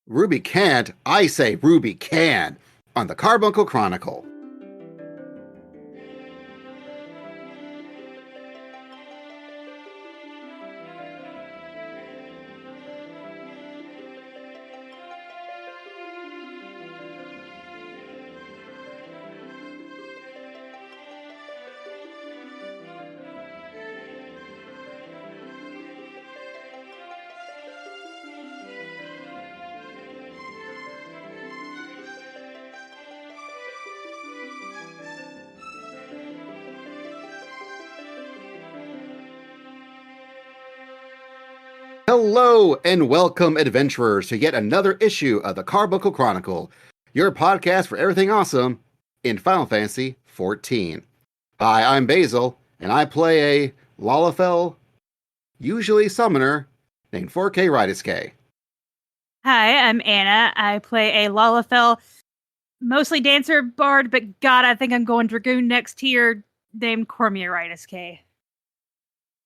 Ruby can't. I say Ruby can on the Carbuncle Chronicle. Hello and welcome, adventurers, to yet another issue of the Carbuncle Chronicle, your podcast for everything awesome in Final Fantasy XIV. Hi, I'm Basil, and I play a Lalafell, usually summoner, named 4K Rydiske. Hi, I'm Anna. I play a Lalafell, mostly dancer bard, but God, I think I'm going Dragoon next tier, named Cormier Rydiske.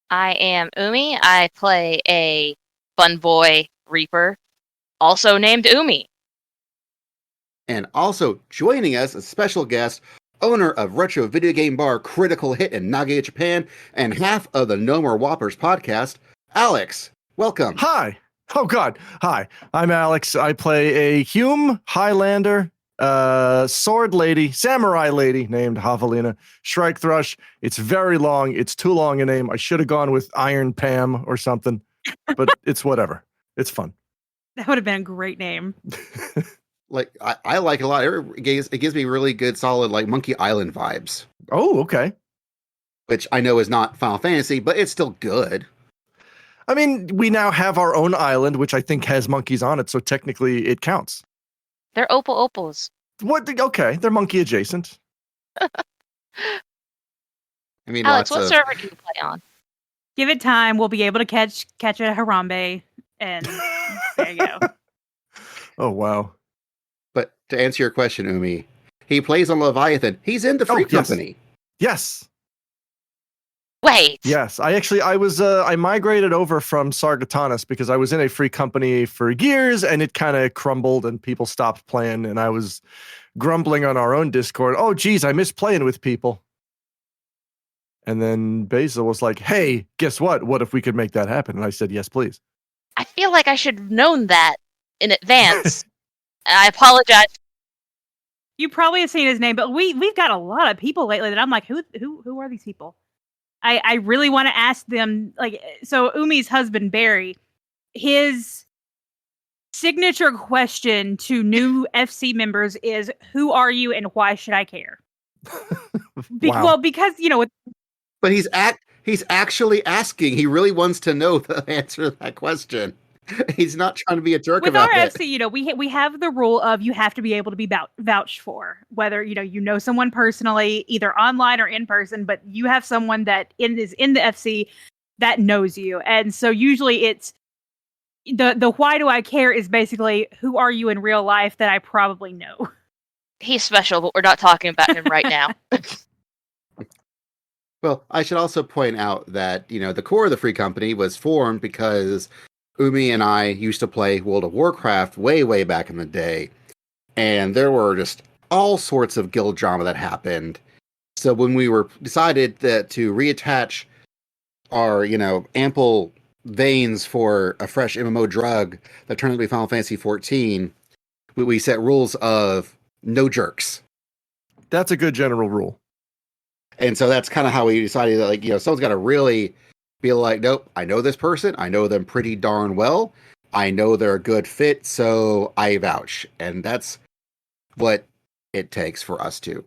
I am Umi. I play a fun boy Reaper, also named Umi. And also joining us, a special guest, owner of retro video game bar Critical Hit in Nagoya, Japan, and half of the No More Whoppers podcast, Alex. Welcome. Hi. Oh, God. Hi. I'm Alex. I play a Hume Highlander, sword lady, samurai lady named Javelina. Shrike Thrush. It's very long. It's too long a name. I should have gone with Iron Pam or something, but it's whatever. It's fun. That would have been a great name. I like it a lot. It gives me really good, solid, like Monkey Island vibes. Oh, okay. Which I know is not Final Fantasy, but it's still good. I mean, we now have our own island, which I think has monkeys on it, so technically it counts. They're opals. What? Okay, they're monkey adjacent. I mean, Alex, what server do you play on? Give it time. We'll be able to catch a Harambe, and there you go. Oh, wow. But to answer your question, Umi, he plays on Leviathan. He's in the Free Company. Yes. Wait. Yes, I migrated over from Sargatanas because I was in a Free Company for years and it kind of crumbled and people stopped playing and I was grumbling on our own Discord. Oh, geez, I miss playing with people. And then Basil was like, hey, guess what? What if we could make that happen? And I said, yes, please. I feel like I should have known that in advance. I apologize. You probably have seen his name, but we've got a lot of people lately that I'm like, who are these people? I really want to ask them, like, so Umi's husband, Barry, his signature question to new FC members is, who are you and why should I care? Wow. Well, because, But he's actually asking. He really wants to know the answer to that question. He's not trying to be a jerk with about our it. FC, we have the rule of you have to be able to be vouched for, whether you know someone personally, either online or in person, but you have someone that is in the FC that knows you, and so usually it's the why do I care is basically who are you in real life that I probably know. He's special, but we're not talking about him right now. Well, I should also point out that the core of the Free Company was formed because Umi and I used to play World of Warcraft way back in the day, and there were just all sorts of guild drama that happened. So when we decided to reattach our ample veins for a fresh MMO drug that turned out to be Final Fantasy XIV, we set rules of no jerks. That's a good general rule. And so that's kind of how we decided that someone's got to really be like, nope, I know this person. I know them pretty darn well. I know they're a good fit, so I vouch. And that's what it takes for us to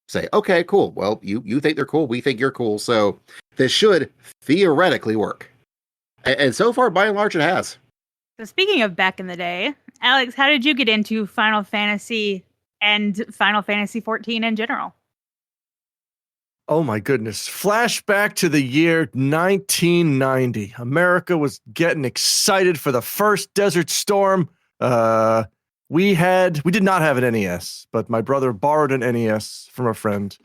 say, okay, cool. Well, you think they're cool. We think you're cool. So this should theoretically work. And so far, by and large, it has. So speaking of back in the day, Alex, how did you get into Final Fantasy and Final Fantasy XIV in general? Oh my goodness. Flashback to the year 1990. America was getting excited for the first Desert Storm. We did not have an NES, but my brother borrowed an NES from a friend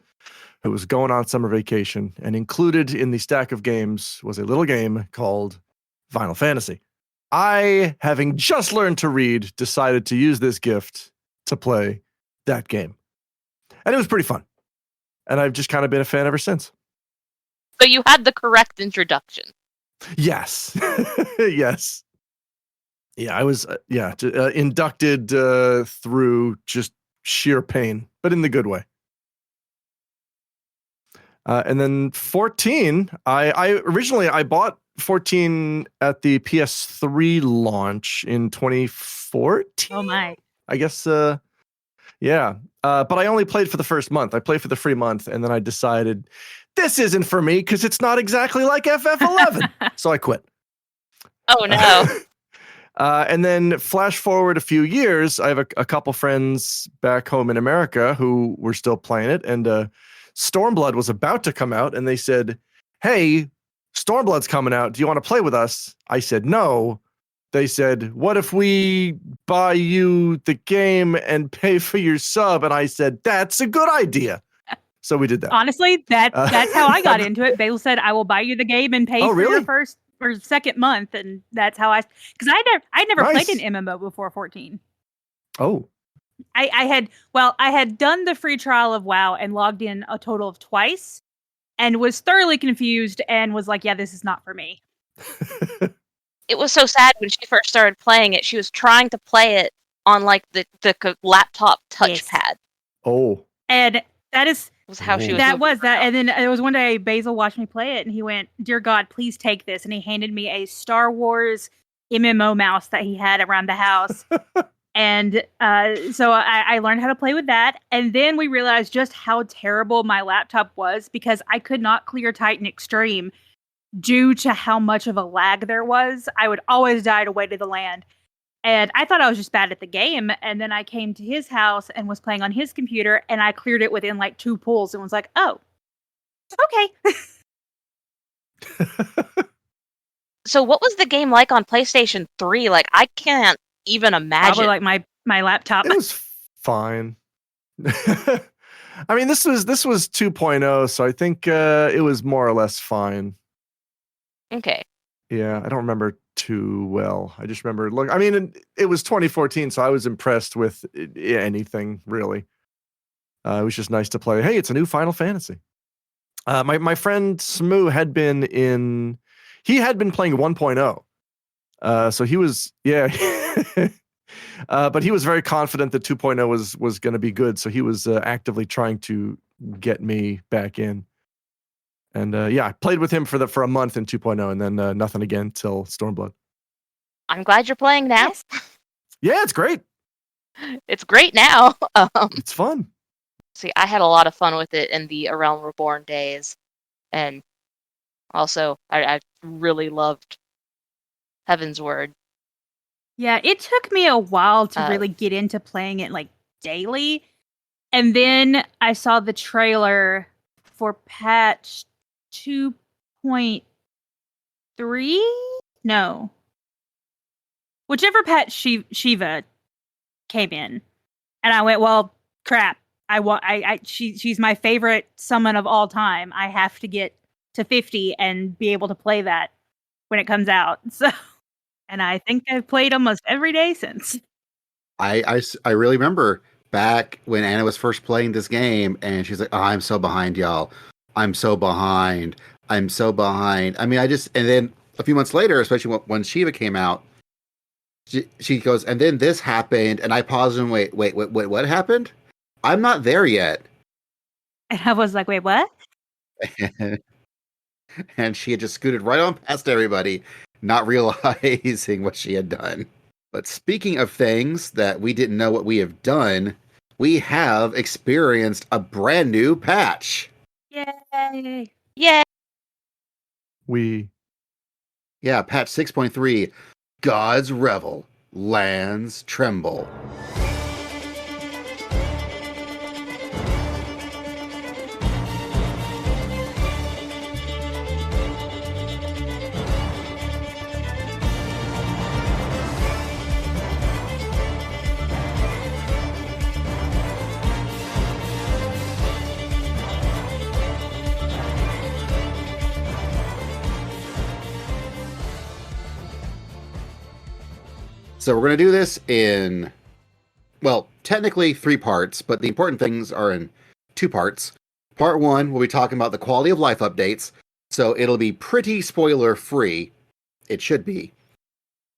who was going on summer vacation, and included in the stack of games was a little game called Final Fantasy. I, having just learned to read, decided to use this gift to play that game. And it was pretty fun. And I've just kind of been a fan ever since. So you had the correct introduction. Yes. Yes. Yeah, I was inducted through just sheer pain, but in the good way. And then 14, I originally bought 14 at the PS3 launch in 2014. Oh my. I guess yeah. But I only played for the first month. I played for the free month, and then I decided this isn't for me because it's not exactly like FF11. So I quit. Oh no. And then flash forward a few years, I have a couple friends back home in America who were still playing it, and Stormblood was about to come out, and they said, "Hey, Stormblood's coming out. Do you want to play with us?" I said no. They said, "What if we buy you the game and pay for your sub?" And I said, "That's a good idea." So we did that. Honestly, that's how I got into it. Basil said, "I will buy you the game and pay for your first or second month," and that's how because I never played an MMO before 14. Oh, I had done the free trial of WoW and logged in a total of twice, and was thoroughly confused and was like, "Yeah, this is not for me." It was so sad when she first started playing it. She was trying to play it on like the laptop touchpad. Oh, and that was how she was. That was that. And then it was one day Basil watched me play it, and he went, "Dear God, please take this." And he handed me a Star Wars MMO mouse that he had around the house. And so I learned how to play with that. And then we realized just how terrible my laptop was because I could not clear Titan Extreme due to how much of a lag there was. I would always die to Way to the Land. And I thought I was just bad at the game. And then I came to his house and was playing on his computer, and I cleared it within like 2 pulls and was like, "Oh, okay." So what was the game like on PlayStation 3? Like, I can't even imagine. Probably like my laptop. It was fine. I mean, this was 2.0, so I think it was more or less fine. Okay. Yeah, I don't remember too well. I just remember, look, I mean, it was 2014, so I was impressed with anything, really. It was just nice to play. Hey, it's a new Final Fantasy. My friend Smoo had been playing 1.0. So he was, but he was very confident that 2.0 was going to be good. So he was actively trying to get me back in. And I played with him for a month in 2.0, and then nothing again till Stormblood. I'm glad you're playing now. Yes. Yeah, it's great. It's great now. It's fun. See, I had a lot of fun with it in the A Realm Reborn days. And also, I really loved Heaven's Word. Yeah, it took me a while to really get into playing it like daily. And then I saw the trailer for patch 2.3? No. Whichever patch Shiva came in. And I went, well, crap. She's my favorite summon of all time. I have to get to 50 and be able to play that when it comes out. So, and I think I've played almost every day since. I really remember back when Anna was first playing this game, and she's like, "Oh, I'm so behind, y'all. I'm so behind. I'm so behind." I mean, and then a few months later, especially when Shiva came out, she goes, "And then this happened," and I paused and wait, what happened? I'm not there yet. And I was like, "Wait, what?" And she had just scooted right on past everybody, not realizing what she had done. But speaking of things that we didn't know what we have done, we have experienced a brand new patch. Yay! Yay! Yeah, patch 6.3, God's Revel, Lands Tremble. So we're going to do this in, well, technically 3 parts, but the important things are in 2 parts. Part 1, we'll be talking about the quality of life updates, so it'll be pretty spoiler free. It should be.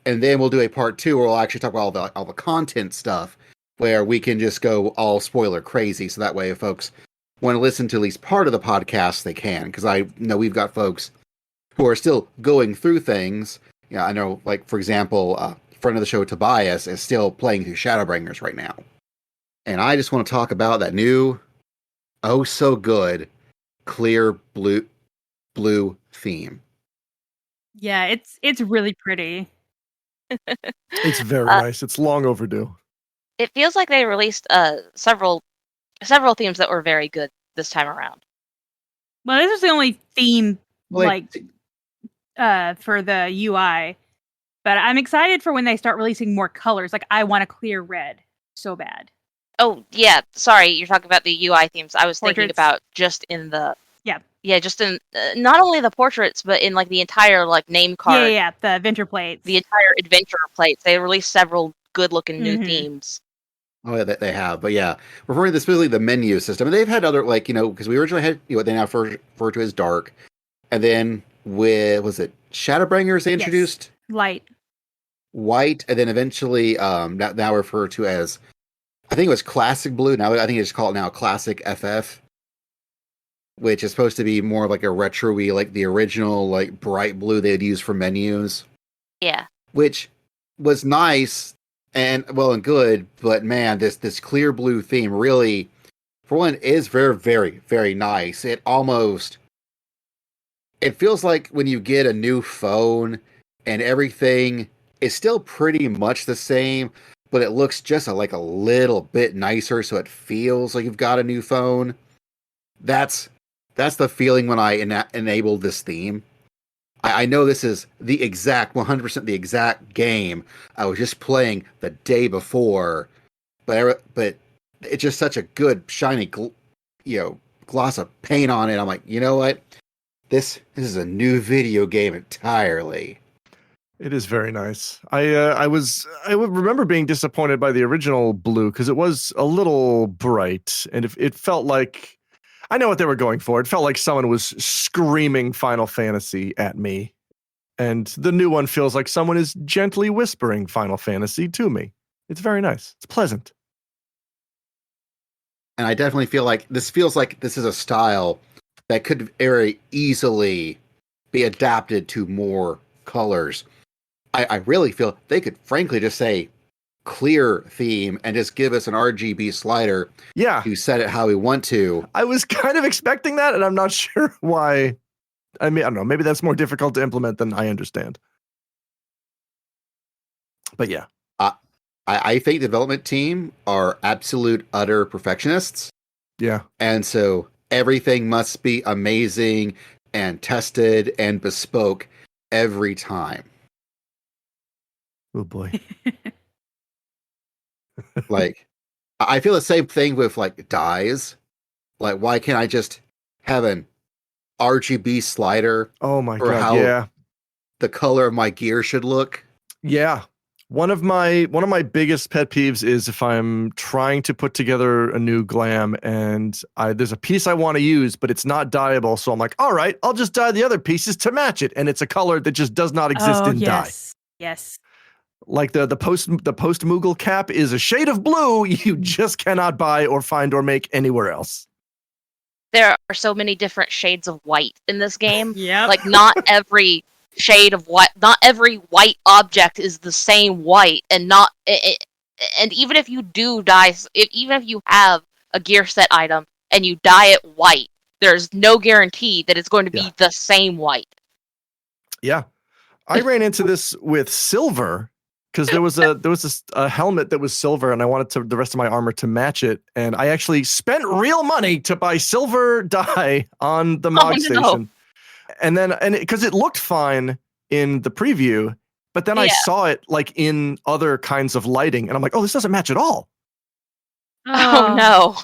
And then we'll do a part 2 where we'll actually talk about all the content stuff, where we can just go all spoiler crazy. So that way, if folks want to listen to at least part of the podcast, they can. Because I know we've got folks who are still going through things. Yeah, I know, like, for example, friend of the show, Tobias, is still playing through Shadowbringers right now. And I just want to talk about that new, oh so good, clear blue theme. Yeah, it's really pretty. It's very nice. It's long overdue. It feels like they released several themes that were very good this time around. Well, this is the only theme Well, for the UI, but I'm excited for when they start releasing more colors. Like, I want a clear red so bad. Oh yeah, sorry, you're talking about the UI themes. I was thinking Portraits. about just in the Yeah. just in not only the portraits, but in like the entire like name card, Yeah, the adventure plates. the entire adventure plates. They released severed looking new Mhm. themes. Oh, yeah, they have. But yeah, referring to specifically the menu system, and they've had other, like, because we originally had what they now refer to as dark. And then with, was it Shadowbringers they Yes. introduced? Light. White, and then eventually now referred to as, I think it was Classic Blue. Now I think they just call it now Classic FF, which is supposed to be more like a retro-y, like the original, like bright blue they'd use for menus, Yeah. which was nice and well and good, but man, this clear blue theme really, for one, is very, very, very nice. It feels like when you get a new phone and everything is still pretty much the same, but it looks just like a little bit nicer, so it feels like you've got a new phone. That's the feeling when I enabled this theme. I know this is the exact 100% the exact game I was just playing the day before, but it's just such a good shiny gloss of paint on it. I'm like, you know what? This is a new video game entirely. It is very nice. I would remember being disappointed by the original blue because it was a little bright, and it felt like, I know what they were going for. It felt like someone was screaming Final Fantasy at me, and the new one feels like someone is gently whispering Final Fantasy to me. It's very nice. It's pleasant. And I definitely feel like this feels like this is a style that could very easily be adapted to more colors. I really feel they could frankly just say clear theme and just give us an RGB slider to set it how we want to. I was kind of expecting that, and I'm not sure why. I mean, I don't know. Maybe that's more difficult to implement than I understand. But yeah. I think the development team are absolute utter perfectionists. Yeah. And so everything must be amazing and tested and bespoke every time. Oh boy. Like, I feel the same thing with like dyes. Like, why can't I just have an RGB slider? Oh my for god, how yeah. the color of my gear should look? Yeah. One of my biggest pet peeves is if I'm trying to put together a new glam and there's a piece I want to use, but it's not dyeable. So I'm like, all right, I'll just dye the other pieces to match it. And it's a color that just does not exist in dye. Yes. Like the post Moogle cap is a shade of blue you just cannot buy or find or make anywhere else. There are so many different shades of white in this game. Yep. Like, not every shade of white, not every white object is the same white, and even if you do dye, even if you have a gear set item and you dye it white, there's no guarantee that it's going to be the same white. Yeah. I ran into this with silver because there was a helmet that was silver and I wanted the rest of my armor to match it. And I actually spent real money to buy silver dye on the mod station. And because it looked fine in the preview, but then I saw it like in other kinds of lighting and I'm like, oh, this doesn't match at all. Oh no.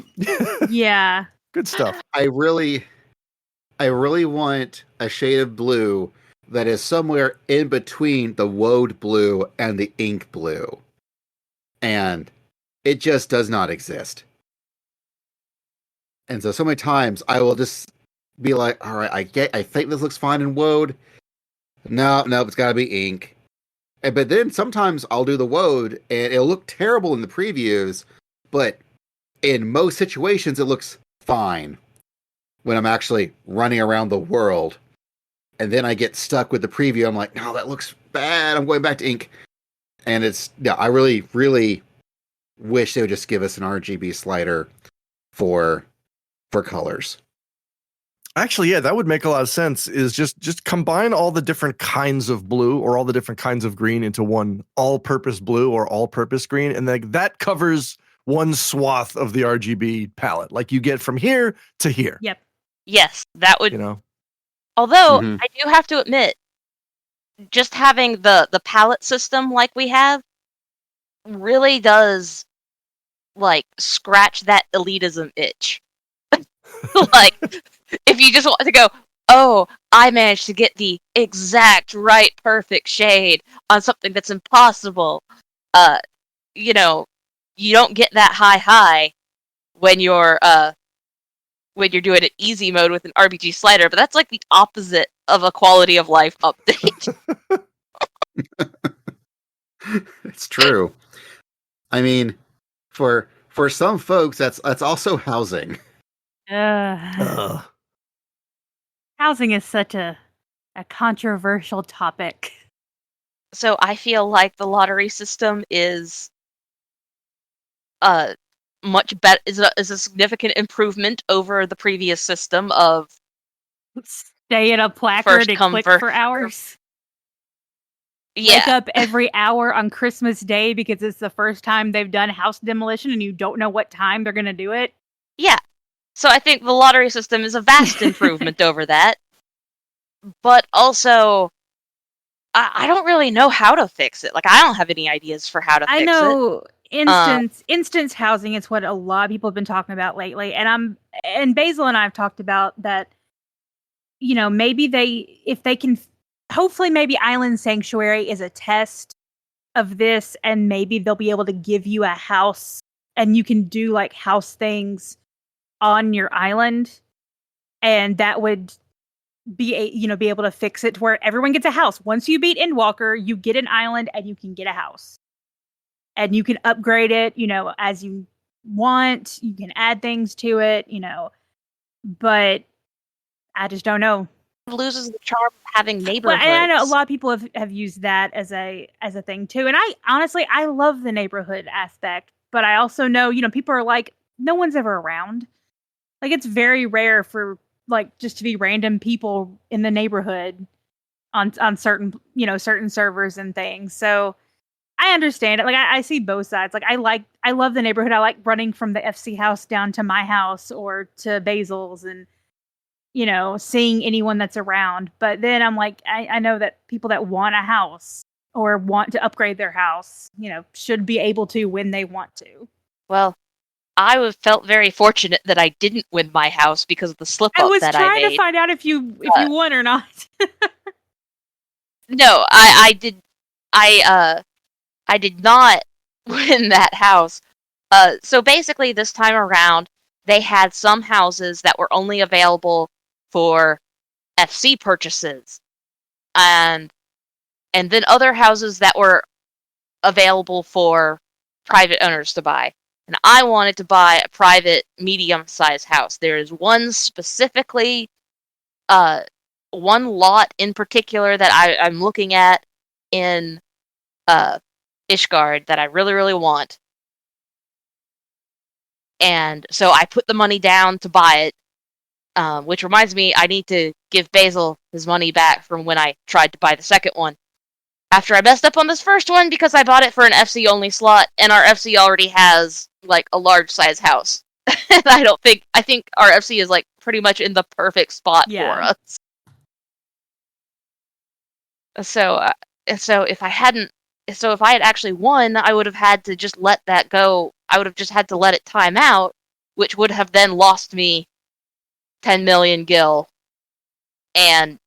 Yeah. Good stuff. I really want a shade of blue that is somewhere in between the woad blue and the ink blue. And it just does not exist. And so many times I will just be like, all right, I think this looks fine in woad. No, it's got to be ink. But then sometimes I'll do the woad and it'll look terrible in the previews, but in most situations it looks fine when I'm actually running around the world. And then I get stuck with the preview. I'm like, no, that looks bad. I'm going back to ink. And I really, really wish they would just give us an RGB slider for colors. Actually, yeah, that would make a lot of sense. Is just combine all the different kinds of blue or all the different kinds of green into one all-purpose blue or all-purpose green, and that covers one swath of the RGB palette. Like you get from here to here. Yep. Yes, that would. Although I do have to admit, just having the palette system like we have really does scratch that elitism itch. Like, if you just want to go, oh, I managed to get the exact right perfect shade on something that's impossible. You don't get that high when you're doing an easy mode with an RPG slider, but that's like the opposite of a quality of life update. It's true. I mean, for some folks, that's also housing. Housing is such a controversial topic. So I feel like the lottery system is much better, is a significant improvement over the previous system of stay at a placard and click for hours. Yeah. Wake up every hour on Christmas Day because it's the first time they've done house demolition and you don't know what time they're going to do it. Yeah. So I think the lottery system is a vast improvement over that. But also, I don't really know how to fix it. Like, I don't have any ideas for how to fix it. I know instance housing is what a lot of people have been talking about lately. And Basil and I have talked about that, maybe if they can, hopefully maybe Island Sanctuary is a test of this, and maybe they'll be able to give you a house and you can do like house things on your island, and that would be able to fix it to where everyone gets a house. Once you beat Endwalker, you get an island and you can get a house. And you can upgrade it, as you want. You can add things to it, but I just don't know. It loses the charm of having neighborhoods. Well, I know a lot of people have used that as a thing too. And I love the neighborhood aspect, but I also know, people are like, no one's ever around. Like, it's very rare for just to be random people in the neighborhood on certain servers and things. So I understand it. Like, I see both sides. Like, I love the neighborhood. I like running from the FC house down to my house or to Basil's and, seeing anyone that's around. But then I'm like, I know that people that want a house or want to upgrade their house, should be able to when they want to. Well, I felt very fortunate that I didn't win my house because of the slip up that I made. I was trying to find out if you won or not. No, I did. I did not win that house. So basically, this time around, they had some houses that were only available for FC purchases, and then other houses that were available for private owners to buy. And I wanted to buy a private medium-sized house. There is one specifically, one lot in particular that I'm looking at in Ishgard that I really, really want. And so I put the money down to buy it, which reminds me, I need to give Basil his money back from when I tried to buy the second one. After I messed up on this first one because I bought it for an FC only slot, and our FC already has a large size house. And I think our FC is pretty much in the perfect spot for us. So if I had actually won, I would have had to just let that go. I would have just had to let it time out, which would have then lost me 10 million gil and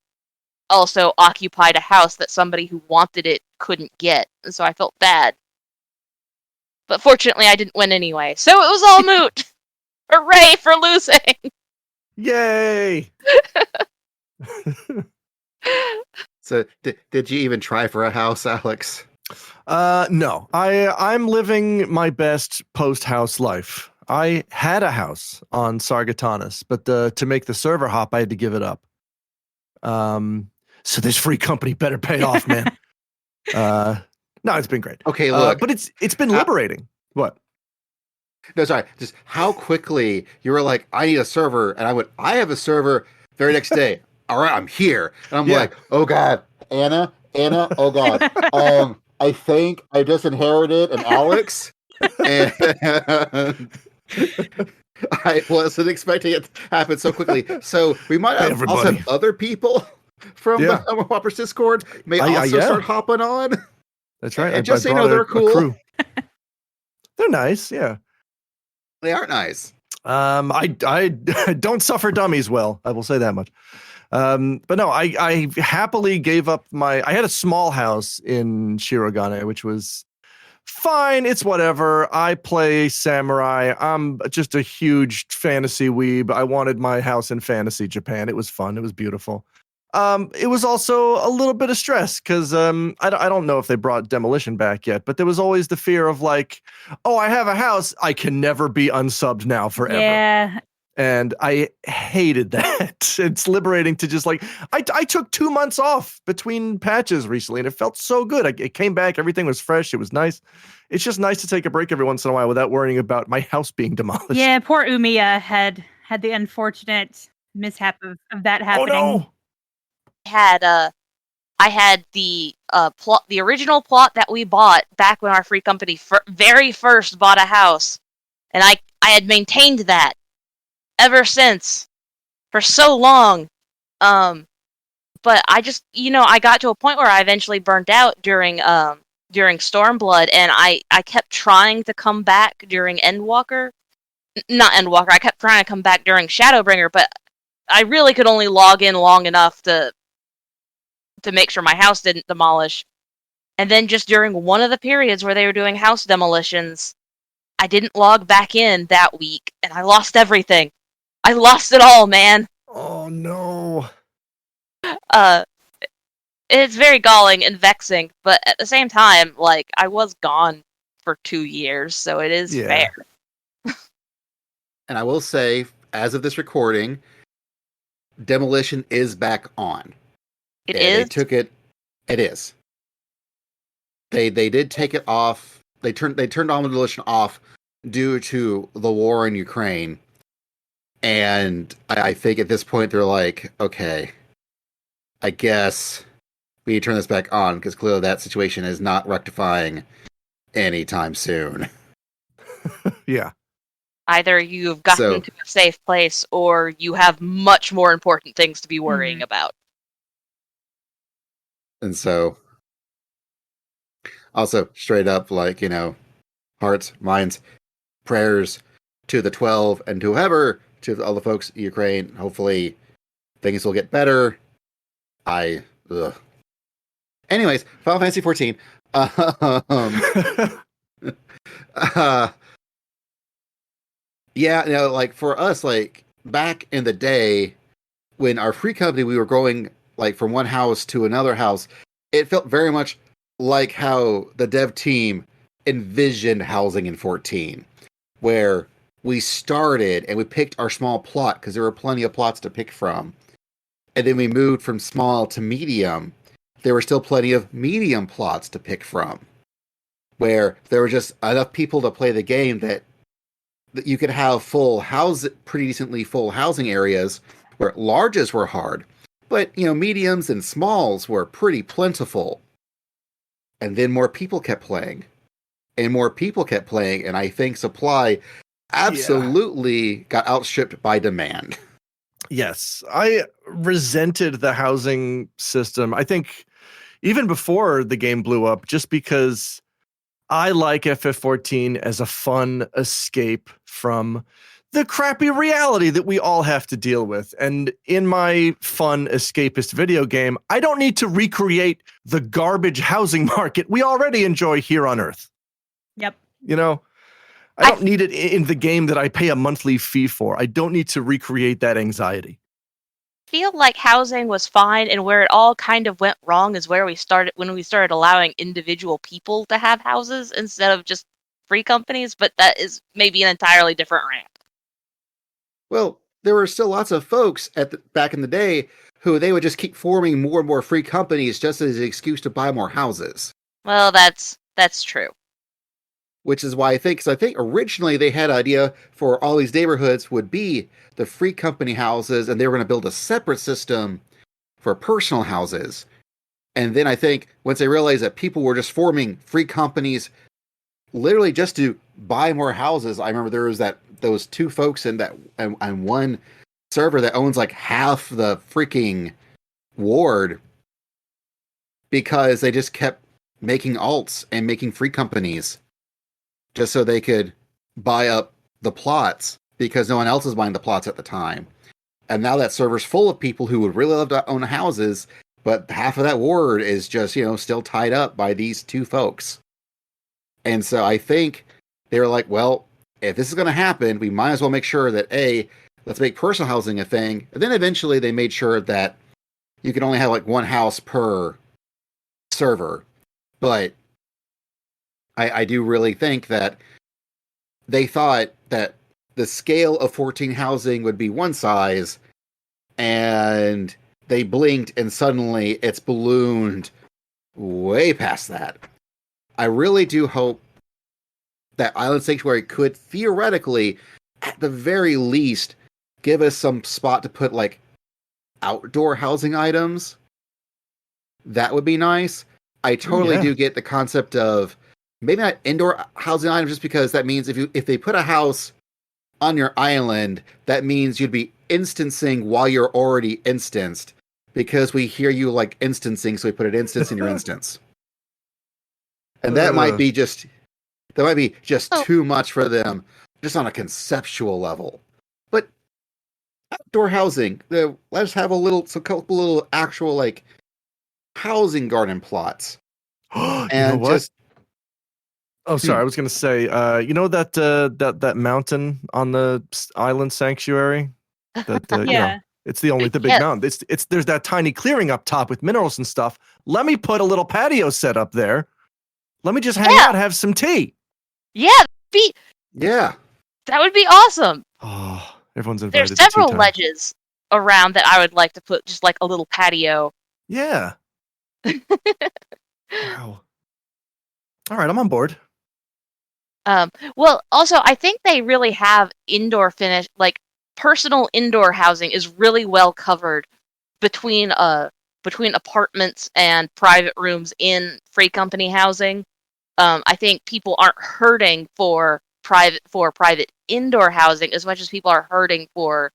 also occupied a house that somebody who wanted it couldn't get, and so I felt bad. But fortunately, I didn't win anyway, so it was all moot. Hooray for losing! Yay! So, did you even try for a house, Alex? No. I'm living my best post-house life. I had a house on Sargatanas, but to make the server hop, I had to give it up. So this free company better pay off, man. No, it's been great. Okay, look. But it's been liberating. What? No, sorry. Just how quickly you were like, I need a server. And I went, I have a server. Very next day. All right, I'm here. And I'm like, oh God, Anna, oh God. I think I just inherited an Alex. And I wasn't expecting it to happen so quickly. So we might have also have other people from the Whoppers Discord may also start hopping on. That's right. And just so you know, they're cool. They're nice, yeah. They are nice. I don't suffer dummies well. I will say that much. But no, I happily gave up I had a small house in Shirogane, which was fine. It's whatever. I play samurai. I'm just a huge fantasy weeb. I wanted my house in fantasy Japan. It was fun. It was beautiful. It was also a little bit of stress because I don't know if they brought demolition back yet, but there was always the fear of like, oh, I have a house. I can never be unsubbed now forever. Yeah. And I hated that. It's liberating to just like, I took 2 months off between patches recently and it felt so good. It came back. Everything was fresh. It was nice. It's just nice to take a break every once in a while without worrying about my house being demolished. Yeah, poor Umiya had the unfortunate mishap of that happening. Oh no! I had the plot, the original plot that we bought back when our free company very first bought a house, and I had maintained that ever since for so long. But I just, I got to a point where I eventually burned out during Stormblood, and I kept trying to come back during Endwalker. Not Endwalker. I kept trying to come back during Shadowbringer, but I really could only log in long enough to make sure my house didn't demolish. And then just during one of the periods where they were doing house demolitions, I didn't log back in that week, and I lost everything. I lost it all, man. Oh, no. It's very galling and vexing, but at the same time, like, I was gone for 2 years, so it is fair. And I will say, as of this recording, demolition is back on. It is? They took it. It is. They did take it off. They turned on demolition off due to the war in Ukraine. And I think at this point they're like, okay, I guess we turn this back on because clearly that situation is not rectifying anytime soon. Yeah. Either you've gotten to a safe place or you have much more important things to be worrying about. And so, also straight up, like, hearts, minds, prayers to the 12 and to whoever, to all the folks in Ukraine. Hopefully things will get better. Anyways, Final Fantasy 14. Yeah, like for us, like back in the day when our free company, we were going like from one house to another house, it felt very much like how the dev team envisioned housing in 14, where we started and we picked our small plot because there were plenty of plots to pick from. And then we moved from small to medium. There were still plenty of medium plots to pick from, where there were just enough people to play the game that you could have pretty decently full housing areas where larges were hard. But, mediums and smalls were pretty plentiful. And then more people kept playing. And more people kept playing, and I think supply absolutely got outstripped by demand. Yes. I resented the housing system. I think even before the game blew up, just because I like FF14 as a fun escape from the crappy reality that we all have to deal with. And in my fun escapist video game, I don't need to recreate the garbage housing market we already enjoy here on Earth. Yep. You know, I don't need it in the game that I pay a monthly fee for. I don't need to recreate that anxiety. I feel like housing was fine, and where it all kind of went wrong is where we started when we started allowing individual people to have houses instead of just free companies, but that is maybe an entirely different rant. Well, there were still lots of folks back in the day who they would just keep forming more and more free companies just as an excuse to buy more houses. Well, that's true. Which is why because I think originally they had an idea for all these neighborhoods would be the free company houses, and they were going to build a separate system for personal houses. And then I think once they realized that people were just forming free companies literally just to buy more houses, I remember there was those two folks in that and one server that owns like half the freaking ward because they just kept making alts and making free companies just so they could buy up the plots because no one else was buying the plots at the time. And now that server's full of people who would really love to own houses, but half of that ward is just, still tied up by these two folks. And so I think they were like, well, if this is going to happen, we might as well make sure that let's make personal housing a thing. And then eventually they made sure that you can only have like one house per server. But I do really think that they thought that the scale of 14 housing would be one size, and they blinked and suddenly it's ballooned way past that. I really do hope that Island Sanctuary could theoretically, at the very least, give us some spot to put like outdoor housing items. That would be nice. I totally do get the concept of maybe not indoor housing items, just because that means if they put a house on your island, that means you'd be instancing while you're already instanced, because we hear you like instancing, so we put an instance in your instance. And that might be just too much for them, just on a conceptual level. But outdoor housing, let's have a couple little actual like housing garden plots. And just oh, sorry, I was going to say, that mountain on the island sanctuary. That it's the big mountain. It's there's that tiny clearing up top with minerals and stuff. Let me put a little patio set up there. Let me just hang out, have some tea. Yeah, that would be awesome. Oh, everyone's invited. There's several ledges around that I would like to put just like a little patio. Yeah. Wow. All right, I'm on board. Well, also, I think they really have indoor finish, like personal indoor housing is really well covered between apartments and private rooms in free company housing. I think people aren't hurting for private indoor housing as much as people are hurting for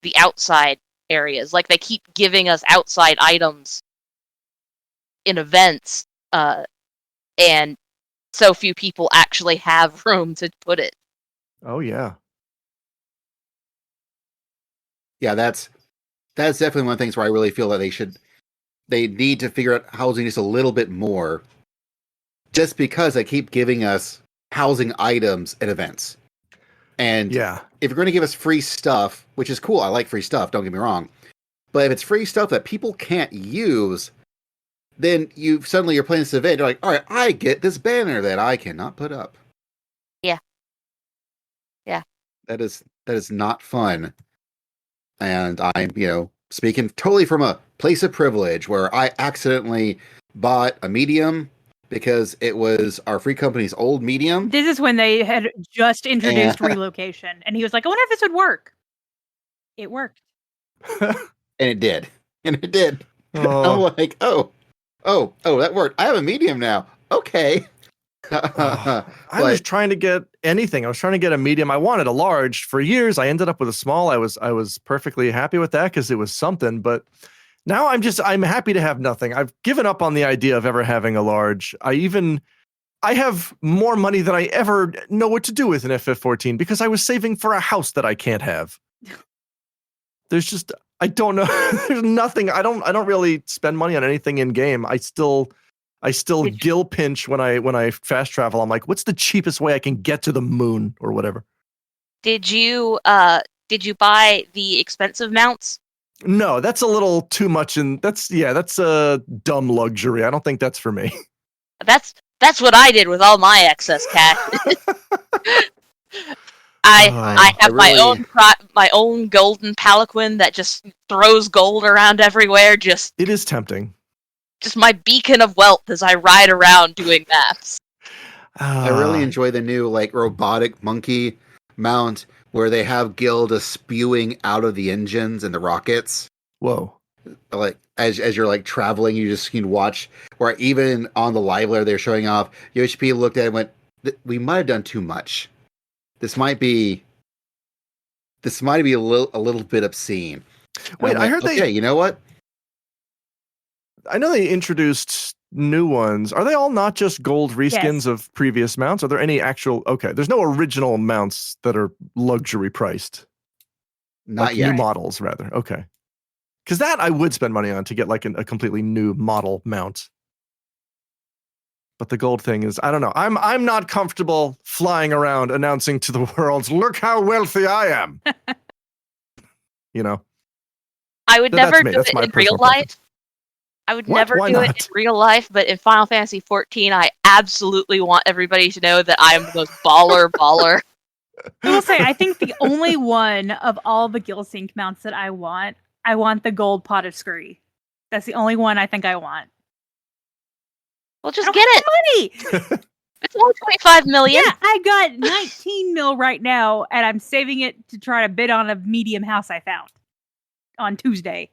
the outside areas. Like they keep giving us outside items in events, and so few people actually have room to put it. Oh yeah. Yeah, that's definitely one of the things where I really feel that they need to figure out housing just a little bit more, just because they keep giving us housing items at events. And if you're going to give us free stuff, which is cool, I like free stuff, don't get me wrong, but if it's free stuff that people can't use, then you're playing this event, you're like, all right, I get this banner that I cannot put up. Yeah. That is not fun. And I'm, speaking totally from a place of privilege where I accidentally bought a medium because it was our free company's old medium. This is when they had just introduced relocation, and he was like, I wonder if this would work. It worked. And it did. Oh. I'm like, oh, that worked. I have a medium now. Okay. I was trying to get anything. I was trying to get a medium. I wanted a large for years. I ended up with a small. I was perfectly happy with that because it was something. But now I'm happy to have nothing. I've given up on the idea of ever having a large. I even I have more money than I ever know what to do with in FF14 because I was saving for a house that I can't have. There's just, I don't know. There's nothing. I don't really spend money on anything in game. I still gill pinch when I fast travel. I'm like, what's the cheapest way I can get to the moon or whatever? Did you buy the expensive mounts? No, that's a little too much, and that's a dumb luxury. I don't think that's for me. That's what I did with all my excess cash. I have my own golden palanquin that just throws gold around everywhere. It is tempting. Just my beacon of wealth as I ride around doing maps. I really enjoy the new robotic monkey mount where they have Gilda spewing out of the engines and the rockets. Whoa. Like as you're traveling, you can watch, or even on the live layer they're showing off, UHP looked at it and went, we might have done too much. This might be a little bit obscene. Wait, I heard you know what? I know they introduced new ones. Are they all not just gold reskins of previous mounts? Are there any actual... Okay, there's no original mounts that are luxury priced. Not yet. New models, rather. Okay. Because that I would spend money on to get a completely new model mount. But the gold thing is, I don't know. I'm not comfortable flying around announcing to the world, look how wealthy I am. You know? I would never do it in real life. I would never do it in real life, but in Final Fantasy XIV, I absolutely want everybody to know that I am the most baller. I will say, I think the only one of all the Gilsync mounts that I want the gold pot of scurry. That's the only one I think I want. Well, just get it. Money. It's only 25 million. Yeah, I got 19 mil right now, and I'm saving it to try to bid on a medium house I found on Tuesday.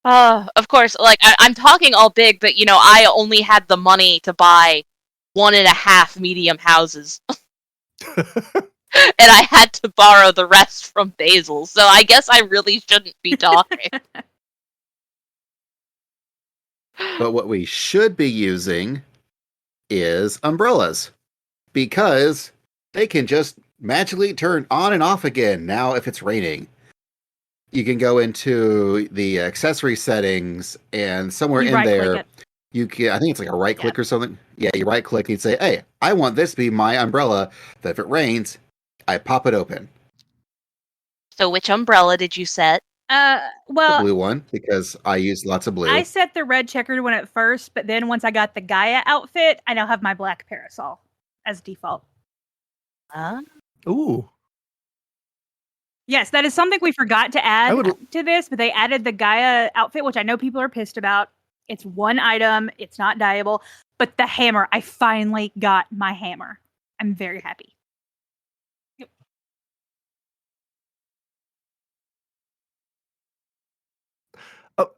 Of course, I'm talking all big, but I only had the money to buy 1.5 medium houses. And I had to borrow the rest from Basil, so I guess I really shouldn't be talking. But what we should be using is umbrellas, because they can just magically turn on and off again now if it's raining. You can go into the accessory settings, and somewhere in there, you can, I think it's like a right click or something. Yeah, you right click and you say, hey, I want this to be my umbrella, that if it rains, I pop it open. So which umbrella did you set? The blue one, because I use lots of blue. I set the red checkered one at first, but then once I got the Gaia outfit, I now have my black parasol as default. Ooh. Yes, that is something we forgot to add to this, but they added the Gaia outfit, which I know people are pissed about. It's one item, it's not dyeable, but the hammer, I finally got my hammer. I'm very happy. Yep.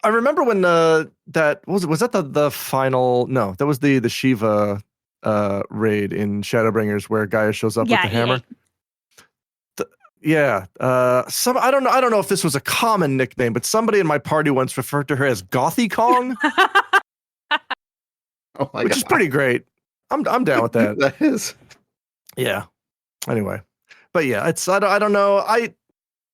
I remember when that was that the final? No, that was the Shiva raid in Shadowbringers where Gaia shows up with the hammer. Yeah. I don't know if this was a common nickname, but somebody in my party once referred to her as Gothy Kong. Which is pretty great. I'm down with that. That is. Yeah. Anyway. But yeah, I don't know.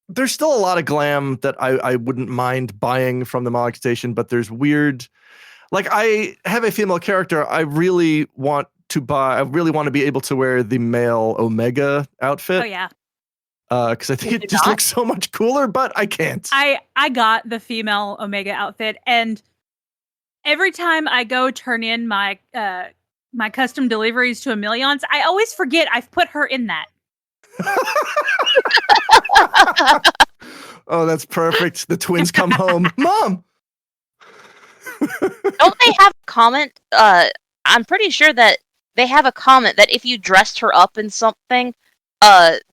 There's still a lot of glam that I wouldn't mind buying from the Moloch station, but there's weird, I have a female character I really want to be able to wear the male Omega outfit. Oh yeah. Because I think it just looks so much cooler, but I can't. I got the female Omega outfit, and every time I go turn in my my custom deliveries to Emilions, I always forget I've put her in that. Oh, that's perfect. The twins come home. Mom! Don't they have a comment? I'm pretty sure that they have a comment that if you dressed her up in something,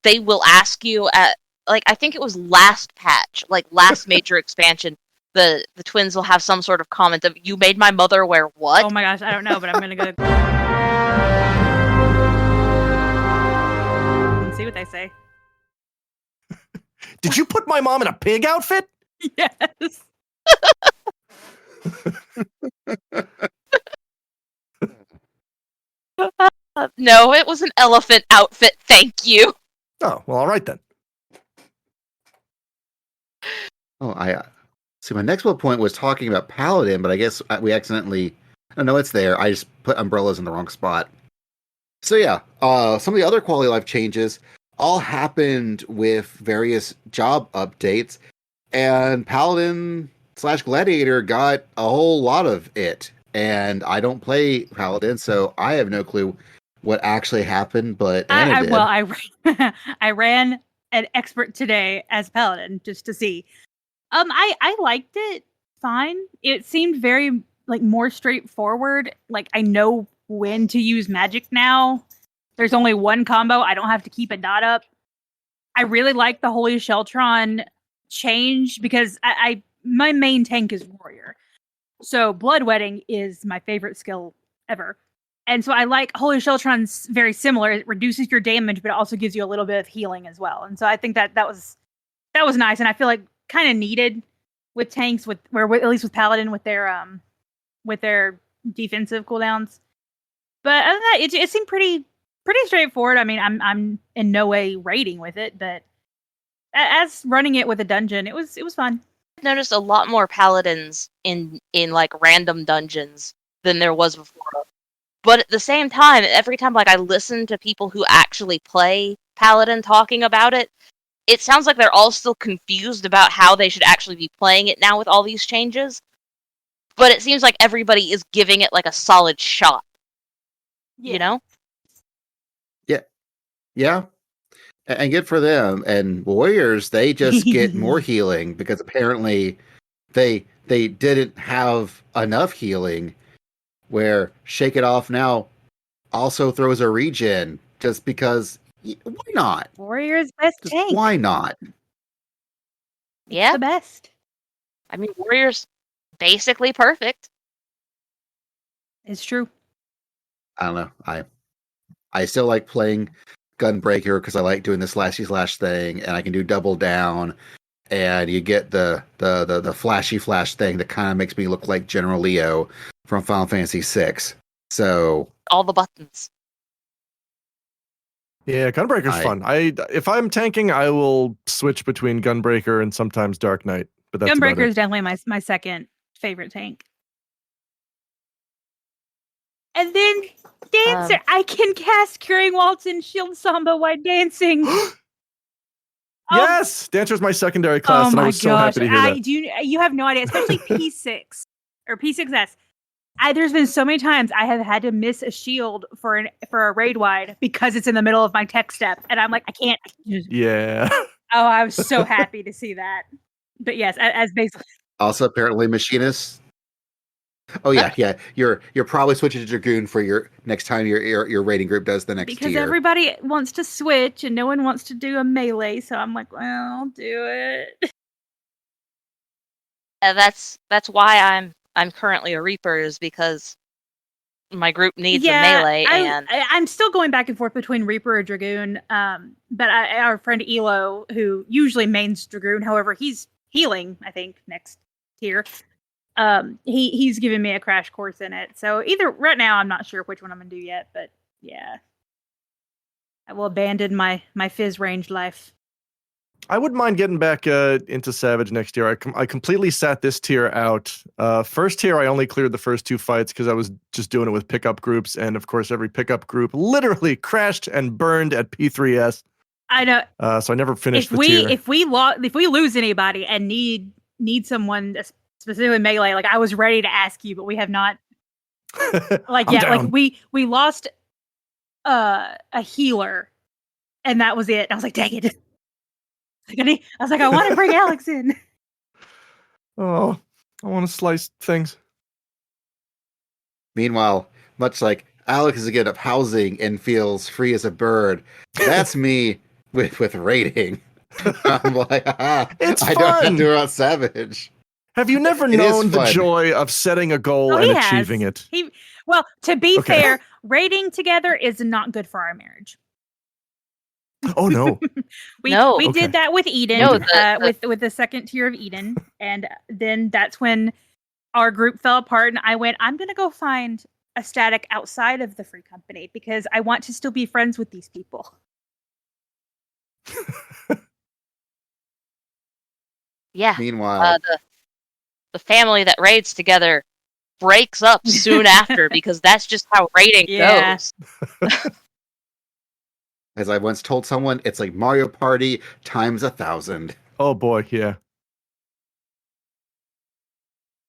they will ask you at, I think it was last patch, last major expansion, the twins will have some sort of comment of, you made my mother wear what? Oh my gosh, I don't know, but I'm gonna go and see what they say. Did you put my mom in a pig outfit? Yes. No, it was an elephant outfit. Thank you. Oh, well, all right then. Oh, I see. My next bullet point was talking about Paladin, but I guess we accidentally. Oh, no, it's there. I just put umbrellas in the wrong spot. So yeah, some of the other quality of life changes all happened with various job updates, and Paladin / Gladiator got a whole lot of it. And I don't play Paladin, so I have no clue what actually happened. But Anna did. I ran an expert today as Paladin just to see. I liked it fine. It seemed very like more straightforward. Like I know when to use magic now. There's only one combo. I don't have to keep a dot up. I really like the Holy Sheltron change because my main tank is warrior. So Bloodwetting is my favorite skill ever. And so I like Holy Sheltron's very similar. It reduces your damage, but it also gives you a little bit of healing as well. And so I think that was nice, and I feel like kind of needed with tanks at least with Paladin with their defensive cooldowns. But other than that, it seemed pretty straightforward. I mean, I'm in no way raiding with it, but as running it with a dungeon, it was fun. I've noticed a lot more paladins in like random dungeons than there was before. But at the same time, every time like I listen to people who actually play Paladin talking about it, it sounds like they're all still confused about how they should actually be playing it now with all these changes. But it seems like everybody is giving it like a solid shot. Yeah. You know? Yeah. And good for them. And Warriors, they just get more healing because apparently they didn't have enough healing, where Shake It Off now also throws a regen just because why not? Warrior's best Just tank. why not? Yeah. The best. I mean, Warrior's basically perfect. It's true. I don't know. I still like playing Gunbreaker because I like doing the slashy slash thing, and I can do double down, and you get the flashy flash thing that kind of makes me look like General Leo from Final Fantasy VI. So All the buttons. Yeah, Gunbreaker's fun. If I'm tanking, I will switch between Gunbreaker and sometimes Dark Knight. But that's Gunbreaker is definitely my second favorite tank. And then Dancer, I can cast Curing Waltz and Shield Samba while dancing. Yes, Dancer's my secondary class, and I was so happy to hear that. You have no idea, especially P6 or P6S. There's been so many times I have had to miss a shield for a raid wide because it's in the middle of my tech step, and I'm like, I can't. Yeah. Oh, I was so happy to see that. But yes, as basically. Also, apparently, Machinists. Oh yeah. You're probably switching to Dragoon for your next time your raiding group does the next because tier. everybody wants to switch and no one wants to do a melee, so I'm like, well, I'll do it. That's why I'm currently a Reaper, is because my group needs a melee, and I'm still going back and forth between Reaper or Dragoon. But our friend Elo, who usually mains Dragoon, however, he's healing, I think, next tier. He's giving me a crash course in it. So either right now, I'm not sure which one I'm gonna do yet, but yeah, I will abandon my Fizz range life. I wouldn't mind getting back into Savage next year. I completely sat this tier out. First tier, I only cleared the first 2 fights because I was just doing it with pickup groups, and of course, every pickup group literally crashed and burned at P3S. I know. So I never finished the tier. If we lose anybody and need someone specifically melee, like I was ready to ask you, but we have not. Like we lost a healer, and that was it. I was like, dang it. I was like, I want to bring Alex in. Oh, I want to slice things. Meanwhile, much like Alex is again up housing and feels free as a bird, that's me with raiding. I'm like, it's I fun. don't have to do about Savage. Have you never known the joy of setting a goal and achieving it? Well, to be fair, raiding together is not good for our marriage. Oh no. We did that with Eden, with the second tier of Eden, and then that's when our group fell apart, and I went, I'm gonna go find a static outside of the free company because I want to still be friends with these people. Yeah. Meanwhile, The family that raids together breaks up soon after because that's just how raiding Yeah. goes. as I once told someone, it's like Mario Party times 1,000. Oh boy, yeah.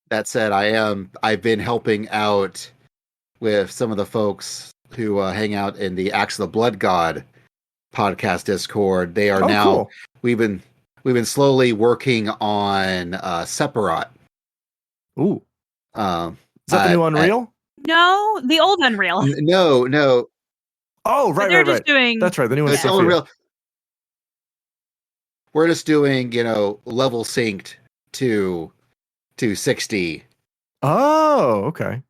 That said, I've been helping out with some of the folks who hang out in the Axe of the Blood God podcast Discord. They are now Cool. we've been slowly working on Separat. Ooh. Um, Is that the new Unreal? No, the old Unreal. no, Oh, right, they're right, just right. doing. That's right. The new one's it's still Sophia. Unreal. We're just doing, level synced to 60. Oh, okay.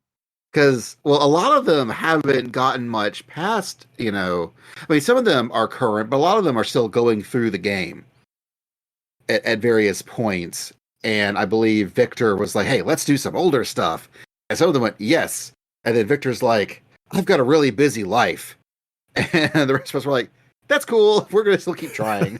Because, well, a lot of them haven't gotten much past, I mean, some of them are current, but a lot of them are still going through the game at various points. And I believe Victor was like, hey, let's do some older stuff. And some of them went, yes. And then Victor's like, I've got a really busy life. And the rest of us were like, that's cool. We're going to still keep trying.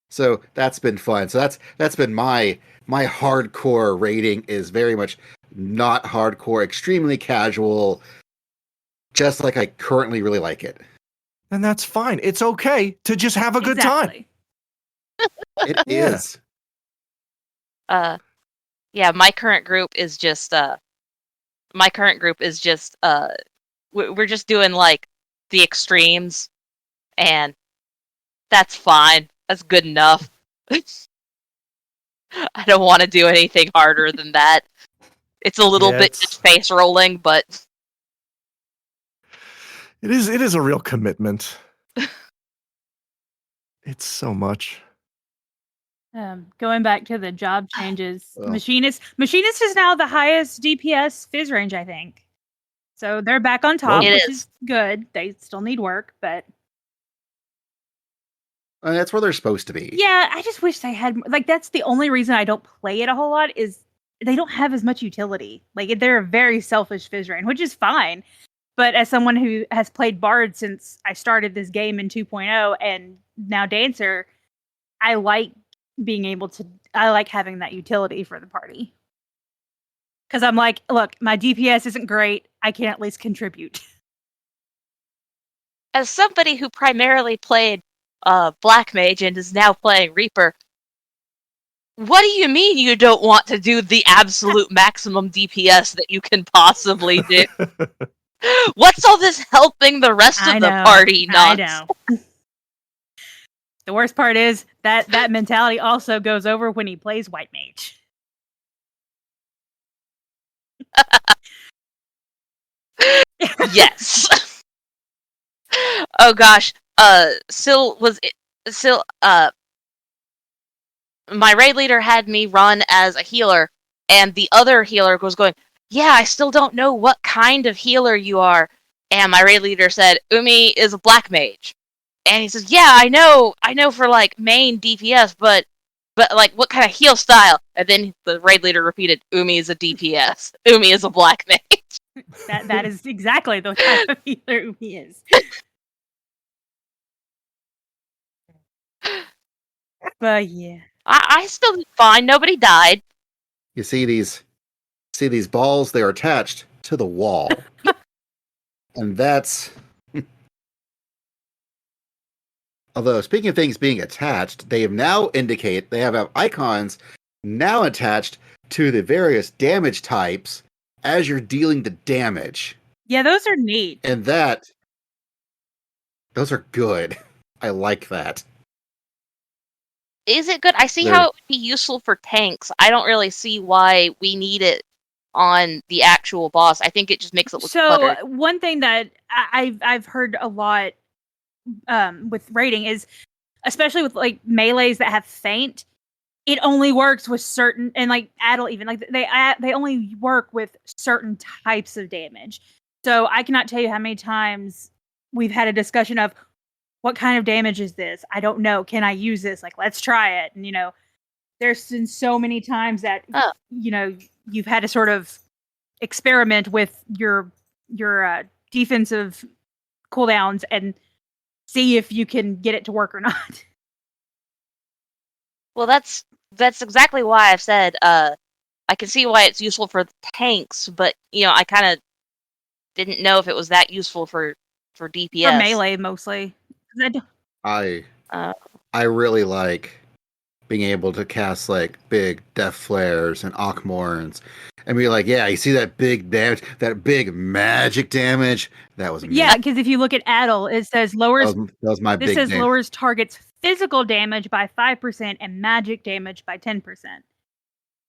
So that's been fun. So that's been my hardcore rating is very much not hardcore, extremely casual, just like I currently really like it. And that's fine. It's okay to just have a good time. It Yeah. is. Yeah, my current group is just we're just doing like the extremes, and that's fine. That's good enough. I don't want to do anything harder than that. It's a little bit just face rolling, but it is a real commitment. It's so much. Going back to the job changes, Well. Machinist is now the highest DPS phys range, I think. So they're back on top, It which is. is good. They still need work, but That's where they're supposed to be. yeah, I just wish they had like that's the only reason I don't play it a whole lot is they don't have as much utility. Like they're a very selfish phys range, which is fine. But as someone who has played Bard since I started this game in 2.0 and now Dancer, I like having that utility for the party. Because I'm like, look, my DPS isn't great. I can at least contribute. As somebody who primarily played Black Mage and is now playing Reaper, what do you mean you don't want to do the absolute maximum DPS that you can possibly do? What's all this helping the rest of the party nonsense? I know. The worst part is that mentality also goes over when he plays White Mage. Yes. Oh gosh. My raid leader had me run as a healer, and the other healer was going, yeah, I still don't know what kind of healer you are. And my raid leader said, Umi is a black mage. And he says, yeah, I know for like main DPS, but like what kind of heal style? And then the raid leader repeated, Umi is a DPS. Umi is a black mage. That is exactly the type of healer Umi is. But yeah. I still did fine. Nobody died. You see these balls, they're attached to the wall. And that's although speaking of things being attached, they have now they have icons now attached to the various damage types as you're dealing the damage. Yeah, those are neat. And those are good. I like that. Is it good? I see how it would be useful for tanks. I don't really see why we need it on the actual boss. I think it just makes it look cluttered. One thing that I've heard a lot with raiding is, especially with like melees that have feint, it only works with certain, and like Adel even, like they only work with certain types of damage. So I cannot tell you how many times we've had a discussion of, what kind of damage is this? I don't know. Can I use this? Like, let's try it. And, there's been so many times that, you've had to sort of experiment with your defensive cooldowns and see if you can get it to work or not. Well, that's exactly why I've said I can see why it's useful for tanks, but I kind of didn't know if it was that useful for DPS. For melee mostly. I really like being able to cast like big death flares and Akmorns and be like, yeah, you see that big damage, that big magic damage? That was amazing. Yeah, because if you look at Adel, it says lowers. That was my this big says damage. lowers target's physical damage by 5% and magic damage by 10%.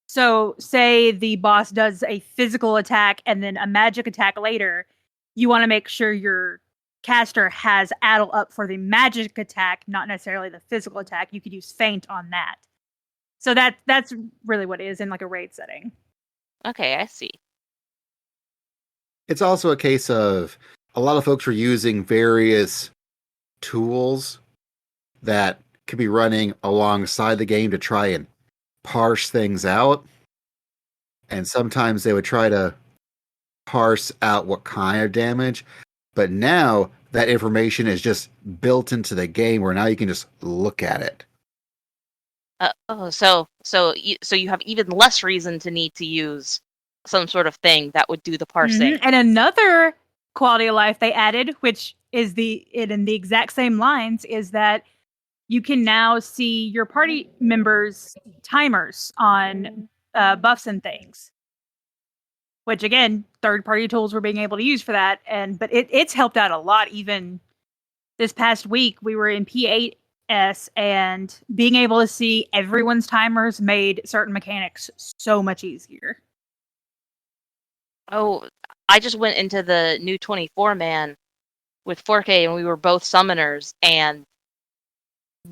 So, say the boss does a physical attack and then a magic attack later, you want to make sure your caster has Adel up for the magic attack, not necessarily the physical attack. You could use feint on that. So that's really what it is in like a raid setting. Okay, I see. It's also a case of a lot of folks are using various tools that could be running alongside the game to try and parse things out. And sometimes they would try to parse out what kind of damage. But now that information is just built into the game where now you can just look at it. So you have even less reason to need to use some sort of thing that would do the parsing. And another quality of life they added, which is in the exact same lines, is that you can now see your party members' timers on buffs and things. Which again, third-party tools were being able to use for that, but it's helped out a lot. Even this past week, we were in P8S, and being able to see everyone's timers made certain mechanics so much easier. Oh, I just went into the new 24-man with 4K, and we were both summoners, and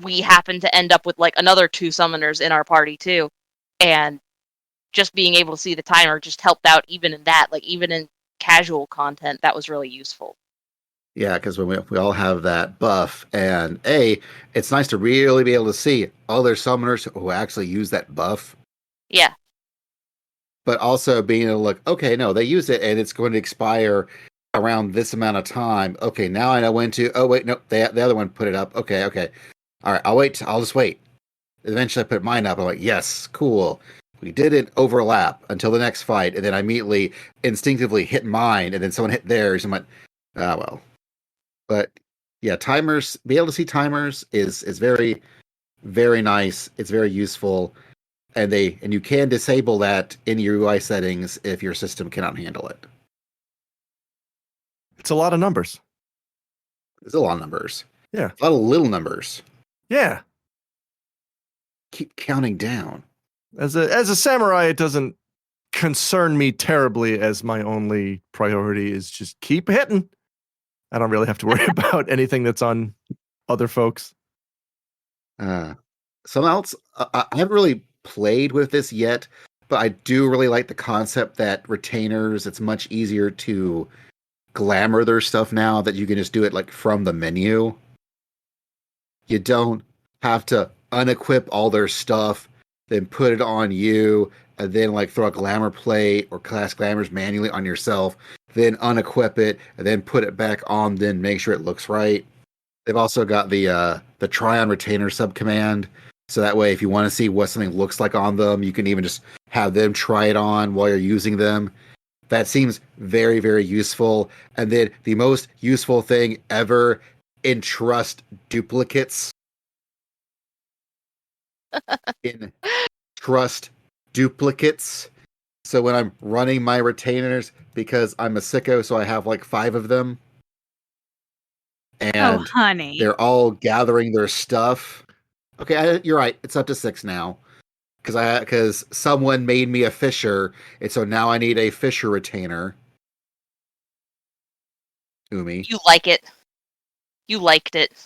we happened to end up with like another 2 summoners in our party too, and just being able to see the timer just helped out even in that, like even in casual content, that was really useful. Yeah, because when we all have that buff, and it's nice to really be able to see other summoners who actually use that buff. Yeah. But also being able to look, okay, no, they use it and it's going to expire around this amount of time. Okay, now I know when to. Oh wait, no, the other one put it up. Okay. All right, I'll wait. I'll just wait. Eventually, I put mine up. I'm like, yes, cool. We didn't overlap until the next fight, and then I immediately instinctively hit mine, and then someone hit theirs, and went, ah, well. But yeah, timers, be able to see timers is very, very nice. It's very useful, and you can disable that in your UI settings if your system cannot handle it. It's a lot of numbers. It's a lot of numbers. Yeah. A lot of little numbers. Yeah. Keep counting down. As a samurai, it doesn't concern me terribly, as my only priority is just keep hitting. I don't really have to worry about anything that's on other folks. Something else, I haven't really played with this yet, but I do really like the concept that retainers, it's much easier to glamour their stuff now that you can just do it like from the menu. You don't have to unequip all their stuff, then put it on you, and then like throw a glamour plate or cast glamours manually on yourself, then unequip it, and then put it back on, then make sure it looks right. They've also got the try on retainer subcommand, so that way if you want to see what something looks like on them, you can even just have them try it on while you're using them. That seems very, very useful. And then the most useful thing ever, entrust duplicates. Entrust duplicates. So when I'm running my retainers, because I'm a sicko, so I have like 5 of them. And honey, they're all gathering their stuff. Okay, you're right. It's up to 6 now. Because someone made me a fisher, and so now I need a fisher retainer. Umi. You like it. You liked it. At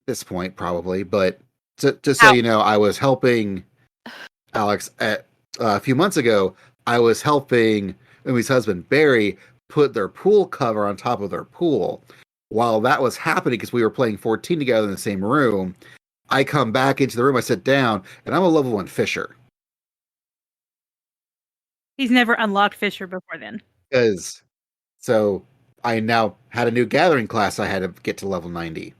this point, probably. But just so you know, I was helping Alex a few months ago. I was helping Umi's husband, Barry, put their pool cover on top of their pool. While that was happening, because we were playing 14 together in the same room, I come back into the room, I sit down, and I'm a level 1 fisher. He's never unlocked Fisher before then. Because so I now had a new gathering class I had to get to level 90.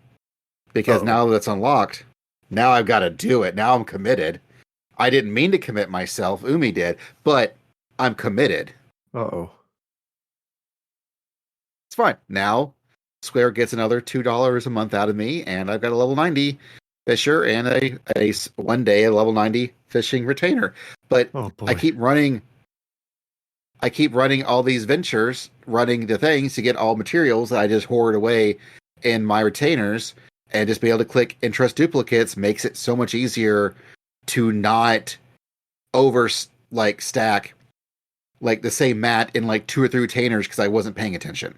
Because now that it's unlocked, now I've got to do it. Now I'm committed. I didn't mean to commit myself. Umi did, but I'm committed. Uh-oh. It's fine. Now Square gets another $2 a month out of me, and I've got a level 90 Fisher and a one day a level 90 fishing retainer. But I keep running all these ventures, running the things to get all materials that I just hoard away in my retainers, and just be able to click interest duplicates makes it so much easier to not stack like the same mat in like 2 or 3 retainers because I wasn't paying attention.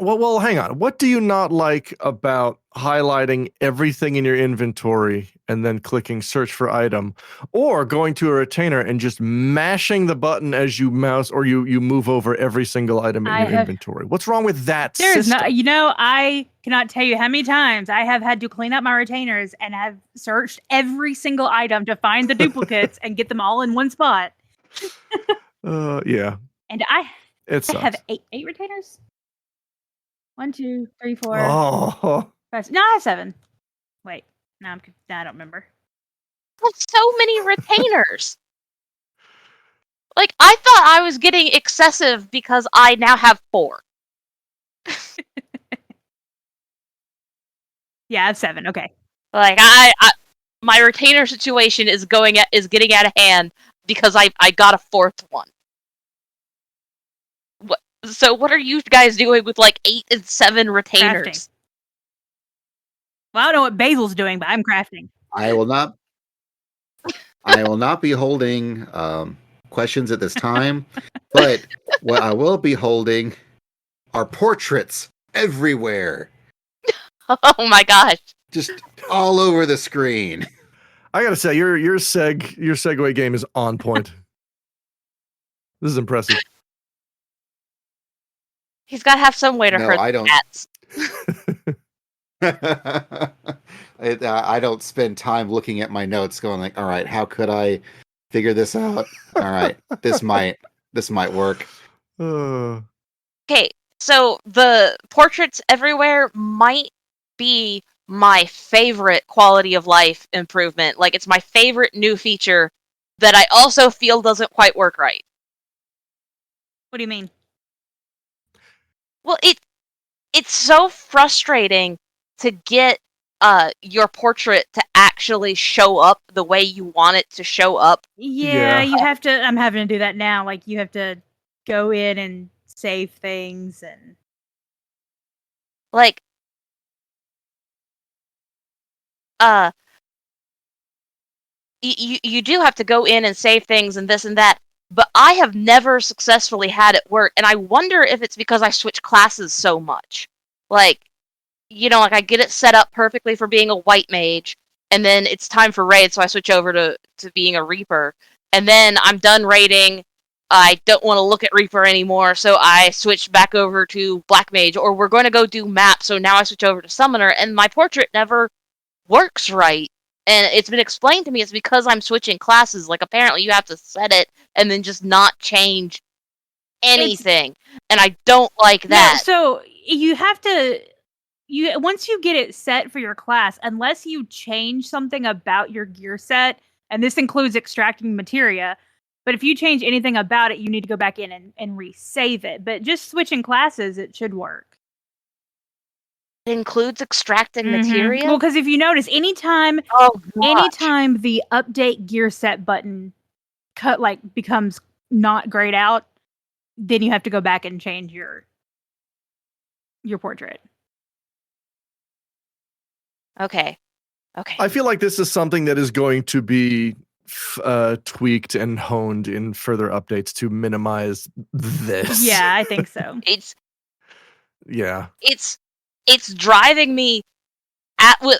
Well, hang on. What do you not like about highlighting everything in your inventory and then clicking search for item, or going to a retainer and just mashing the button as you mouse or you move over every single item in your inventory? What's wrong with that system? I cannot tell you how many times I have had to clean up my retainers and have searched every single item to find the duplicates and get them all in one spot. Yeah. And I have eight retainers. 1, 2, 3, 4. 5. No, I have 7. Wait, no, I don't remember. That's so many retainers. Like, I thought I was getting excessive because I now have 4. Yeah, I have 7. Okay. Like, I my retainer situation is getting out of hand because I got a 4th one. So what are you guys doing with like 8 and 7 retainers? Crafting. Well, I don't know what Basil's doing, but I'm crafting. I will not be holding questions at this time, but what I will be holding are portraits everywhere. Oh my gosh. Just all over the screen. I gotta say, your segue game is on point. This is impressive. He's got to have some way to hurt the cats. I don't spend time looking at my notes going like, all right, how could I figure this out? All right, this might work. Okay, so the portraits everywhere might be my favorite quality of life improvement. Like, it's my favorite new feature that I also feel doesn't quite work right. What do you mean? Well, it's so frustrating to get your portrait to actually show up the way you want it to show up. Yeah, you have to. I'm having to do that now. Like, you have to go in and save things and like you do have to go in and save things and this and that. But I have never successfully had it work, and I wonder if it's because I switch classes so much. Like, like I get it set up perfectly for being a white mage, and then it's time for raid, so I switch over to being a Reaper. And then I'm done raiding, I don't want to look at Reaper anymore, so I switch back over to Black Mage, or we're going to go do map, so now I switch over to Summoner, and my portrait never works right. And it's been explained to me it's because I'm switching classes. Like, apparently you have to set it and then just not change anything. And I don't like that. Yeah, so you have to... once you get it set for your class, unless you change something about your gear set, and this includes extracting materia, but if you change anything about it, you need to go back in and resave it. But just switching classes, it should work. It includes extracting materia? Well, because if you notice, anytime the update gear set button becomes not grayed out, then you have to go back and change your portrait. Okay. I feel like this is something that is going to be tweaked and honed in further updates to minimize this. Yeah, I think so. It's driving me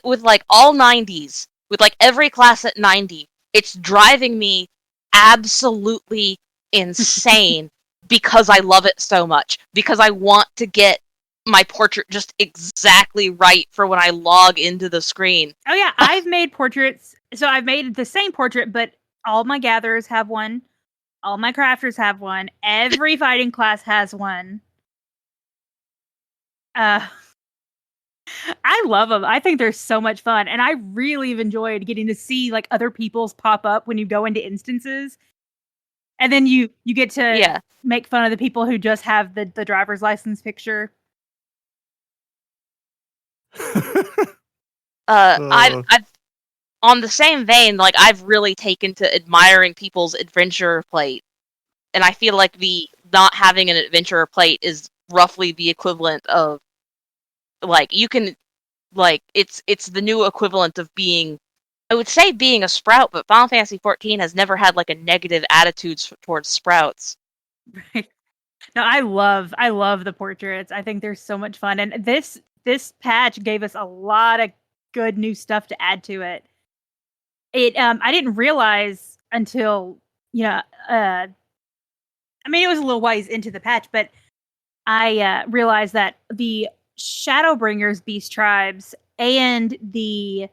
with like all 90s, with like every class at 90. It's driving me absolutely insane because I love it so much. Because I want to get my portrait just exactly right for when I log into the screen. Oh yeah, I've made portraits. So I've made the same portrait, but all my gatherers have one. All my crafters have one. Every fighting class has one. I love them. I think they're so much fun, and I really have enjoyed getting to see like other people's pop up when you go into instances, and then you get to make fun of the people who just have the driver's license picture. I've on the same vein, like I've really taken to admiring people's adventurer plate, and I feel like the not having an adventurer plate is roughly the equivalent of like you can like it's the new equivalent of being, I would say being a sprout, but Final Fantasy XIV has never had like a negative attitude towards sprouts. Right. No, I love the portraits. I think they're so much fun, and this patch gave us a lot of good new stuff to add to it. I didn't realize until I mean, it was a little ways into the patch, but I realized that the Shadowbringers beast tribes and the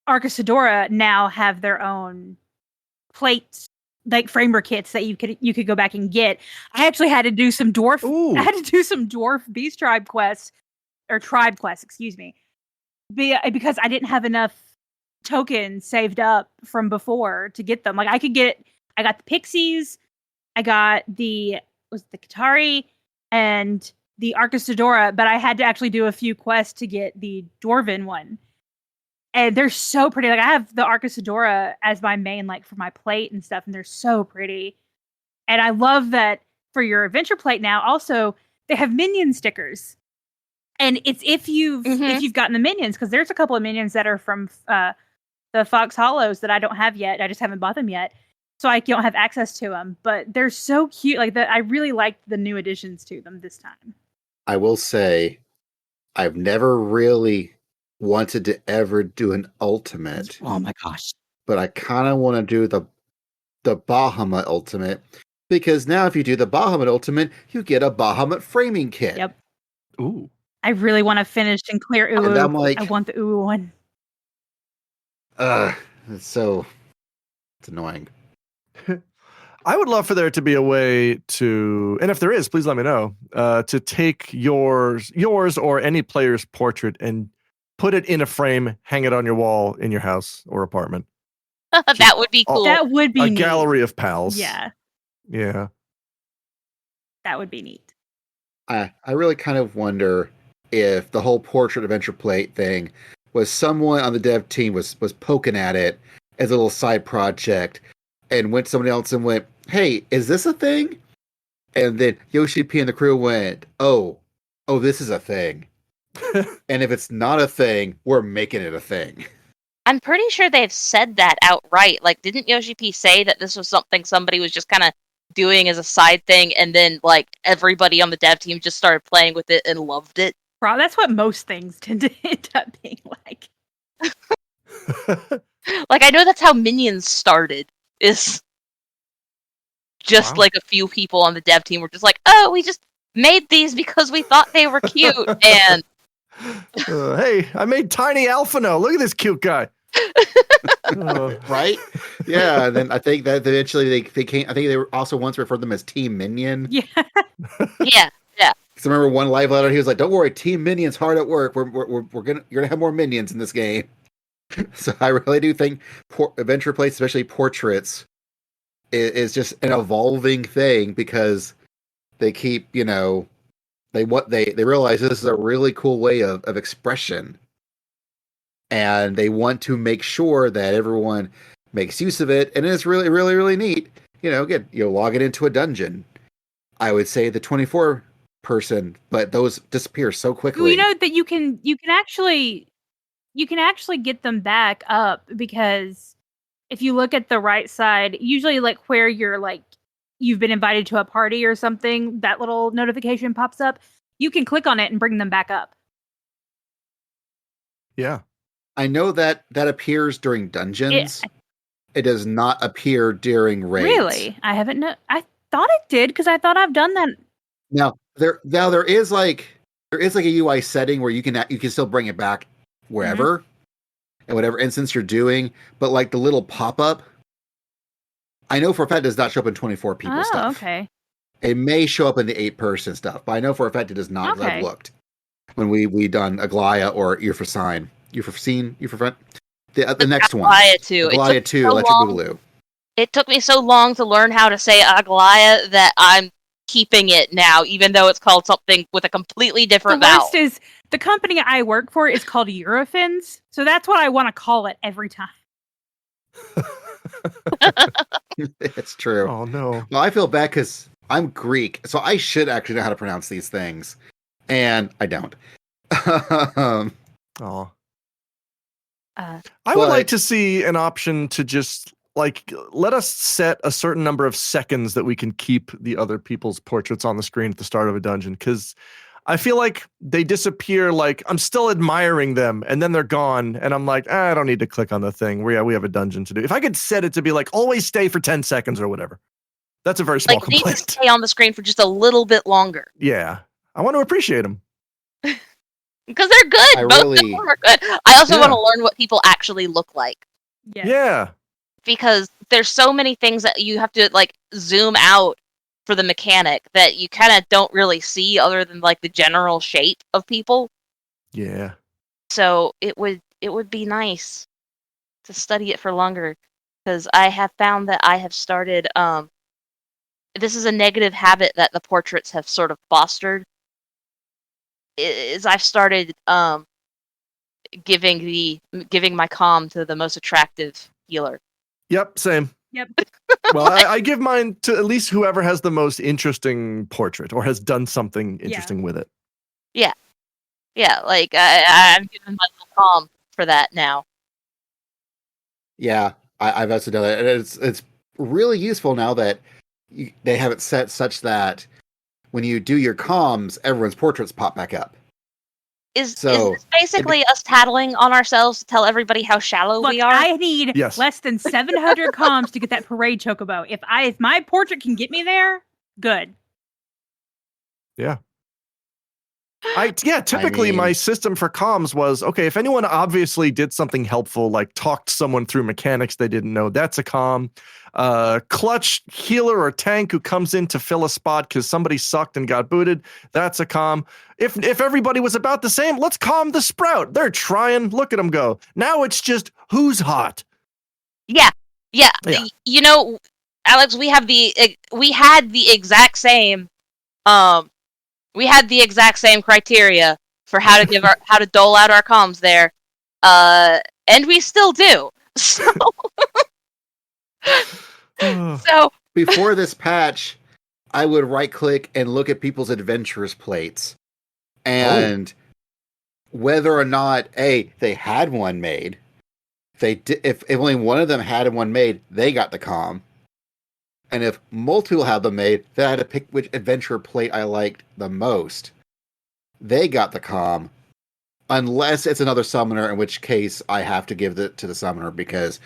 Arcasadora now have their own plates, like framer kits that you could go back and get. I actually had to do some dwarf. Ooh. I had to do some dwarf beast tribe quests, or tribe quests, excuse me, because I didn't have enough tokens saved up from before to get them. Like I got the pixies, I got the Qatari and the Arcasadora, but I had to actually do a few quests to get the Dwarven one. And they're so pretty. Like I have the Arcasadora as my main, like for my plate and stuff, and they're so pretty. And I love that for your adventure plate now. Also, they have minion stickers, and it's if you've gotten the minions, because there's a couple of minions that are from the Fox Hollows that I don't have yet. I just haven't bought them yet, so I don't have access to them. But they're so cute. Like I really liked the new additions to them this time. I will say, I've never really wanted to ever do an ultimate. Oh my gosh! But I kind of want to do the Bahamut ultimate, because now if you do the Bahamut ultimate, you get a Bahamut framing kit. Yep. Ooh. I really want to finish and clear Uwu. And I'm like, I want the Uwu one. It's annoying. I would love for there to be a way to, and if there is, please let me know, to take yours or any player's portrait and put it in a frame, hang it on your wall in your house or apartment. That would be cool. That would be a neat. Gallery of pals. Yeah. Yeah. That would be neat. I really kind of wonder if the whole portrait adventure plate thing was someone on the dev team was poking at it as a little side project, and went to somebody else and went, "Hey, is this a thing?" And then Yoshi P and the crew went, "Oh, this is a thing." And if it's not a thing, we're making it a thing. I'm pretty sure they've said that outright. Like, didn't Yoshi P say that this was something somebody was just kind of doing as a side thing, and then like everybody on the dev team just started playing with it and loved it? That's what most things tend to end up being like. Like, I know that's how Minions started. Is just like a few people on the dev team were just like, "Oh, we just made these because we thought they were cute." And hey, I made Tiny Alphino. Look at this cute guy. Right? Yeah. And then I think that eventually they came. I think they were also once referred to them as Team Minion. Yeah. yeah. Because I remember one live letter, he was like, "Don't worry, Team Minion's hard at work. You're gonna have more minions in this game." So I really do think adventure plates, especially portraits, is just an evolving thing, because they keep, they realize this is a really cool way of expression, and they want to make sure that everyone makes use of it, and it's really, really, really neat. Again, log it into a dungeon. I would say the 24 person, but those disappear so quickly. Well, that you can actually get them back up, because if you look at the right side, usually like where you're like you've been invited to a party or something, that little notification pops up. You can click on it and bring them back up. Yeah. I know that appears during dungeons. It does not appear during raids. Really? I haven't I thought it did, because I thought I've done that. Now there is like a UI setting where you can still bring it back wherever and whatever instance you're doing, but like the little pop-up I know for a fact it does not show up in 24 people stuff. Okay. It may show up in the 8-person stuff, but I know for a fact it does not. 'Cause I've looked when we done Aglaya or Eorzean. The next one. Aglaya 2. Aglaya 2, Electric Boogaloo. It took me so long to learn how to say Aglaya that I'm keeping it now, even though it's called something with a completely different vowel. The worst is the company I work for is called Eurofins, so that's what I want to call it every time. It's true. Oh no. Well, I feel bad because I'm Greek, so I should actually know how to pronounce these things, and I don't. Oh. I But- would like to see an option to just like let us set a certain number of seconds that we can keep the other people's portraits on the screen at the start of a dungeon, because I feel like they disappear. Like I'm still admiring them, and then they're gone, and I'm like, I don't need to click on the thing. We have a dungeon to do. If I could set it to be like always stay for 10 seconds or whatever, that's a very small Like, need to complaint. stay on the screen for just a little bit longer. Yeah, I want to appreciate them. Because they're good. I Both of really- them are good. I also Yeah. want to learn what people actually look like. Yes. Yeah. Because there's so many things that you have to like zoom out for the mechanic that you kind of don't really see other than like the general shape of people. Yeah. So it would be nice to study it for longer, because I have found that I have started this is a negative habit that the portraits have sort of fostered, is I've started giving my comm to the most attractive healer. Yep. Same. Yep. Well, I give mine to at least whoever has the most interesting portrait or has done something interesting with it. Yeah, like I'm giving my little comm for that now. Yeah, I've also done that, and it's really useful now that they have it set such that when you do your comms, everyone's portraits pop back up. Is So, this basically us tattling on ourselves to tell everybody how shallow Look, we are? I need Yes. less than 700 comms to get that parade chocobo. If my portrait can get me there, good. Typically mean- my system for comms was, okay, if anyone obviously did something helpful, like talked someone through mechanics they didn't know, that's a comm. Clutch healer or tank who comes in to fill a spot because somebody sucked and got booted, that's a comm. If everybody was about the same, let's comm the Sprout. They're trying, look at them go. Now it's just who's hot. Yeah. Yeah. You know, Alex, we had the exact same criteria for how to dole out our comms there. And we still do. So Before this patch, I would right click and look at people's adventurers plates, and whether or not they had one made. If only one of them had one made, they got the comm. And if multiple had them made, then I had to pick which adventurer plate I liked the most. They got the comm. Unless it's another summoner, in which case I have to give it to the summoner, because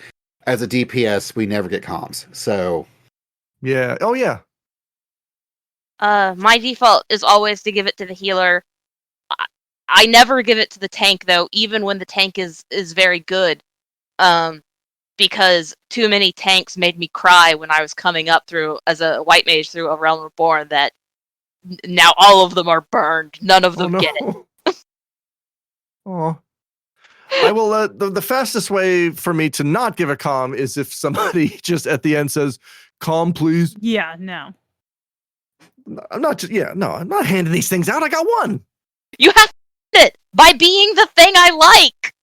as a DPS, we never get comms. So, Yeah. Oh, yeah. my default is always to give it to the healer. I never give it to the tank, though, even when the tank is very good. Because too many tanks made me cry when I was coming up through as a white mage through A Realm Reborn, that now all of them are burned. None of them get it. Oh. I will. The fastest way for me to not give a comm is if somebody just at the end says, "Comm, please." Yeah, no. I'm not just. Yeah, no, I'm not handing these things out. I got one. You have to it by being the thing I like.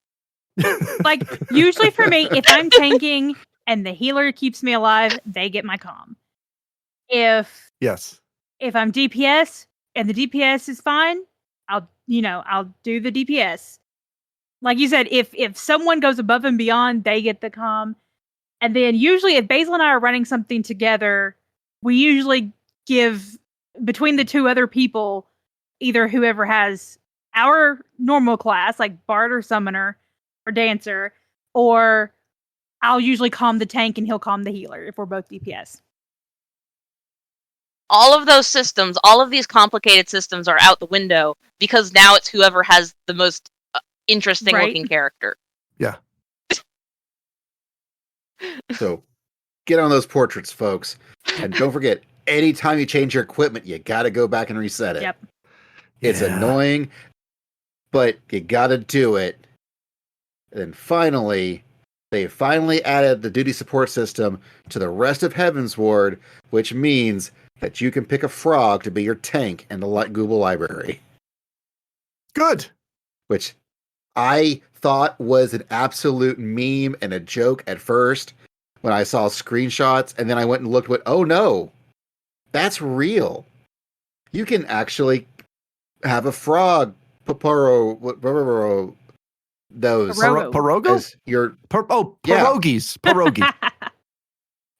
Like, usually for me, if I'm tanking and the healer keeps me alive, they get my comm. If Yes. I'm DPS and the DPS is fine, I'll do the DPS. Like you said, if someone goes above and beyond, they get the comm. And then usually if Basil and I are running something together, we usually give between the two other people, either whoever has our normal class, like Bard or Summoner or Dancer, or I'll usually calm the tank and he'll calm the healer if we're both DPS. All of those systems, all of these complicated systems are out the window, because now it's whoever has the most interesting looking character. Yeah. So get on those portraits, folks. And don't forget, anytime you change your equipment, you got to go back and reset it. Yep. It's annoying, but you got to do it. And then finally, they finally added the duty support system to the rest of Heavensward, which means that you can pick a frog to be your tank in the Google library. Good. Which I thought was an absolute meme and a joke at first when I saw screenshots, and then I went and looked oh no, that's real. You can actually have a frog, those Pierogo? as your pierogies. Pierogi.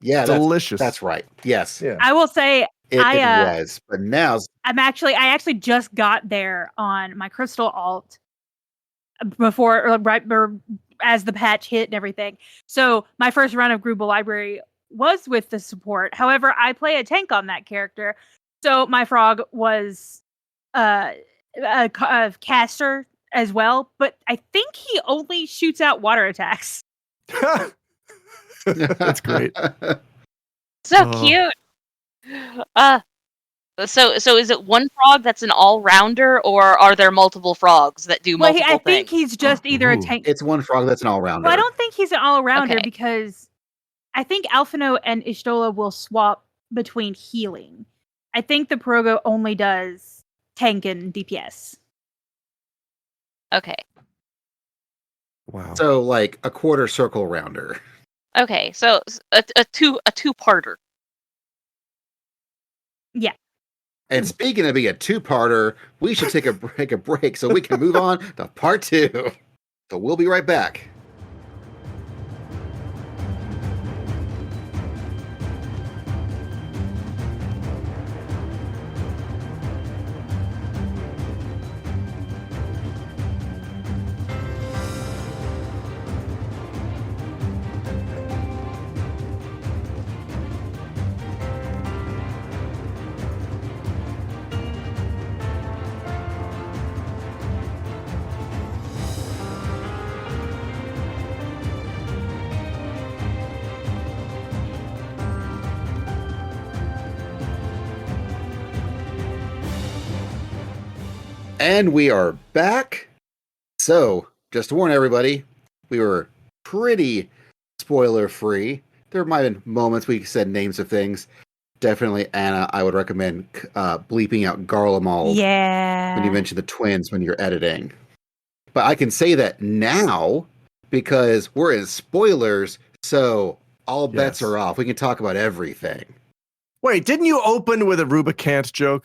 Yeah, delicious. That's right. Yes. Yeah. I will say it was, but now I actually just got there on my Crystal alt before, as the patch hit and everything. So my first run of Grubel Library was with the support. However, I play a tank on that character, so my frog was a caster as well. But I think he only shoots out water attacks. That's great. So cute. So is it one frog that's an all-rounder, or are there multiple frogs that do multiple things? I think he's just either a tank. It's one frog that's an all-rounder. Well, I don't think he's an all-rounder Okay. because I think Alphino and Ishtola will swap between healing. I think the Pierogo only does tank and DPS. Okay. Wow. So like a quarter circle rounder. Okay. So a two-parter. Yeah. And speaking of being a two-parter, we should take a break so we can move on to part 2. So we'll be right back. And we are back. So, just to warn everybody, we were pretty spoiler-free. There might have been moments we said names of things. Definitely, Anna, I would recommend bleeping out Garlemald when you mention the twins when you're editing. But I can say that now because we're in spoilers, so all bets are off. We can talk about everything. Wait, didn't you open with a Rubicant joke?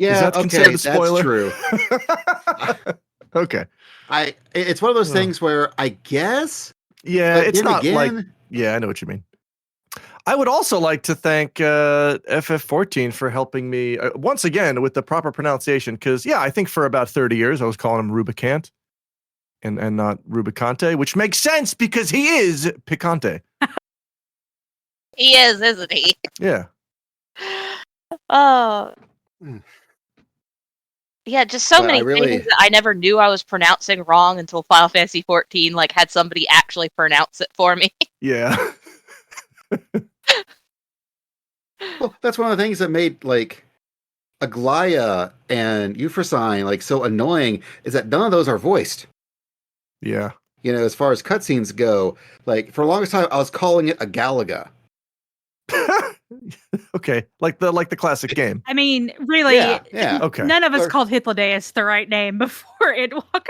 Yeah, okay, a spoiler? That's true. Okay. It's one of those things where I guess. Yeah, it's not again, like. Yeah, I know what you mean. I would also like to thank FF14 for helping me once again with the proper pronunciation, because I think for about 30 years I was calling him Rubicant and not Rubicante, which makes sense because he is Picante. He is, isn't he? Yeah. Oh. Yeah, just so many things that I never knew I was pronouncing wrong until Final Fantasy XIV had somebody actually pronounce it for me. Yeah. Well, that's one of the things that made Aglaya and Euphrosyne so annoying is that none of those are voiced. Yeah. As far as cutscenes go, for the longest time I was calling it a Galaga. Okay, like the classic game. I mean, really, yeah. Okay. None of us called Hythlodaeus the right name before Endwalker.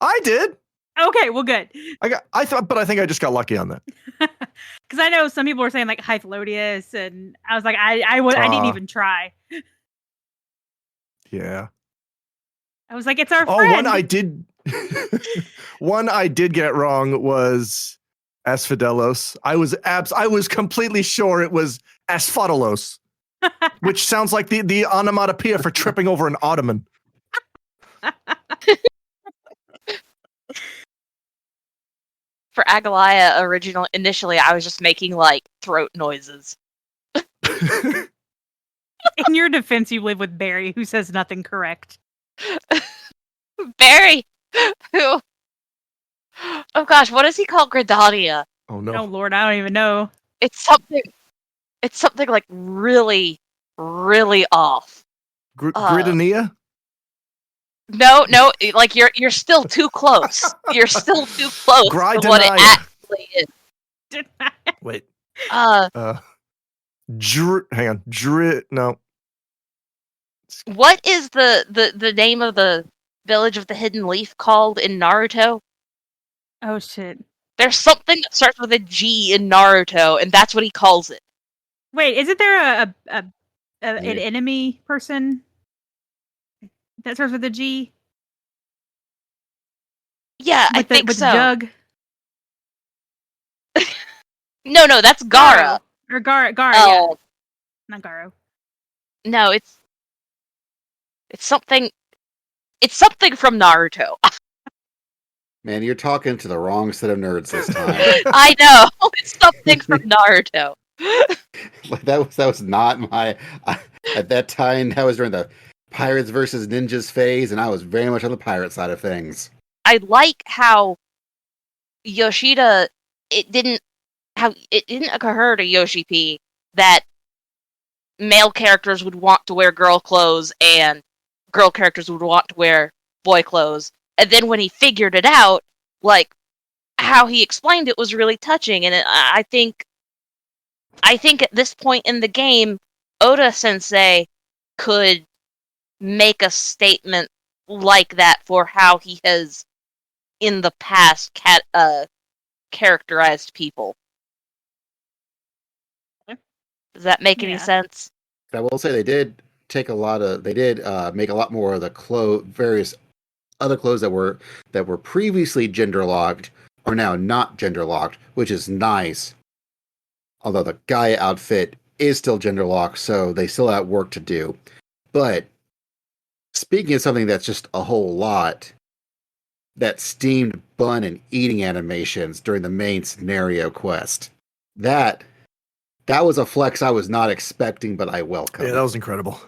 I did. Okay, well, good. I think I just got lucky on that. Because I know some people were saying Hythlodius, and I was like, I didn't even try. Yeah. I was like, it's our friend. One I did get wrong was Asphodelos. I was completely sure it was Asphodelos, which sounds like the onomatopoeia for tripping over an ottoman. For Agalaya, initially, I was just making throat noises. In your defense, you live with Barry, who says nothing correct. Barry, who? Oh gosh, what does he call Gridania? Oh no. Oh Lord, I don't even know. It's something like really, really off. Gridania? No, like you're still too close. You're still too close to what it Gridania. actually is. Wait. Uh, Hang on. No. what is the name of the village of the Hidden Leaf called in Naruto? Oh shit. There's something that starts with a G in Naruto, and that's what he calls it. Wait, isn't there an Yeah. enemy person that starts with a G? Yeah, I With think the so. jug? No, that's Gara. Or Gara, yeah. Oh, Not Garo. no, it's something. It's something from Naruto. Man, you're talking to the wrong set of nerds this time. I know. It's something from Naruto. that was not my. At that time, that was during the Pirates versus Ninjas phase, and I was very much on the pirate side of things. I like how Yoshida. It didn't occur to Yoshi P that male characters would want to wear girl clothes and girl characters would want to wear boy clothes. And then when he figured it out, like how he explained it was really touching. And I think at this point in the game, Oda Sensei could make a statement like that for how he has in the past characterized people. Does that make any sense? I will say they did make a lot more of the various other clothes that were previously gender locked are now not gender locked, which is nice. Although the guy outfit is still gender locked, so they still have work to do. But speaking of something that's just a whole lot, that steamed bun and eating animations during the main scenario quest. That was a flex I was not expecting, but I welcome. Yeah, that was incredible.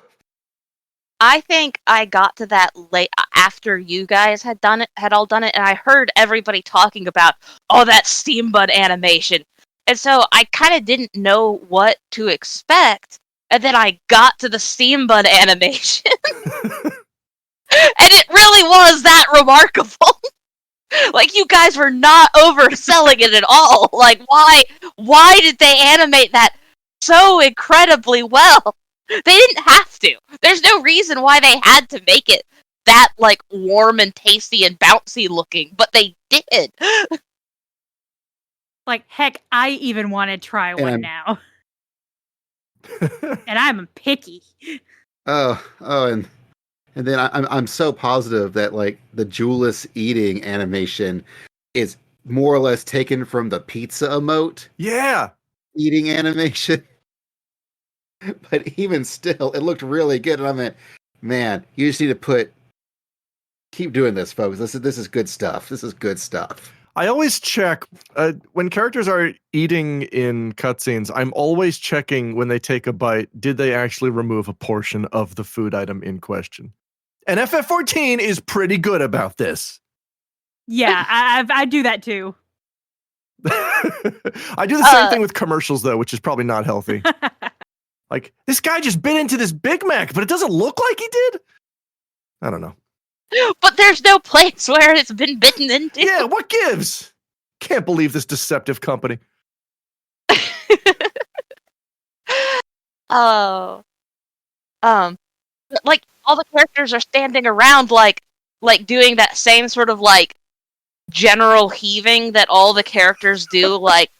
I think I got to that late after you guys had all done it, and I heard everybody talking about that steam bun animation. And so I kind of didn't know what to expect. And then I got to the steam bun animation. And it really was that remarkable. Like, you guys were not overselling it at all. Like, why did they animate that so incredibly well? They didn't have to. There's no reason why they had to make it that, like, warm and tasty and bouncy looking, but they did. Like, heck, I even want to try one now. And I'm picky. And then I'm so positive that like the Julius eating animation is more or less taken from the pizza emote. Yeah. Eating animation. But even still, it looked really good. And I meant, man, you just need to keep doing this, folks. This is good stuff. This is good stuff. I always check when characters are eating in cutscenes. I'm always checking when they take a bite, did they actually remove a portion of the food item in question? And FF14 is pretty good about this. Yeah, I do that too. I do the same thing with commercials, though, which is probably not healthy. Like, this guy just bit into this Big Mac, but it doesn't look like he did? I don't know. But there's no place where it's been bitten into. Yeah, what gives? Can't believe this deceptive company. Like, all the characters are standing around, like doing that same sort of, like, general heaving that all the characters do, like,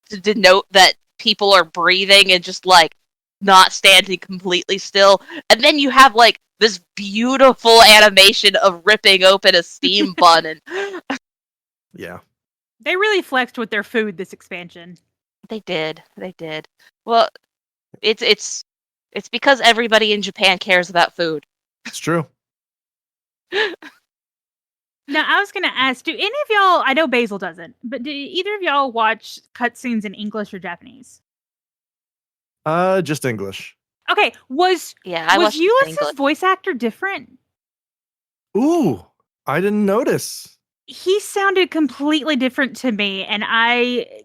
to denote that people are breathing and just, like, not standing completely still. And then you have, like, this beautiful animation of ripping open a steam bun. And yeah. They really flexed with their food this expansion. They did. Well, it's because everybody in Japan cares about food. It's true. Now, I was going to ask, do any of y'all, I know Basil doesn't, but do either of y'all watch cutscenes in English or Japanese? Just English. Okay, was Ulysses' voice actor different? Ooh, I didn't notice. he sounded completely different to me, and I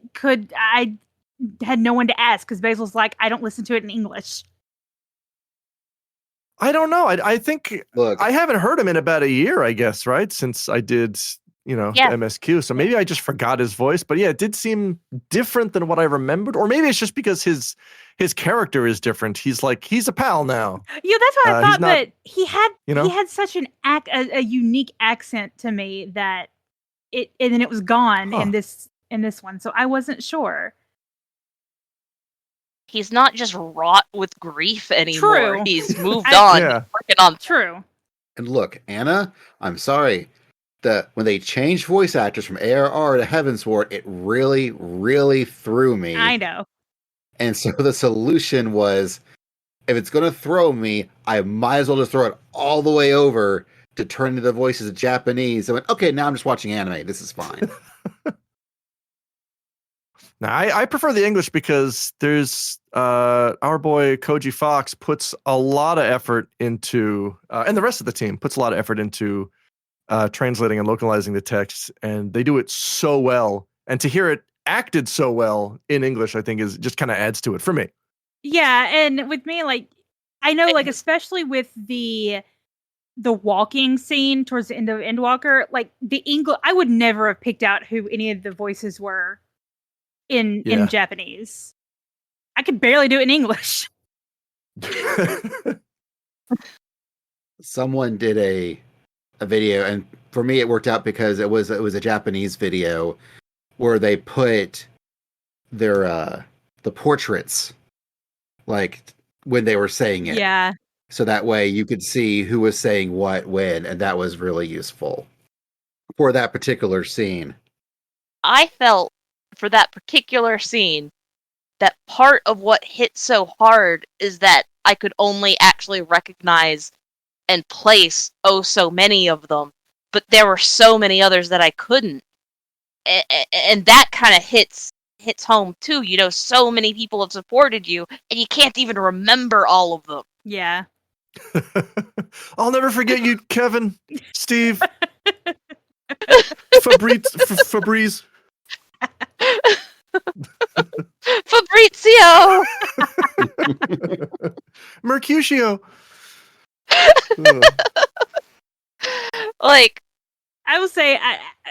had no one to ask because Basil's like, I don't listen to it in English. I don't know. I think Look, I haven't heard him in about a year, I guess, right? Since I did, Yeah. the MSQ. So maybe I just forgot his voice. But yeah, it did seem different than what I remembered. Or maybe it's just because his character is different. He's a pal now. Yeah, that's what I he's thought. not- But he had such a unique accent to me that and then it was gone Huh. in this one. So I wasn't sure. He's not just wrought with grief anymore. True. He's moved on. Yeah. He's working on. True. and look, Anna, I'm sorry. When they changed voice actors from ARR to Heavensward, it really, really threw me. I know. And so the solution was, if it's going to throw me, I might as well just throw it all the way over to turn into the voices of Japanese. I went, okay, now I'm just watching anime. This is fine. Now, I prefer the English because there's our boy Koji Fox puts a lot of effort into, and the rest of the team puts a lot of effort into translating and localizing the text, and they do it so well. And to hear it acted so well in English, I think is just kind of adds to it for me. Yeah, and with me, like, I know, like, especially with the walking scene towards the end of Endwalker, like the English, I would never have picked out who any of the voices were in Japanese. I could barely do it in English. Someone did a video, and for me it worked out because it was a Japanese video where they put their the portraits like when they were saying it. Yeah. So that way you could see who was saying what when, and that was really useful for that particular scene. I felt for that particular scene that part of what hit so hard is that I could only actually recognize and place so many of them, but there were so many others that I couldn't, and that kind of hits home too. So many people have supported you, and you can't even remember all of them. Yeah. I'll never forget you, Kevin, Steve, Fabrice. Fabrizio! Mercutio. Like, I will say,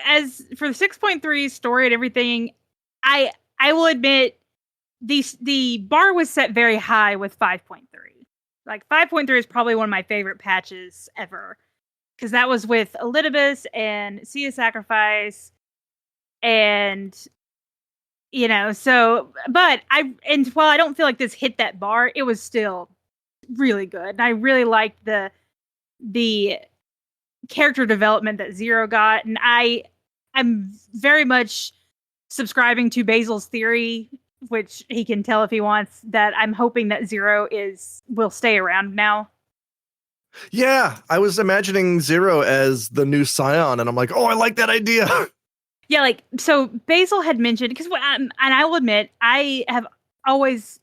as for the 6.3 story and everything, I will admit the bar was set very high with 5.3. Like 5.3 is probably one of my favorite patches ever, because that was with Elidibus and Sea of Sacrifice, and so. But while I don't feel like this hit that bar, it was still really good, and I really liked the character development that Zero got, and I'm very much subscribing to Basil's theory, which he can tell if he wants, that I'm hoping that Zero will stay around now. Yeah, I was imagining Zero as the new Scion, and I'm like, oh, I like that idea. Yeah, like, so Basil had mentioned, because and I will admit, I've always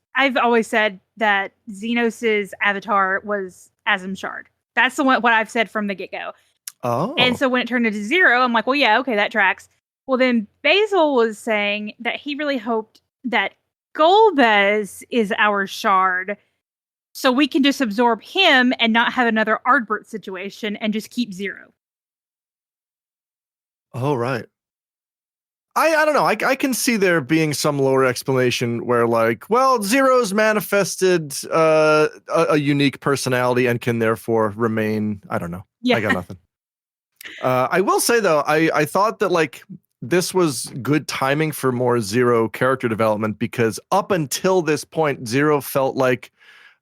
said that Xenos' avatar was Azim Shard. That's what I've said from the get-go. Oh. And so when it turned into Zero, I'm like, well, yeah, okay, that tracks. Well, then Basil was saying that he really hoped that Golbez is our Shard, so we can just absorb him and not have another Ardbert situation and just keep Zero. Oh, right. I don't know. I can see there being some lower explanation where, like, well, Zero's manifested a unique personality and can therefore remain. I don't know. Yeah. I got nothing. I will say, though, I thought that, like, this was good timing for more Zero character development, because up until this point, Zero felt like,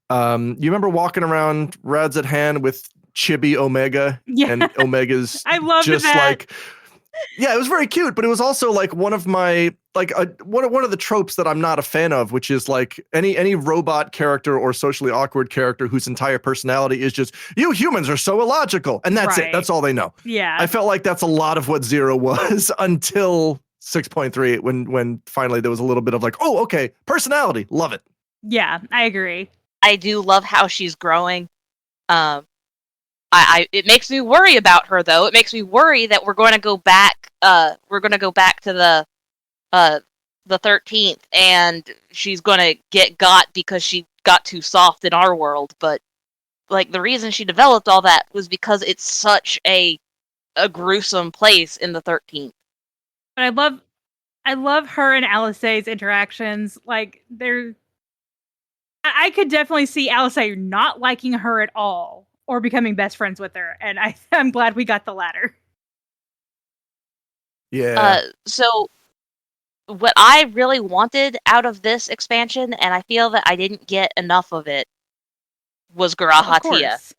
you remember walking around Rads at Hand with Chibi Omega, and Omega's I love just that. like, yeah, it was very cute, but it was also like one of my one of the tropes that I'm not a fan of, which is like any robot character or socially awkward character whose entire personality is just, you humans are so illogical, and that's it. That's all they know. Yeah, I felt like that's a lot of what Zero was until 6.3, when finally there was a little bit of like, oh, okay, personality, love it. Yeah, I agree. I do love how she's growing. it makes me worry about her though. It makes me worry that we're going to go back. We're going to go back to the 13th, and she's going to get got because she got too soft in our world. But like the reason she developed all that was because it's such a gruesome place in the 13th. But I love her and Alisaie's interactions. Like I could definitely see Alisaie not liking her at all or becoming best friends with her, and I'm glad we got the latter. Yeah. So what I really wanted out of this expansion, and I feel that I didn't get enough of it, was Of Garahatia. course.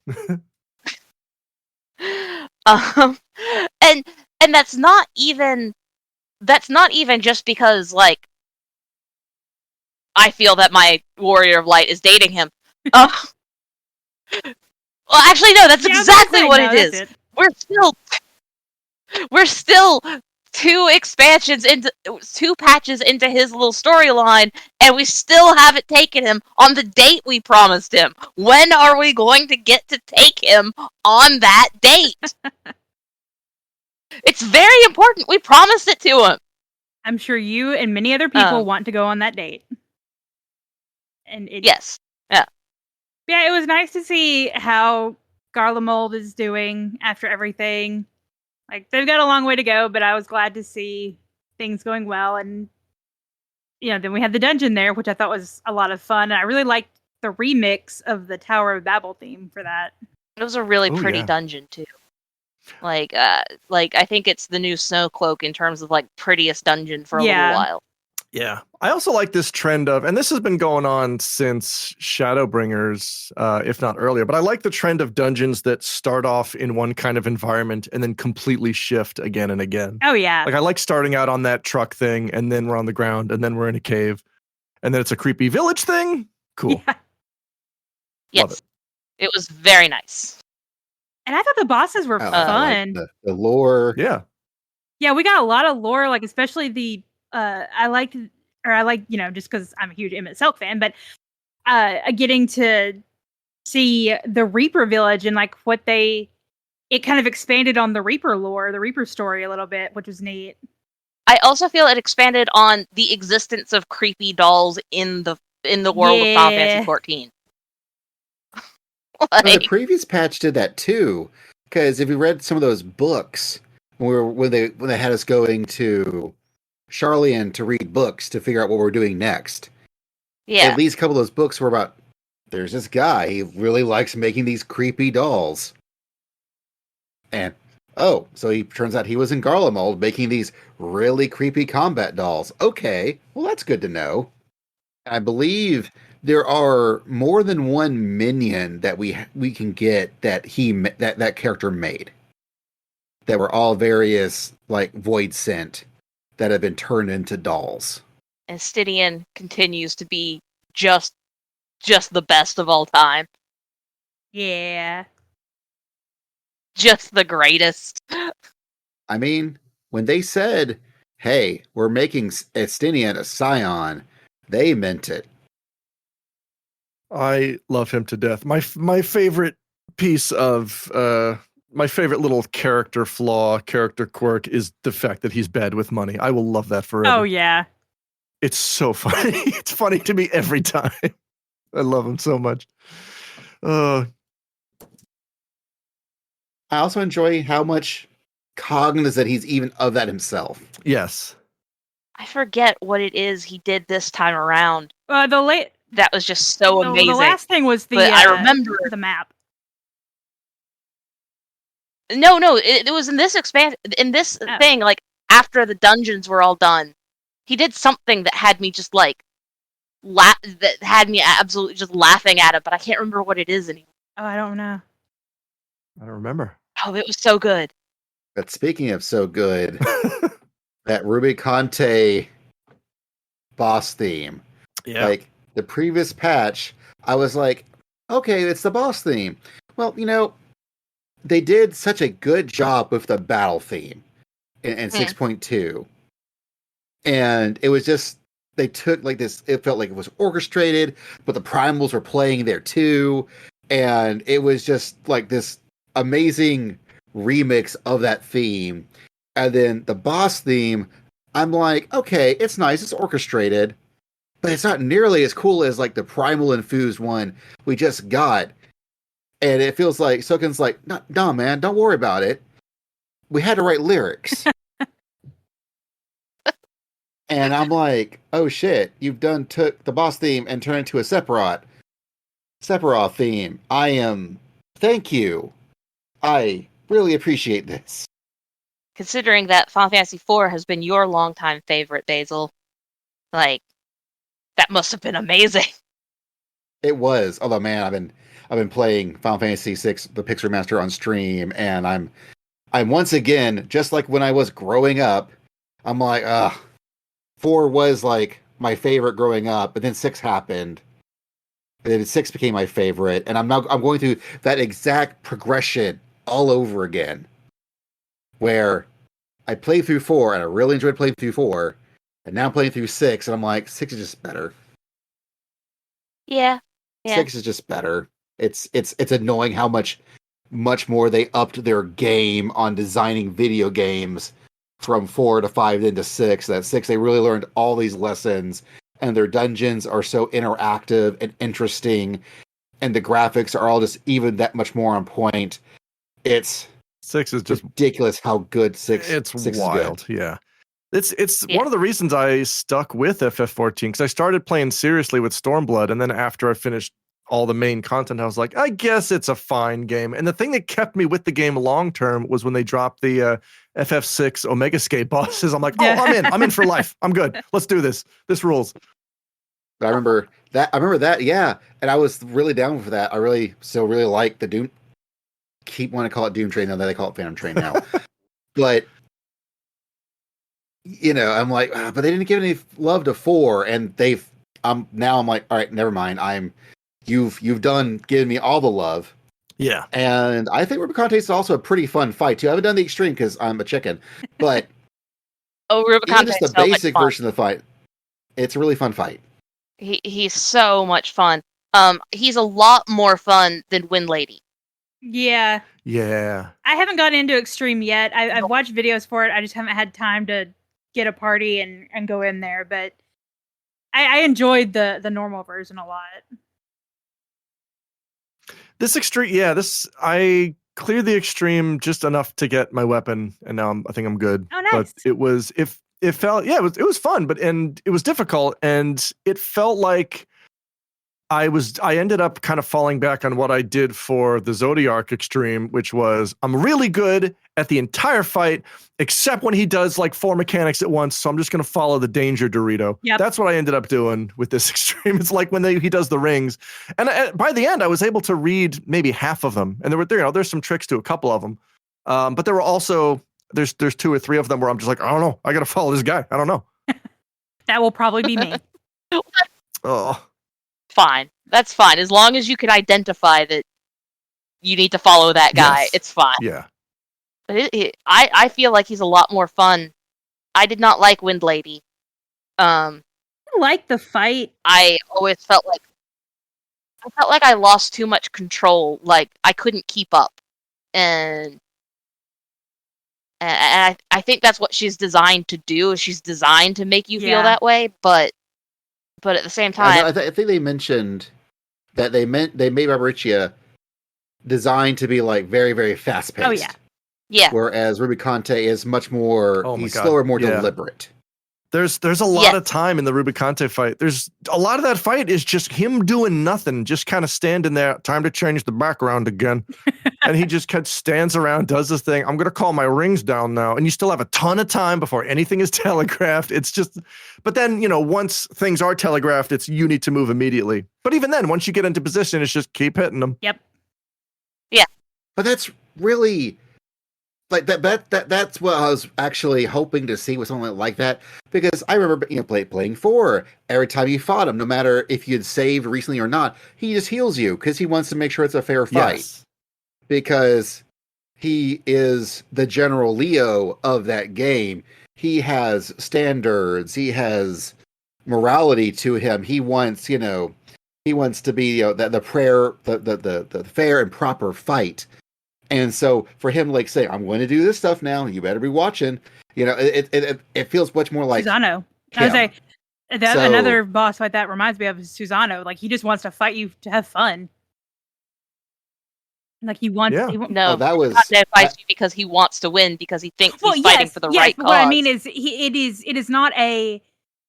And that's not even just because like I feel that my Warrior of Light is dating him. Well, actually, no. That's Yeah, I was exactly gonna say, what no, it is. that's We're still two patches into his little storyline, and we still haven't taken him on the date we promised him. When are we going to get to take him on that date? It's very important. We promised it to him. I'm sure you and many other people want to go on that date. And yes. Yeah, it was nice to see how Garlemald is doing after everything. Like, they've got a long way to go, but I was glad to see things going well. And, then we had the dungeon there, which I thought was a lot of fun. And I really liked the remix of the Tower of Babel theme for that. It was a really pretty dungeon, too. Like, I think it's the new Snowcloak in terms of, like, prettiest dungeon for a little while. Yeah. I also like this trend of, and this has been going on since Shadowbringers, if not earlier, but I like the trend of dungeons that start off in one kind of environment and then completely shift again and again. Oh, yeah. Like, I like starting out on that truck thing, and then we're on the ground, and then we're in a cave, and then it's a creepy village thing. Cool. Yeah. Yes. It was very nice. And I thought the bosses were fun. Like the lore. Yeah. Yeah, we got a lot of lore, like especially the I like, just because I'm a huge Emmett Silk fan, but getting to see the Reaper village and like it kind of expanded on the Reaper lore, the Reaper story a little bit, which was neat. I also feel it expanded on the existence of creepy dolls in the world of Final Fantasy 14. The previous patch did that too, because if you read some of those books when they had us going to Charlian to read books to figure out what we're doing next. Yeah. At least a couple of those books were about, there's this guy, he really likes making these creepy dolls. And, so he turns out he was in Garlemald making these really creepy combat dolls. Okay, well that's good to know. I believe there are more than one minion that we can get that that character made. That were all various, like, void sent that have been turned into dolls. And Stydian continues to be just the best of all time. Yeah. Just the greatest. I mean, when they said, hey, we're making Stydian a scion, they meant it. I love him to death. My favorite piece of my favorite little character quirk is the fact that he's bad with money. I will love that forever. Oh, yeah. It's so funny. It's funny to me every time. I love him so much. I also enjoy how much cognizant he's even of that himself. Yes. I forget what it is he did this time around. That was just so amazing. The last thing was I remember the map. No, it was in this thing, like, after the dungeons were all done. He did something that had me just, like, that had me absolutely just laughing at it, but I can't remember what it is anymore. Oh, I don't know. I don't remember. Oh, it was so good. But speaking of so good, that Ruby Conte boss theme. Yeah. Like, the previous patch, I was like, okay, it's the boss theme. Well, they did such a good job with the battle theme in 6.2. And it was just, they took like this, it felt like it was orchestrated, but the primals were playing there too. And it was just like this amazing remix of that theme. And then the boss theme, I'm like, okay, it's nice, it's orchestrated, but it's not nearly as cool as like the Primal Infused one we just got. And it feels like Soken's like, no, man, don't worry about it. We had to write lyrics. And I'm like, oh shit, you've took the boss theme and turned it into a Sephiroth theme. Thank you. I really appreciate this. Considering that Final Fantasy IV has been your longtime favorite, Basil, like, that must have been amazing. It was. Although, man, I've been playing Final Fantasy VI, the Pixar Master, on stream, and I'm once again, just like when I was growing up, I'm like, 4 was like my favorite growing up, but then 6 happened. And then 6 became my favorite, and I'm going through that exact progression all over again. Where I played through 4, and I really enjoyed playing through 4, and now I'm playing through 6, and I'm like, 6 is just better. Yeah. 6 is just better. It's annoying how much more they upped their game on designing video games from 4 to 5 then to 6. That 6, they really learned all these lessons, and their dungeons are so interactive and interesting, and the graphics are all just even that much more on point. It's 6 is just ridiculous how good 6 It's 6 wild, is good. yeah. It's one of the reasons I stuck with FF14, because I started playing seriously with Stormblood, and then after I finished all the main content, I was like, I guess it's a fine game. And the thing that kept me with the game long term was when they dropped the FF6 Omega Skate bosses. I'm like, oh, I'm in for life. I'm good. Let's do this. This rules. But I remember that, yeah. And I was really down for that. I really like the Doom. Keep wanting to call it Doom Train, now that they call it Phantom Train now. But I'm like, but they didn't give any love to 4, and I'm like, all right, never mind. You've done giving me all the love. Yeah. And I think Rubicon is also a pretty fun fight too. I haven't done the extreme because I'm a chicken, but Rubicon even just the basic version of the fight, it's a really fun fight. He's so much fun. He's a lot more fun than Wind Lady. Yeah. I haven't gotten into Extreme yet. I've watched videos for it. I just haven't had time to get a party and go in there. But I enjoyed the normal version a lot. This Extreme, I cleared the Extreme just enough to get my weapon, and now I think I'm good. Oh, nice. But it was it was fun, and it was difficult, and it felt like I ended up kind of falling back on what I did for the Zodiac Extreme, which was I'm really good at the entire fight, except when he does like 4 mechanics at once. So I'm just going to follow the danger Dorito. Yep. That's what I ended up doing with this Extreme. It's like when he does the rings, and by the end I was able to read maybe half of them, and there's some tricks to a couple of them, but there were also there's 2 or 3 of them where I'm just like, I don't know, I got to follow this guy. I don't know. That will probably be me. Oh. Fine. That's fine. As long as you can identify that you need to follow that guy, it's fine. Yeah. But I feel like he's a lot more fun. I did not like Wind Lady. I like the fight. I always felt like I lost too much control. Like I couldn't keep up, and I think that's what she's designed to do. She's designed to make you feel that way, but at the same time, I think they mentioned that they made Barbaricia designed to be like very, very fast paced. Oh yeah. Yeah. Whereas Rubicante is much more slower, more deliberate. There's a lot of time in the Rubicante fight. There's a lot of that fight is just him doing nothing, just kind of standing there. Time to change the background again. And he just stands around, does this thing. I'm going to call my rings down now. And you still have a ton of time before anything is telegraphed. It's just, but then, once things are telegraphed, you need to move immediately. But even then, once you get into position, it's just keep hitting them. Yep. Yeah. But that's really like that's what I was actually hoping to see with something like that, because I remember playing 4. Every time you fought him, no matter if you'd saved recently or not, he just heals you because he wants to make sure it's a fair fight. Yes. Because he is the General Leo of that game. He has standards. He has morality to him. He wants to be the fair and proper fight. And so for him, like, say, I'm going to do this stuff now, you better be watching. You know, it feels much more like Susano. I would him. say another boss fight that reminds me of is Susano. Like, he just wants to fight you to have fun. Like, he wants. Yeah. No, that was Conte fights you because he wants to win because he thinks he's fighting for the right but cause. what I mean is, it is not a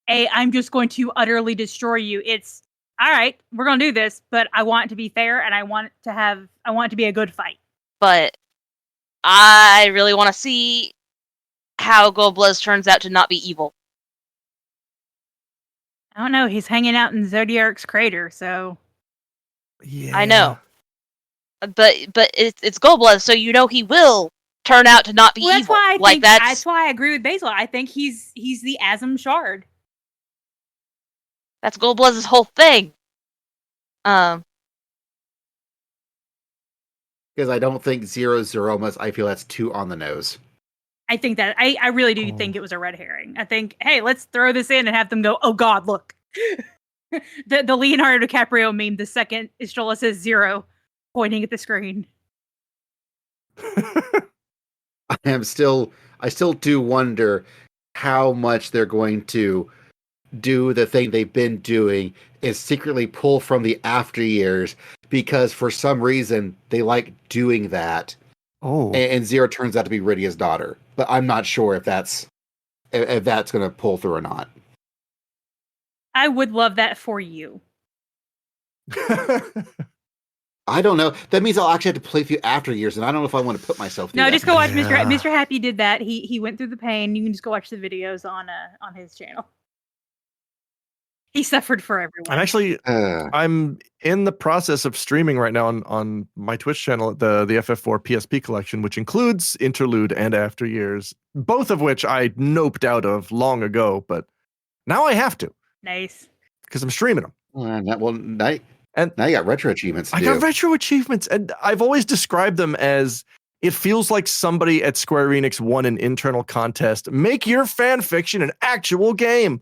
I'm just going to utterly destroy you. It's all right. We're gonna do this, but I want it to be fair, and I want it to be a good fight. But I really want to see how Goldbluz turns out to not be evil. I don't know. He's hanging out in Zodiark's crater, so Yeah. I know. But it's Goldbluz, so you know he will turn out to not be that's evil. why I like think that's why I agree with Basil. I think he's the Asm Shard. That's Goldbluz's whole thing. because I don't think Zero Zeromas. I feel that's too on the nose. I think that I really do think it was a red herring. I think, hey, let's throw this in and have them go, oh God, look. the Leonardo DiCaprio meme, the second Istrola says 0, pointing at the screen. I still do wonder how much they're going to do the thing they've been doing is secretly pull from the after years because for some reason they like doing that. Oh. And Zero turns out to be Rydia's daughter. But I'm not sure if that's going to pull through or not. I would love that for you. I don't know. That means I'll actually have to play through after years, and I don't know if I want to put myself through No, that. just go watch Yeah. Mr. Happy did that. He went through the pain. You can just go watch the videos on his channel. He suffered for everyone. I'm in the process of streaming right now on my Twitch channel the FF4 PSP collection, which includes Interlude and After Years, both of which I noped out of long ago, but now I have to Nice. because I'm streaming them. Now you got retro achievements to I do. got retro achievements, and I've always described them as it feels like somebody at Square Enix won an internal contest. Make your fan fiction an actual game.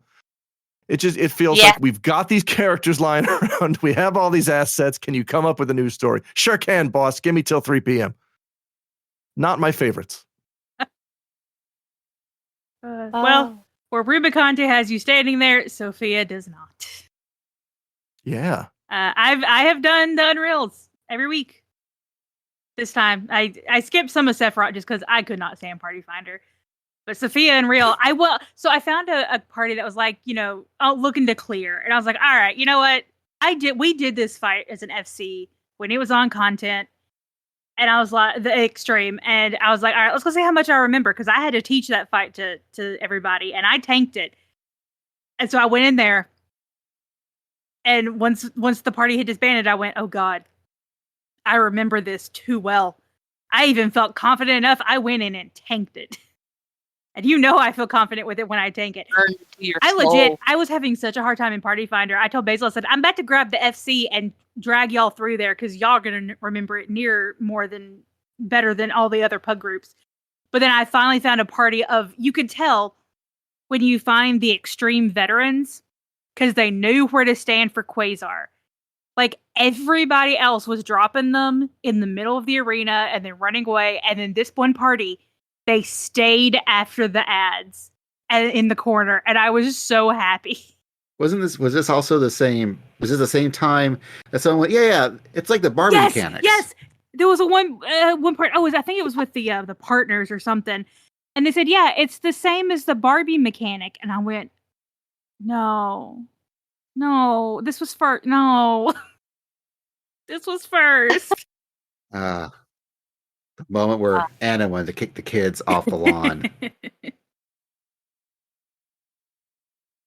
It feels like we've got these characters lying around. We have all these assets. Can you come up with a new story? Sure can, boss. Give me till 3 p.m. Not my favorites. Well, where Rubiconte has you standing there, Sophia does not. Yeah. I have done the Unreals every week. This time I skipped some of Sephiroth just because I could not stand Party Finder. But Sophia and Real, so I found a party that was like, looking to clear. And I was like, all right, you know what? We did this fight as an FC when it was on content. And I was like, the extreme. And I was like, all right, let's go see how much I remember. Because I had to teach that fight to everybody. And I tanked it. And so I went in there. And once the party had disbanded, I went, oh God, I remember this too well. I even felt confident enough. I went in and tanked it. And I feel confident with it when I tank it. I was having such a hard time in Party Finder. I told Basil, I said, I'm about to grab the FC and drag y'all through there because y'all are going to remember it better than all the other pug groups. But then I finally found a party you could tell when you find the extreme veterans because they knew where to stand for Quasar. Like everybody else was dropping them in the middle of the arena and then running away. And then this one party, they stayed after the ads in the corner, and I was just so happy. Was this also the same? Was this the same time that someone went, yeah, it's like the Barbie mechanics? Yes, there was one part. Oh, I think it was with the partners or something, and they said, yeah, it's the same as the Barbie mechanic, and I went, no, this was first. No, this was first. The moment where Anna wanted to kick the kids off the lawn.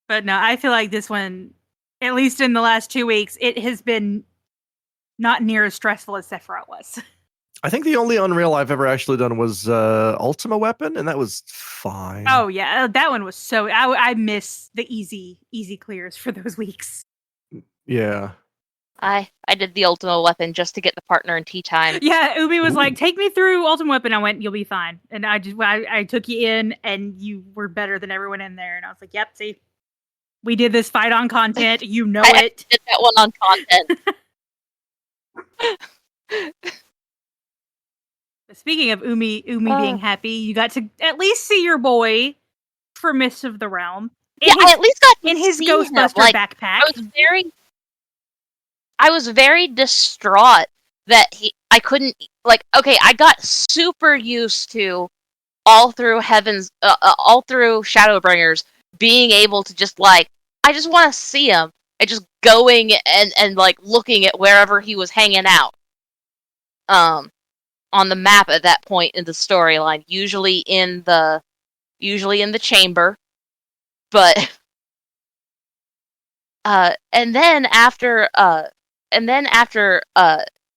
But no, I feel like this one, at least in the last 2 weeks, it has been not near as stressful as Sephiroth was. I think the only Unreal I've ever actually done was Ultima Weapon, and that was fine. Oh yeah, that one was so. I miss the easy clears for those weeks. Yeah. I did the Ultima Weapon just to get the partner in tea time. Yeah, Ubi was like, take me through Ultimate Weapon. I went, you'll be fine. And I took you in, and you were better than everyone in there. And I was like, yep, see, we did this fight on content. You know I it. did that one on content. Speaking of Umi being happy, you got to at least see your boy for Mist of the Realm. I at least got to in his see Ghostbuster him. Like, backpack. I was very distraught that I couldn't, like, okay, I got super used to all through Shadowbringers being able to just, like, I just want to see him, and just going and like looking at wherever he was hanging out on the map at that point in the storyline, usually in the chamber, but and then after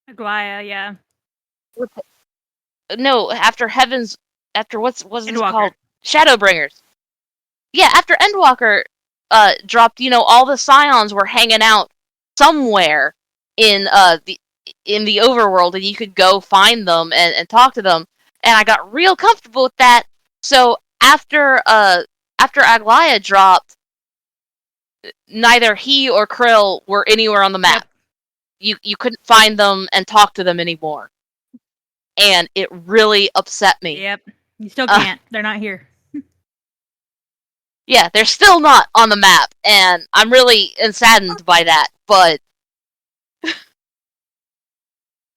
Aglaya, yeah. No, after what's it Endwalker. called? Shadowbringers. Yeah, after Endwalker dropped, all the Scions were hanging out somewhere in the overworld, and you could go find them and talk to them. And I got real comfortable with that. So after Aglaya dropped, neither he or Krill were anywhere on the map. Yep. You couldn't find them and talk to them anymore. And it really upset me. Yep. You still can't. They're not here. Yeah, they're still not on the map, and I'm really saddened by that, but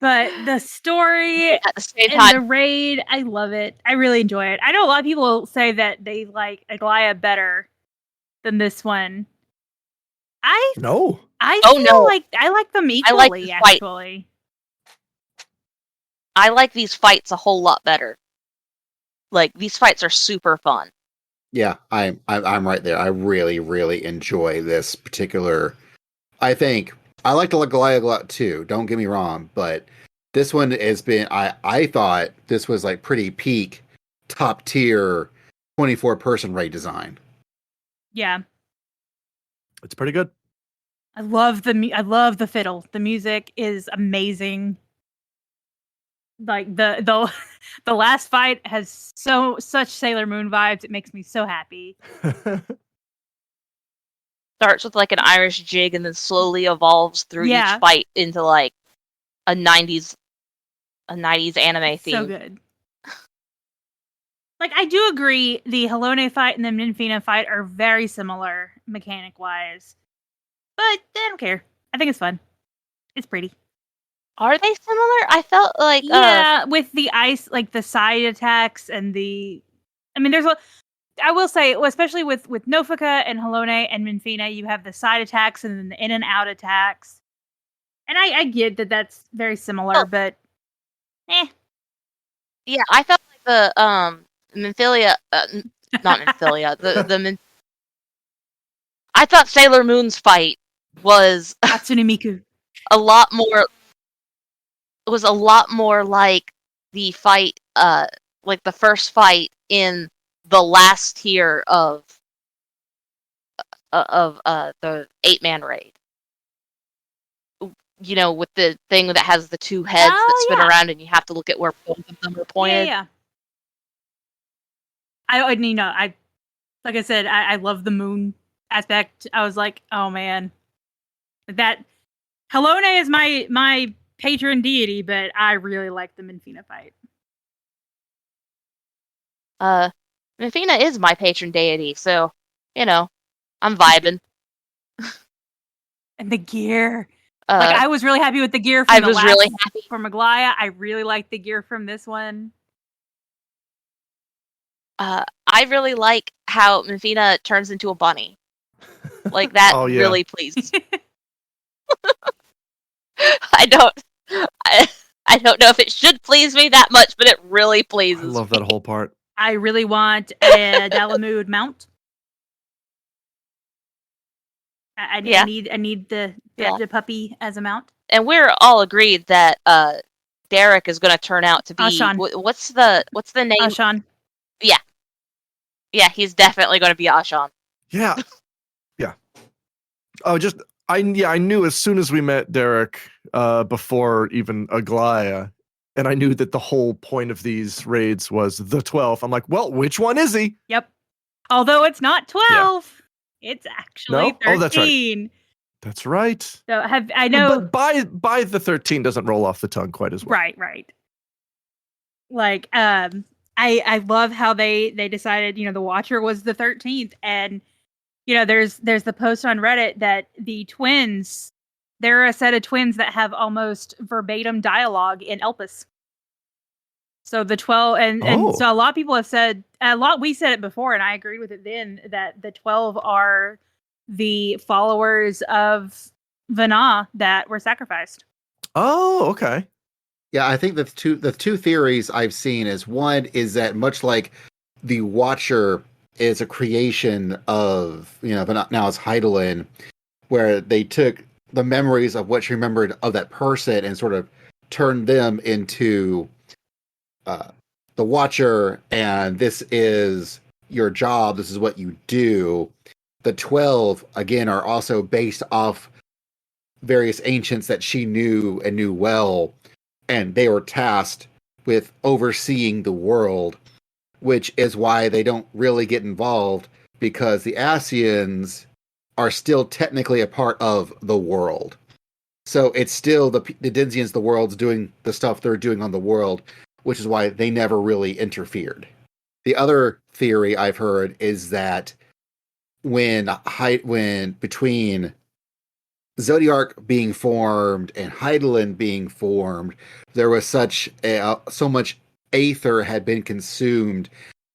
the story at the same and time, the raid, I love it. I really enjoy it. I know a lot of people say that they like Aglaya better than this one. I feel like I like them equally, actually. I like these fights a whole lot better. Like, these fights are super fun. Yeah, I'm right there. I really, really enjoy this particular. I think I like the Aglaya a lot too. Don't get me wrong, but this one has been. I thought this was like pretty peak, top tier, 24-person raid design. Yeah, it's pretty good. I love the fiddle. The music is amazing. Like the last fight has such Sailor Moon vibes. It makes me so happy. Starts with like an Irish jig and then slowly evolves through each fight into like a 90s anime theme. So good. Like, I do agree the Halone fight and the Minfina fight are very similar mechanic wise. But I don't care. I think it's fun. It's pretty. Are they similar? I felt like with the ice, like the side attacks and there's I will say, especially with Nofika and Halone and Minfina, you have the side attacks and then the in and out attacks. And I get that that's very similar, but yeah, I felt like the Minfilia, not Minfilia, I thought Sailor Moon's fight was Hatsune Miku. a lot more like the fight, like the first fight in the last tier of the 8-man raid. With the thing that has the two heads that spin around, and you have to look at where both of them are pointed. Yeah. I like I said, I love the moon aspect. I was like, oh man, that Halone is my patron deity, but I really like the Minfina fight. Minfina is my patron deity, so I'm vibing. And the gear, I was really happy with the gear. From from Aglaya. I really like the gear from this one. I really like how Minfina turns into a bunny. Like, that really pleases me. I don't know if it should please me that much, but it really pleases me. I love that whole part. I really want a Dalamud mount. I need the puppy as a mount. And we're all agreed that Derek is going to turn out to be Ashan. What's the name? Ashan. Yeah, he's definitely going to be Ashan. Yeah. Oh, I knew as soon as we met Derek, before even Aglaya, and I knew that the whole point of these raids was the 12th. I'm like, well, which one is he? Yep. Although it's not 12, it's actually 13. Oh, that's right. That's right. So I know, but by the 13 doesn't roll off the tongue quite as well. Right. Like, I love how they decided, the Watcher was the 13th, and there's the post on Reddit that the twins, there are a set of twins that have almost verbatim dialogue in Elpis. So the 12, and so a lot of people have said, we said it before, and I agreed with it then, that the 12 are the followers of Vana that were sacrificed. Oh, okay. Yeah, I think the two theories I've seen is, one is that much like the Watcher is a creation of, but now it's Heidelin, where they took the memories of what she remembered of that person and sort of turned them into the Watcher, and this is your job, this is what you do. The 12, again, are also based off various ancients that she knew and knew well, and they were tasked with overseeing the world, which is why they don't really get involved, because the Asians are still technically a part of the world. So it's still the Dinsians, the world's doing the stuff they're doing on the world, which is why they never really interfered. The other theory I've heard is that when between Zodiark being formed and Heidelin being formed, there was so much aether had been consumed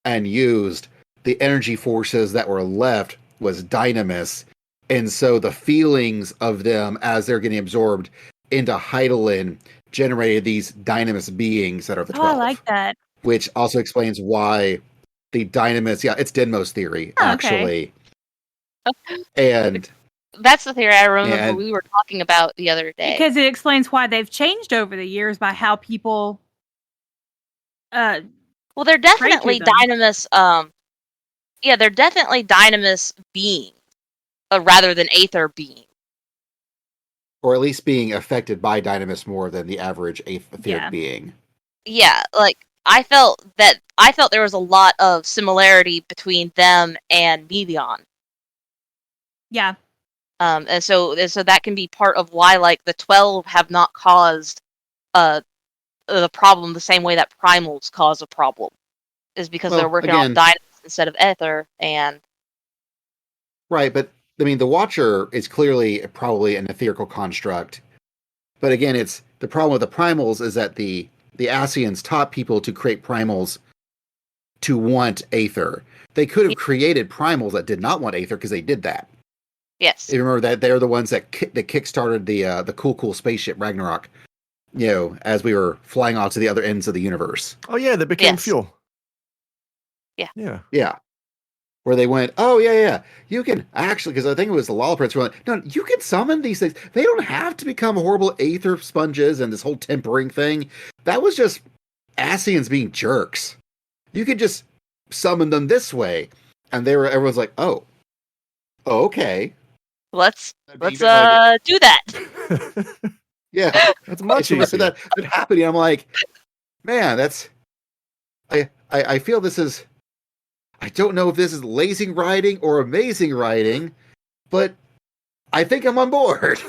and used. The energy forces that were left was dynamis, and so the feelings of them as they're getting absorbed into Heidelin generated these dynamis beings that are the 12. I like that. Which also explains why the dynamis, it's Denmo's theory, actually. Okay. And that's the theory I remember we were talking about the other day. Because it explains why they've changed over the years by how people well, they're definitely dynamis they're definitely dynamis beings rather than aether beings. Or at least being affected by dynamis more than the average etheric being. Yeah, like I felt there was a lot of similarity between them and Mevion. Yeah. And so that can be part of why, like, the 12 have not caused the problem the same way that primals cause a problem, is because they're working on dynamis instead of ether. And right, but I mean, the Watcher is clearly probably an etherical construct. But again, it's the problem with the primals is that the Asians taught people to create primals to want aether. They could have created primals that did not want aether because they did that. Yes. You remember that they're the ones that kickstarted the cool spaceship Ragnarok, as we were flying off to the other ends of the universe. Oh yeah, that became fuel. Yeah. Yeah. Where they went, oh yeah, you can actually, because I think it was the Lala Prince were like, no, you can summon these things. They don't have to become horrible aether sponges and this whole tempering thing. That was just Asians being jerks. You could just summon them this way, and everyone's like, oh, okay. Let's do that. Yeah, that's much easier. That happening. I'm like, man, that's. I feel this is. I don't know if this is lazy writing or amazing writing, but I think I'm on board.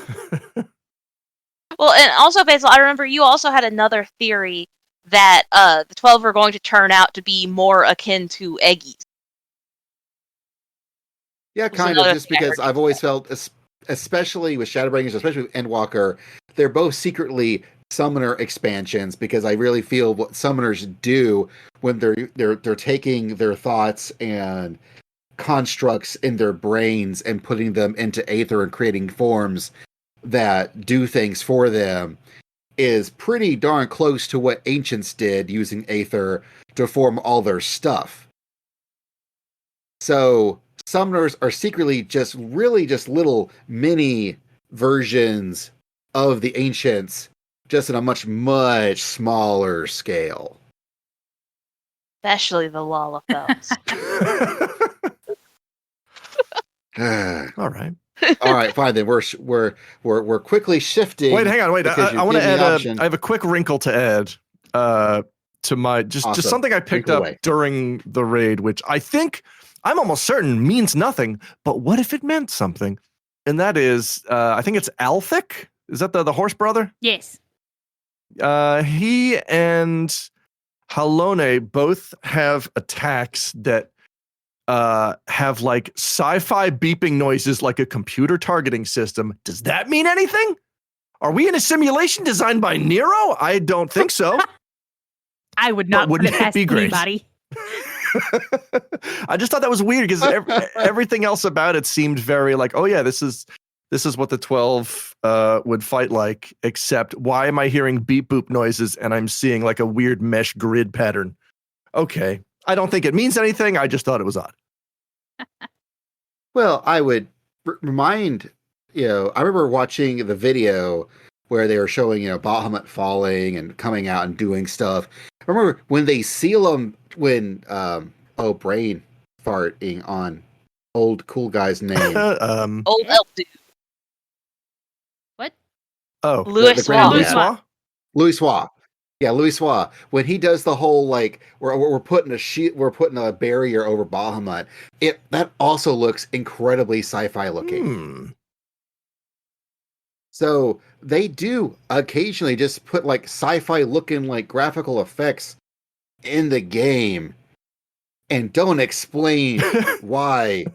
Well, and also, Basil, I remember you also had another theory that the 12 are going to turn out to be more akin to Eggies. Yeah, kind of, just because I've always felt, especially with Shadowbringers, especially with Endwalker, they're both secretly summoner expansions, because I really feel what summoners do when they're taking their thoughts and constructs in their brains and putting them into aether and creating forms that do things for them is pretty darn close to what ancients did using aether to form all their stuff. So summoners are secretly just little mini versions of the ancients, just in a much, much smaller scale. Especially the Lalafels. All right. All right, fine then. We're quickly shifting. Wait, hang on. Wait, I want to add. I have a quick wrinkle to add to my just something I picked up during the raid, which I think I'm almost certain means nothing. But what if it meant something? And that is, I think it's Althic. Is that the horse brother? Yes. He and Halone both have attacks that have like sci-fi beeping noises like a computer targeting system. Does that mean anything? Are we in a simulation designed by Nero? I don't think so. I would not put it past anybody. I just thought that was weird because everything else about it seemed very like, oh yeah, this is what the 12 would fight like, except why am I hearing beep boop noises and I'm seeing like a weird mesh grid pattern? Okay. I don't think it means anything. I just thought it was odd. Well, I would remind, I remember watching the video where they were showing, Bahamut falling and coming out and doing stuff. I remember when they seal them, brain farting on old cool guy's name. Old elf dude. What? Oh, Louis Suave. Louis Suave. Yeah, Louis Suave. When he does the whole we're putting a barrier over Bahamut, that also looks incredibly sci-fi looking. So they do occasionally just put like sci-fi looking like graphical effects in the game and don't explain why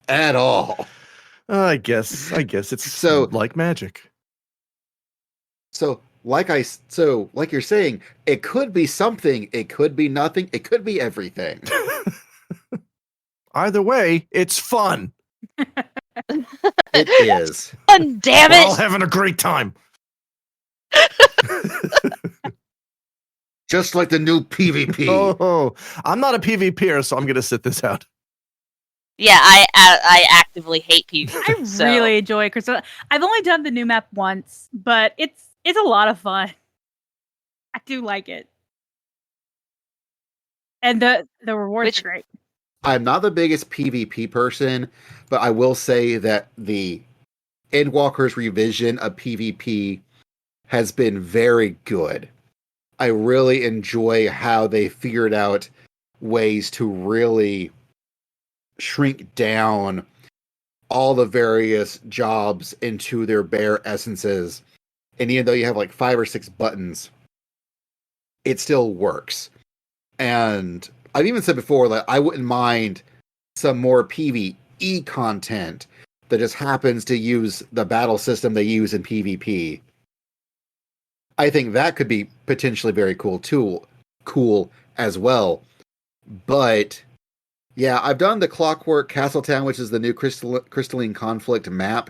at all. I guess it's so like magic. So like you're saying, it could be something, it could be nothing, it could be everything. Either way, it's fun. It is. Fun, damn it! We're all having a great time. Just like the new PvP. Oh, I'm not a PvPer, so I'm going to sit this out. Yeah, I actively hate PvP. I really enjoy Crystal. I've only done the new map once, but it's a lot of fun. I do like it. And the rewards are great. I'm not the biggest PvP person, but I will say that the Endwalker's revision of PvP has been very good. I really enjoy how they figured out ways to really shrink down all the various jobs into their bare essences. And even though you have like 5 or 6 buttons, it still works. And I've even said before that I wouldn't mind some more PvE content that just happens to use the battle system they use in PvP. I think that could be potentially very cool as well. But yeah, I've done the Clockwork Castletown, which is the new Crystalline Conflict map,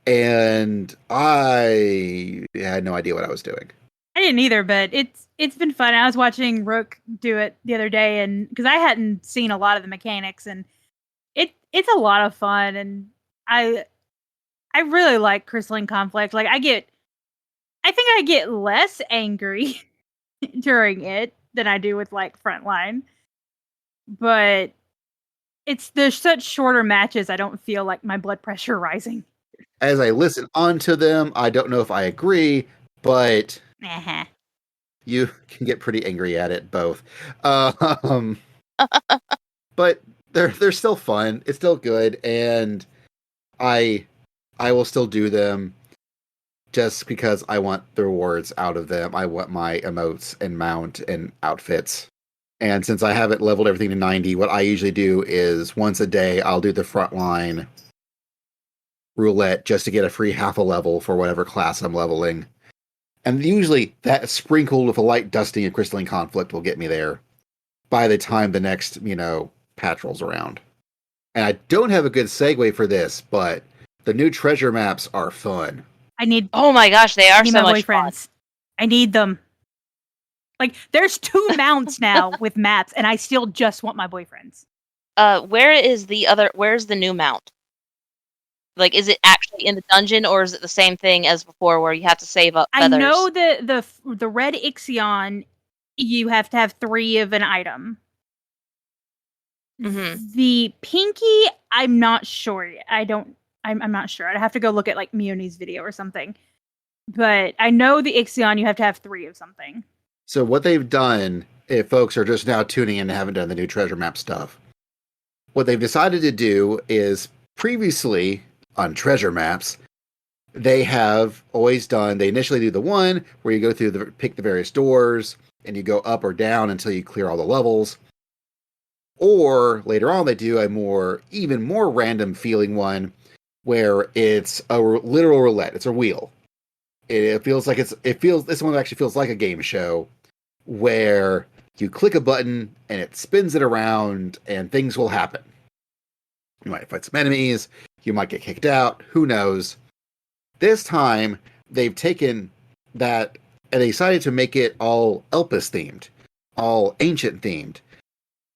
and I had no idea what I was doing. I didn't either, but it's been fun. I was watching Rook do it the other day, and because I hadn't seen a lot of the mechanics, and it's a lot of fun, and I really like Crystalline Conflict. Like I think I get less angry during it than I do with like Frontline, but there's such shorter matches. I don't feel like my blood pressure rising. As I listen onto them, I don't know if I agree, but you can get pretty angry at it both. But they're still fun. It's still good, and I will still do them just because I want the rewards out of them. I want my emotes and mount and outfits. And since I haven't leveled everything to 90, what I usually do is once a day I'll do the frontline roulette just to get a free half a level for whatever class I'm leveling. And usually that sprinkled with a light dusting of Crystalline Conflict will get me there by the time the next, patch rolls around. And I don't have a good segue for this, but the new treasure maps are fun. Oh my gosh, they are so much fun. I need them. Like, there's 2 mounts now with maps, and I still just want my boyfriends. Where's the new mount? Like, is it actually in the dungeon, or is it the same thing as before, where you have to save up feathers? I know the red Eorzean, you have to have 3 of an item. Mm-hmm. The pinky, I'm not sure yet. I'm not sure. I'd have to go look at like Mioni's video or something. But I know the Eorzean, you have to have 3 of something. So what they've done, if folks are just now tuning in and haven't done the new treasure map stuff, what they've decided to do is previously on treasure maps, they have always done. They initially do the one where you go through pick the various doors and you go up or down until you clear all the levels. Or later on, they do a even more random feeling one where it's a literal roulette. It's a wheel. It feels like this one actually feels like a game show where you click a button and it spins it around and things will happen. You might fight some enemies. You might get kicked out. Who knows? This time, they've taken that and they decided to make it all Elpis themed, all ancient themed.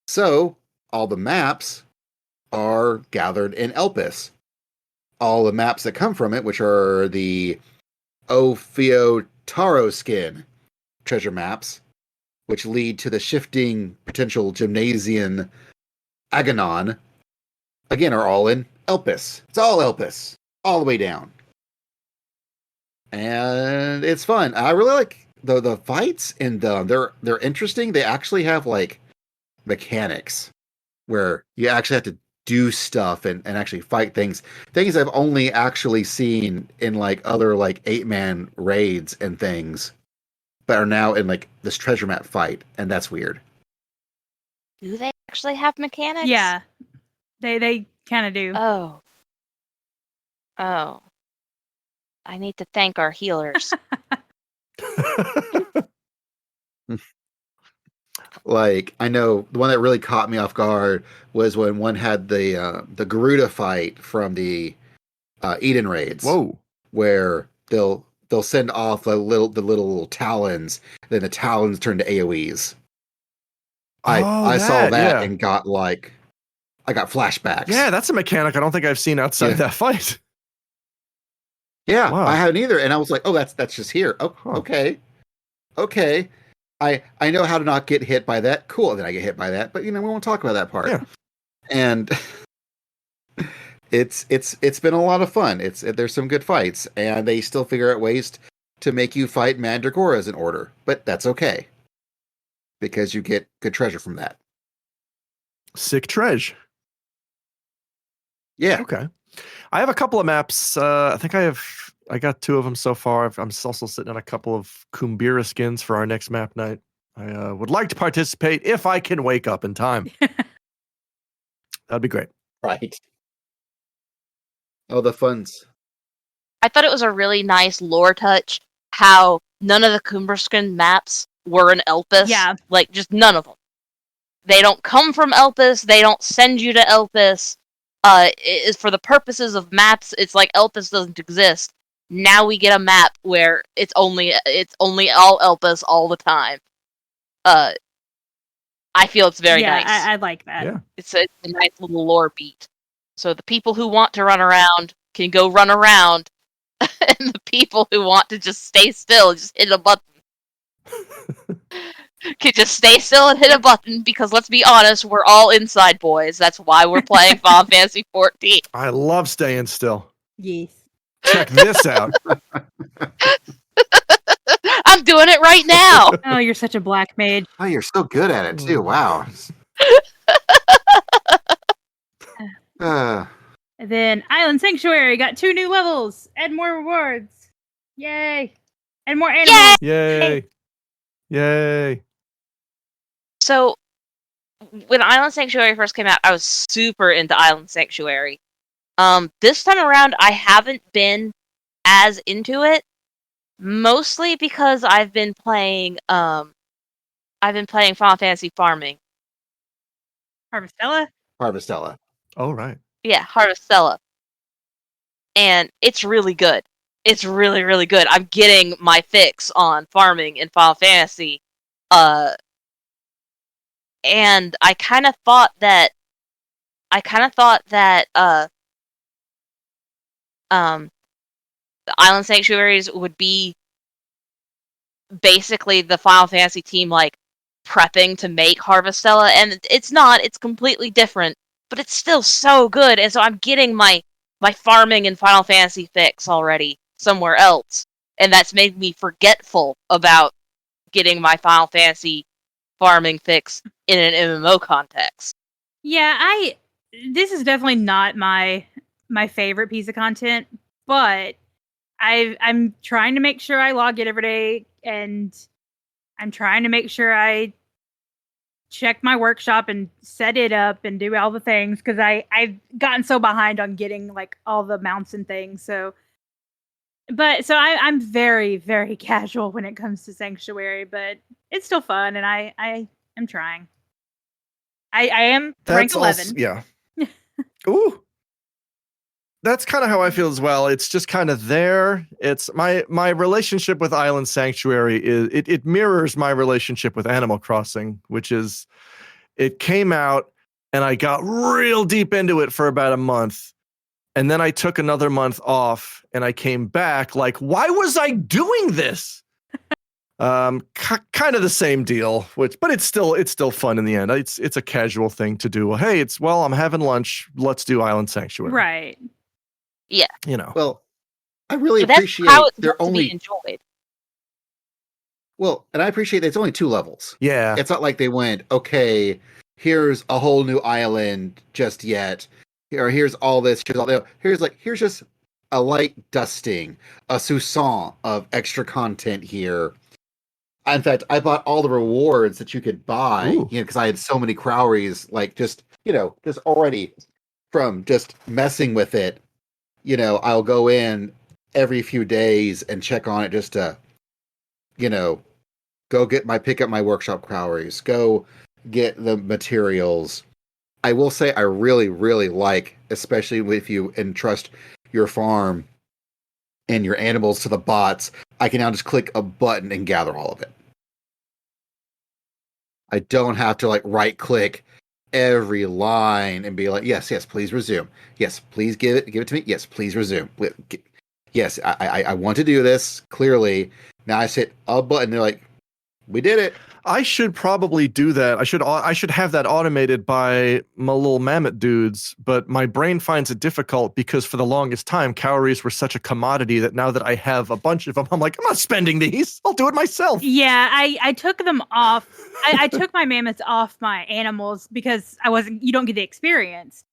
So, all the maps are gathered in Elpis. All the maps that come from it, which are the Ophiotaro skin treasure maps, which lead to the shifting potential Gymnasian Aganon, again, are all in Elpis. It's all Elpis, all the way down. And it's fun. I really like the fights, and they're interesting. They actually have like mechanics where you actually have to do stuff and actually fight things I've only actually seen in like other like 8-man raids and things, but are now in like this treasure map fight, and that's weird. Do they actually have mechanics? Yeah, they kind of do. Oh. I need to thank our healers. Like, I know the one that really caught me off guard was when one had the Garuda fight from the Eden raids. Whoa! Where they'll send off the little talons, then the talons turn to AoEs. I saw that and got like, I got flashbacks. Yeah, that's a mechanic I don't think I've seen outside that fight. Yeah, wow. I haven't either, and I was like, oh, that's just here. Oh, okay. I know how to not get hit by that. Cool, then I get hit by that, but we won't talk about that part. Yeah. And it's been a lot of fun. There's some good fights, and they still figure out ways to make you fight Mandragoras in order, but that's okay because you get good treasure from that. Sick treasure. Yeah. Okay. I have a couple of maps. I think I got 2 of them so far. I'm also sitting on a couple of Kumbira skins for our next map night. I would like to participate if I can wake up in time. That'd be great. Right. Oh, the funds. I thought it was a really nice lore touch how none of the Kumberskin maps were in Elpis. Yeah. Like, just none of them. They don't come from Elpis. They don't send you to Elpis. It is for the purposes of maps. It's like Elpis doesn't exist. Now we get a map where it's only all Elpis all the time. I feel it's very nice. I like that. Yeah. It's a nice little lore beat. So the people who want to run around can go run around, and the people who want to just stay still, just hit a button. Can just stay still and hit a button, because let's be honest, we're all inside boys. That's why we're playing Final Fantasy XIV. I love staying still. Yes. Check this out. I'm doing it right now. Oh, you're such a black mage. Oh, you're so good at it too. Wow. Then Island Sanctuary got 2 new levels. Add more rewards. Yay. And more animals. Yay. Yay. So, when Island Sanctuary first came out, I was super into Island Sanctuary. This time around, I haven't been as into it, mostly because I've been playing Final Fantasy Farming. Harvestella? Oh, right. Yeah, Harvestella. And it's really good. It's really, really good. I'm getting my fix on farming in Final Fantasy. And I kind of thought that the Island Sanctuaries would be basically the Final Fantasy team, like, prepping to make Harvestella, and it's not. It's completely different, but it's still so good, and so I'm getting my farming and Final Fantasy fix already somewhere else, and that's made me forgetful about getting my Final Fantasy farming fix in an MMO context. Yeah, this is definitely not my favorite piece of content, but I'm trying to make sure I log it every day, and I'm trying to make sure I check my workshop and set it up and do all the things, because I've gotten so behind on getting like all the mounts and things. So I'm very, very casual when it comes to Sanctuary, but it's still fun, and I am trying. I am rank 11. Yeah. Ooh. That's kind of how I feel as well. It's just kind of there. It's my relationship with Island Sanctuary is it mirrors my relationship with Animal Crossing, which is it came out and I got real deep into it for about a month. And then I took another month off and I came back like, why was I doing this? Kind of the same deal, but it's still fun in the end. It's a casual thing to do. Hey, I'm having lunch. Let's do Island Sanctuary. Right. Yeah. You know. Well, I really But that's appreciate how it's they're meant to be only enjoyed. well, and I appreciate that it's only 2 levels. Yeah. It's not like they went, okay, here's a whole new island just yet. Here's all this. Here's just a light dusting, a soupçon of extra content here. In fact, I bought all the rewards that you could buy, Ooh. because I had so many crowries, like just already from just messing with it. I'll go in every few days and check on it just to, pick up my workshop crowries, go get the materials. I will say I really, really like, especially if you entrust your farm and your animals to the bots, I can now just click a button and gather all of it. I don't have to right click every line and be like, yes, please resume. Yes, please give it to me. Yes, please resume. Yes, I want to do this, clearly. Now I hit a button, they're like, we did it. I should probably do that. I should have that automated by my little mammoth dudes, but my brain finds it difficult because for the longest time, calories were such a commodity that now that I have a bunch of them, I'm like, I'm not spending these. I'll do it myself. Yeah, I took them off. I took my mammoths off my animals because you don't get the experience.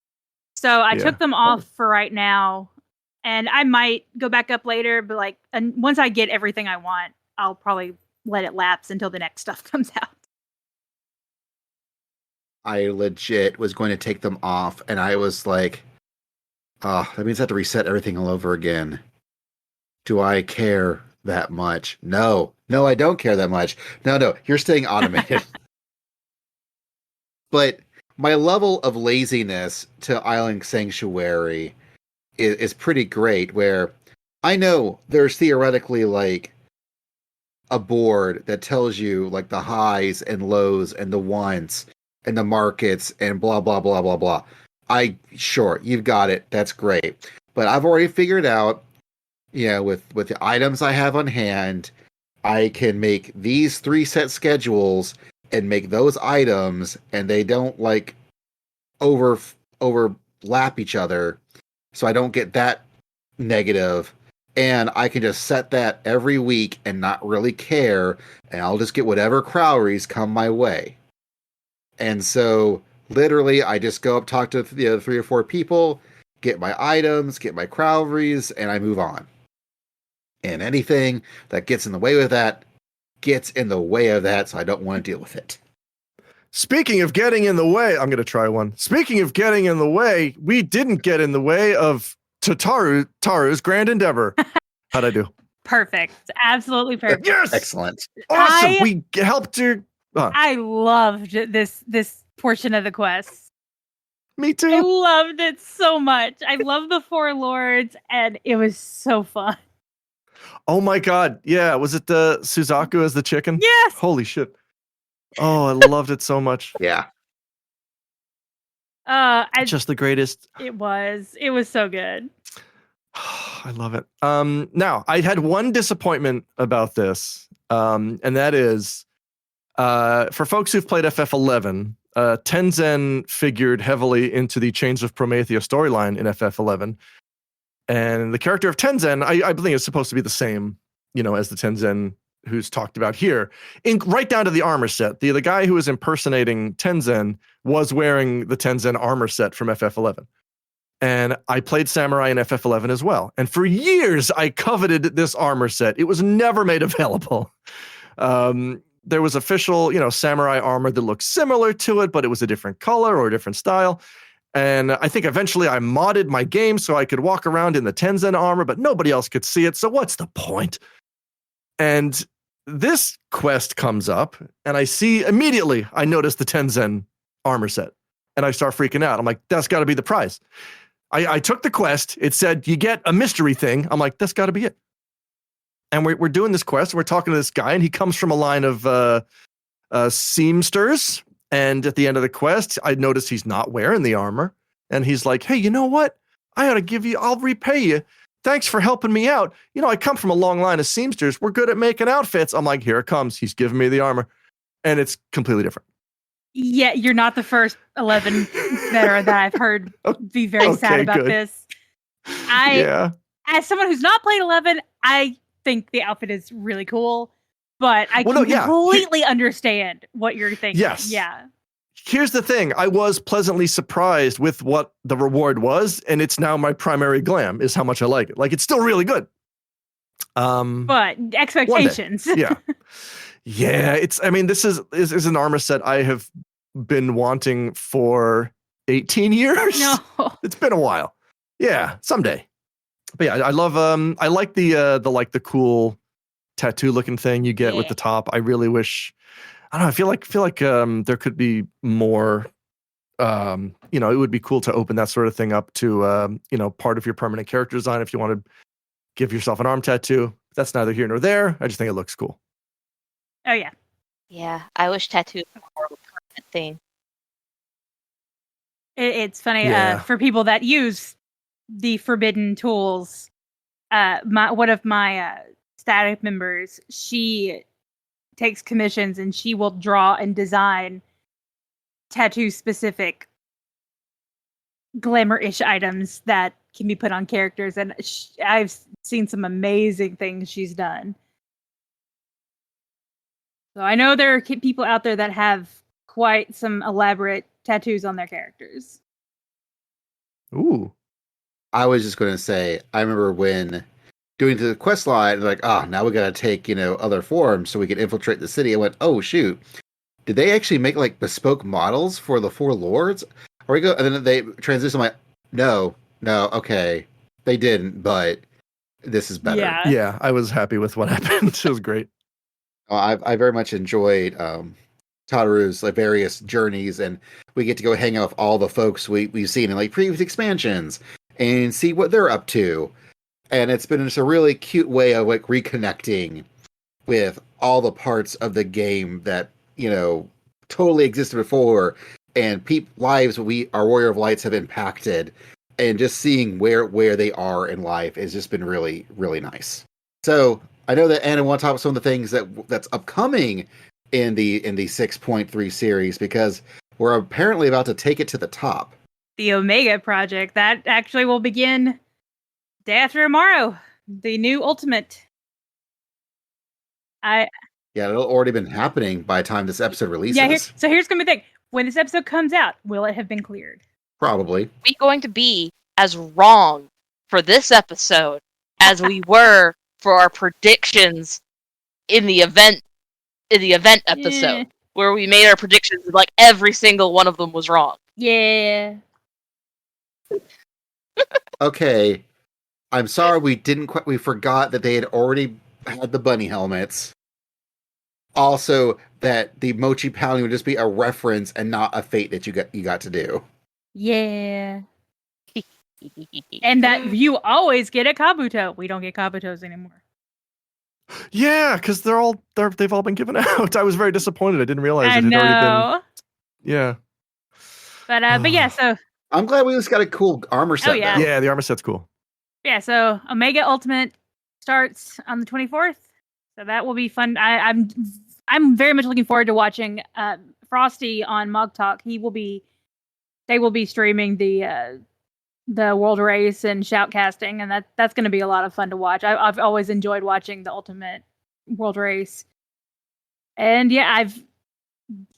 So I took them off for right now, and I might go back up later, but once I get everything I want, I'll probably let it lapse until the next stuff comes out. I legit was going to take them off, and I was like, oh, that means I have to reset everything all over again. Do I care that much? No, I don't care that much. No, you're staying automated. But my level of laziness to Island Sanctuary is pretty great, where I know there's theoretically a board that tells you the highs and lows and the wants and the markets and blah blah blah blah blah. Sure, you've got it. That's great. But I've already figured out, with the items I have on hand, I can make these 3 set schedules and make those items, and they don't overlap each other, so I don't get that negative. And I can just set that every week and not really care, and I'll just get whatever crowries come my way. And so, literally, I just go up, talk to the other 3 or 4 people, get my items, get my crowries, and I move on. And anything that gets in the way of that, gets in the way of that, so I don't want to deal with it. Speaking of getting in the way, I'm going to try one. Speaking of getting in the way, we didn't get in the way of Taru's grand endeavor. How'd I do? Perfect. Absolutely perfect. Yes! Excellent. Awesome. We helped her. I loved this portion of the quest. Me too. I loved it so much. I love the 4 lords, and it was so fun. Oh my god. Yeah. Was it the Suzaku as the chicken? Yes. Holy shit. Oh, I loved it so much. Yeah. Just the greatest. It was so good. I love it. Now, I had one disappointment about this, and that is for folks who've played FF11, Tenzen figured heavily into the Chains of Promethea storyline in FF11, and the character of Tenzen, I believe, is supposed to be the same, as the Tenzen who's talked about here, right down to the armor set. The guy who was impersonating Tenzen was wearing the Tenzen armor set from FF11. And I played Samurai in FF11 as well. And for years, I coveted this armor set. It was never made available. There was official, Samurai armor that looked similar to it, but it was a different color or a different style. And I think eventually I modded my game so I could walk around in the Tenzen armor, but nobody else could see it. So what's the point? And this quest comes up, and I see immediately, I notice the Tenzen armor set. And I start freaking out. I'm like, that's got to be the prize. I took the quest. It said, you get a mystery thing. I'm like, that's got to be it. And we're doing this quest. We're talking to this guy, and he comes from a line of seamsters. And at the end of the quest, I noticed he's not wearing the armor. And he's like, hey, you know what? I'll repay you. Thanks for helping me out. I come from a long line of seamsters. We're good at making outfits. I'm like, here it comes. He's giving me the armor. And it's completely different. Yeah, you're not the first 11 veteran that I've heard be very sad about this. As someone who's not played 11, I think the outfit is really cool, but I completely understand what you're thinking. Yes. Yeah. Here's the thing. I was pleasantly surprised with what the reward was, and it's now my primary glam is how much I like it. Like, it's still really good. But expectations. Yeah. Yeah, this is an armor set I have been wanting for 18 years. No. It's been a while. Yeah, someday. But yeah, I love I like the cool tattoo looking thing you get with the top. I really wish, I don't know, I feel like there could be more. It would be cool to open that sort of thing up to part of your permanent character design if you want to give yourself an arm tattoo. That's neither here nor there. I just think it looks cool. Oh, yeah. Yeah, I wish tattoos were more of a permanent thing. It's funny for people that use the forbidden tools. One of my static members, she takes commissions and she will draw and design tattoo-specific glamour-ish items that can be put on characters. And I've seen some amazing things she's done. So I know there are people out there that have quite some elaborate tattoos on their characters. Ooh. I was just going to say, I remember when doing the quest line, like, now we got to take, other forms so we can infiltrate the city. I went, oh, shoot. Did they actually make, bespoke models for the four lords? And then they transition, I'm like, no, okay. They didn't, but this is better. Yeah, I was happy with what happened. It was great. I very much enjoyed Tadaru's various journeys, and we get to go hang out with all the folks we've seen in previous expansions and see what they're up to. And it's been just a really cute way of reconnecting with all the parts of the game that totally existed before, and lives our Warrior of Lights have impacted, and just seeing where they are in life has just been really, really nice. So I know that Anna want to talk about some of the things that's upcoming in the 6.3 series, because we're apparently about to take it to the top. The Omega Project, that actually will begin day after tomorrow. The new Ultimate. Yeah, it'll already been happening by the time this episode releases. Yeah, so here's gonna be the thing. When this episode comes out, will it have been cleared? Probably. We're going to be as wrong for this episode as we were for our predictions in the event episode, where we made our predictions and every single one of them was wrong. Yeah. Okay. I'm sorry we forgot that they had already had the bunny helmets. Also, that the mochi pounding would just be a reference and not a fate that you got to do. Yeah. And that you always get a Kabuto. We don't get Kabutos anymore. Yeah, because they've all been given out. I was very disappointed. I didn't realize it had already been. Yeah. But yeah, so I'm glad we just got a cool armor set. Oh, yeah. Yeah, the armor set's cool. Yeah, so Omega Ultimate starts on the 24th. So that will be fun. I'm very much looking forward to watching Frosty on Mug Talk. They will be streaming the World Race and shoutcasting, and that's going to be a lot of fun to watch. I've always enjoyed watching the Ultimate World Race. And yeah, I've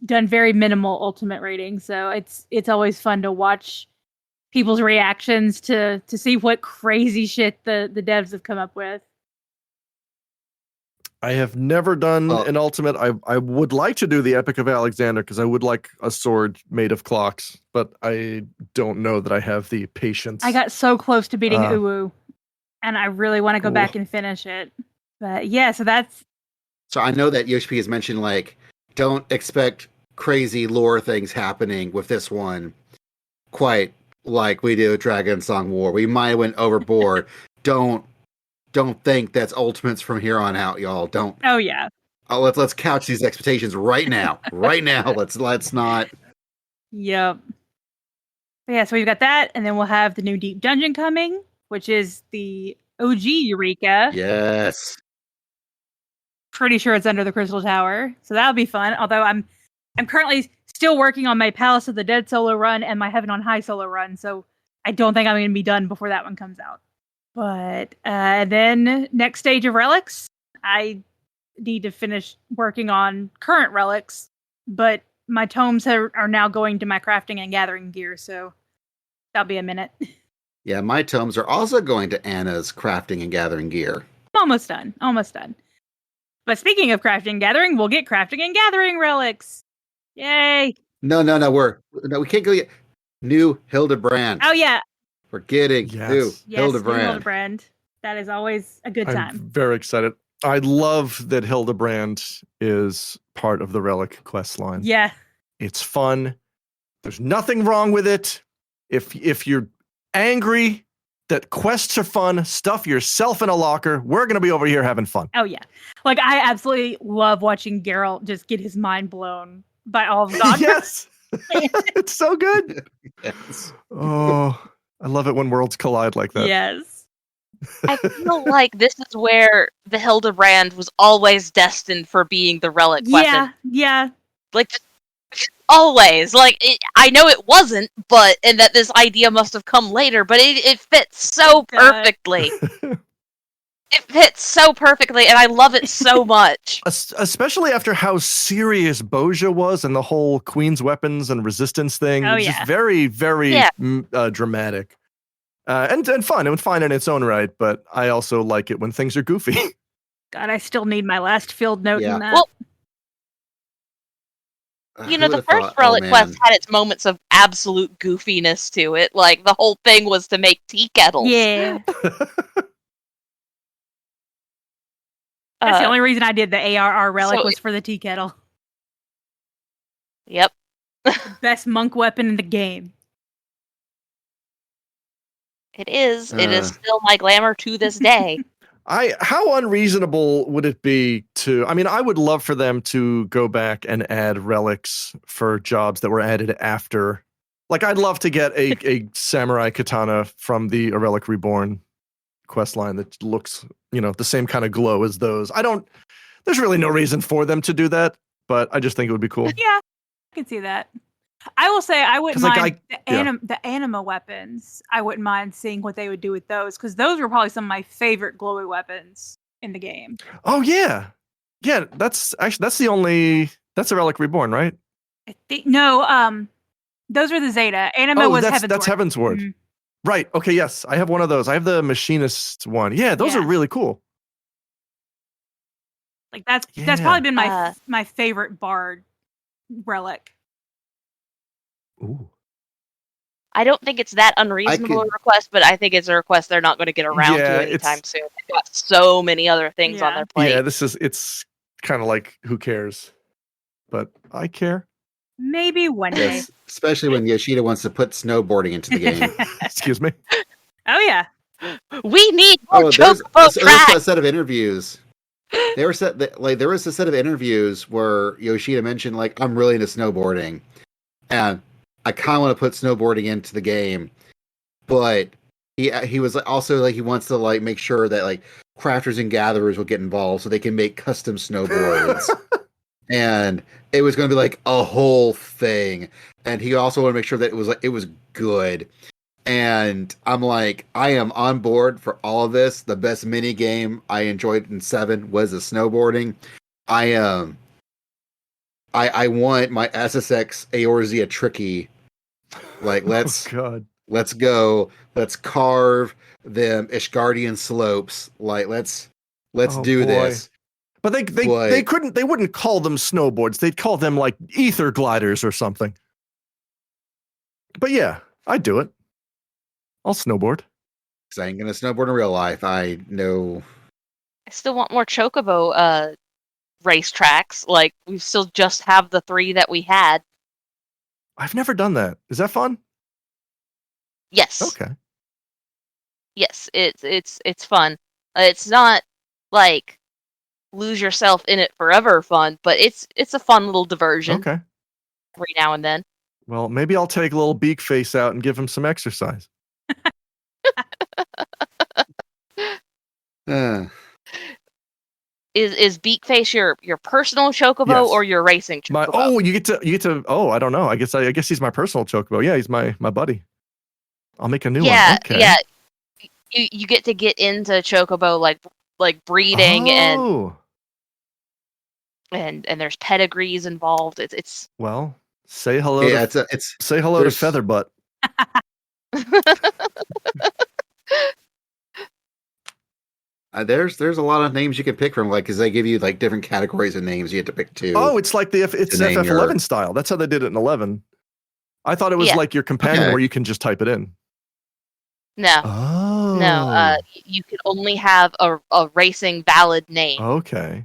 done very minimal Ultimate rating, so it's always fun to watch people's reactions to see what crazy shit the devs have come up with. I have never done an ultimate. I would like to do the Epic of Alexander because I would like a sword made of clocks, but I don't know that I have the patience. I got so close to beating Uwu, and I really want to go back and finish it. But yeah, so that's... So I know that Yoshi has mentioned, like, don't expect crazy lore things happening with this one quite like we do Dragon Song War. We might have went overboard. Don't think that's ultimates from here on out, y'all. Don't. Oh yeah. Let's couch these expectations right now. Right now. Let's not. Yep. But yeah, so we've got that, and then we'll have the new Deep Dungeon coming, which is the OG Eureka. Yes. Pretty sure it's under the Crystal Tower, so that'll be fun. Although I'm currently still working on my Palace of the Dead solo run and my Heaven on High solo run, so I don't think I'm going to be done before that one comes out. But then next stage of relics, I need to finish working on current relics, but my tomes are now going to my crafting and gathering gear, so that'll be a minute. Yeah, my tomes are also going to Anna's crafting and gathering gear. Almost done. But speaking of crafting and gathering, we'll get crafting and gathering relics. Yay! No, we can't go yet. New Hildebrand. Oh yeah. We're getting new Hildebrand. Hildebrand. That is always a good time. I'm very excited. I love that Hildebrand is part of the Relic quest line. Yeah. It's fun. There's nothing wrong with it. If you're angry that quests are fun, stuff yourself in a locker, we're going to be over here having fun. Oh yeah. Like, I absolutely love watching Geralt just get his mind blown by all of God. Yes. It's so good. Yes. Oh, I love it when worlds collide like that. Yes. I feel like this is where the Hildebrand was always destined for being the relic weapon. Yeah. Like, always. Like, I know it wasn't, and that this idea must have come later, but it fits so perfectly. It fits so perfectly, and I love it so much. Especially after how serious Boja was and the whole Queen's Weapons and Resistance thing. Oh, Just very, very dramatic. And fun. It was fine in its own right, but I also like it when things are goofy. God, I still need my last field note in that. Well, the first Relic quest had its moments of absolute goofiness to it. Like, the whole thing was to make tea kettles. Yeah. That's the only reason I did the ARR relic was for the tea kettle. Yep. Best monk weapon in the game. It is. It is still my glamour to this day. How unreasonable would it be to... I mean, I would love for them to go back and add relics for jobs that were added after. Like, I'd love to get a samurai katana from the A Relic Reborn questline that looks, the same kind of glow as those. There's really no reason for them to do that, but I just think it would be cool. Yeah, I can see that. I will say I wouldn't mind the anima weapons. I wouldn't mind seeing what they would do with those, because those were probably some of my favorite glowy weapons in the game. Oh yeah, that's A Relic Reborn, right? I think those were the Zeta. Anima was Heavensward. That's Heavensward. Mm-hmm. Right. Okay. Yes, I have one of those. I have the Machinist one. Yeah, those are really cool. Like that's probably been my favorite bard relic. Ooh. I don't think it's that unreasonable a request, but I think it's a request they're not going to get around to anytime soon. They've got so many other things on their plate. Yeah, it's kind of like, who cares? But I care. Maybe one day. Especially when Yoshida wants to put snowboarding into the game. Excuse me? Oh, yeah. We need more there's a set of interviews. There was a set of interviews where Yoshida mentioned, like, I'm really into snowboarding. And I kind of want to put snowboarding into the game. But he was also like, he wants to like make sure that like crafters and gatherers will get involved so they can make custom snowboards. And it was going to be like a whole thing. And he also wanted to make sure that it was good. And I'm like, I am on board for all of this. The best mini game I enjoyed in 7 was the snowboarding. I want my SSX Eorzea Tricky. Like, let's Let's go. Let's carve them Ishgardian slopes. Like let's do this. But they couldn't. They wouldn't call them snowboards. They'd call them like ether gliders or something. But yeah, I'd do it. I'll snowboard. Because I ain't gonna snowboard in real life. I know. I still want more Chocobo racetracks. Like, we still just have the 3 that we had. I've never done that. Is that fun? Yes. Okay. Yes, it's fun. It's not like lose yourself in it forever fun, but it's a fun little diversion. Okay. Every now and then. Well, maybe I'll take little Beak Face out and give him some exercise. Is Beakface your personal chocobo Yes. or your racing chocobo? You get to I don't know. I guess he's my personal chocobo. Yeah, he's my buddy. I'll make a new one. Okay. Yeah. You get to get into chocobo like breeding and there's pedigrees involved. It's well, say hello. Yeah, say hello to Featherbutt. There's a lot of names you can pick from, like, because they give you like different categories of names. You have to pick 2. Oh, it's like it's FF11 style. That's how they did it in 11. I thought it was like your companion where you can just type it in. No. Oh. No. You can only have a racing valid name. Okay.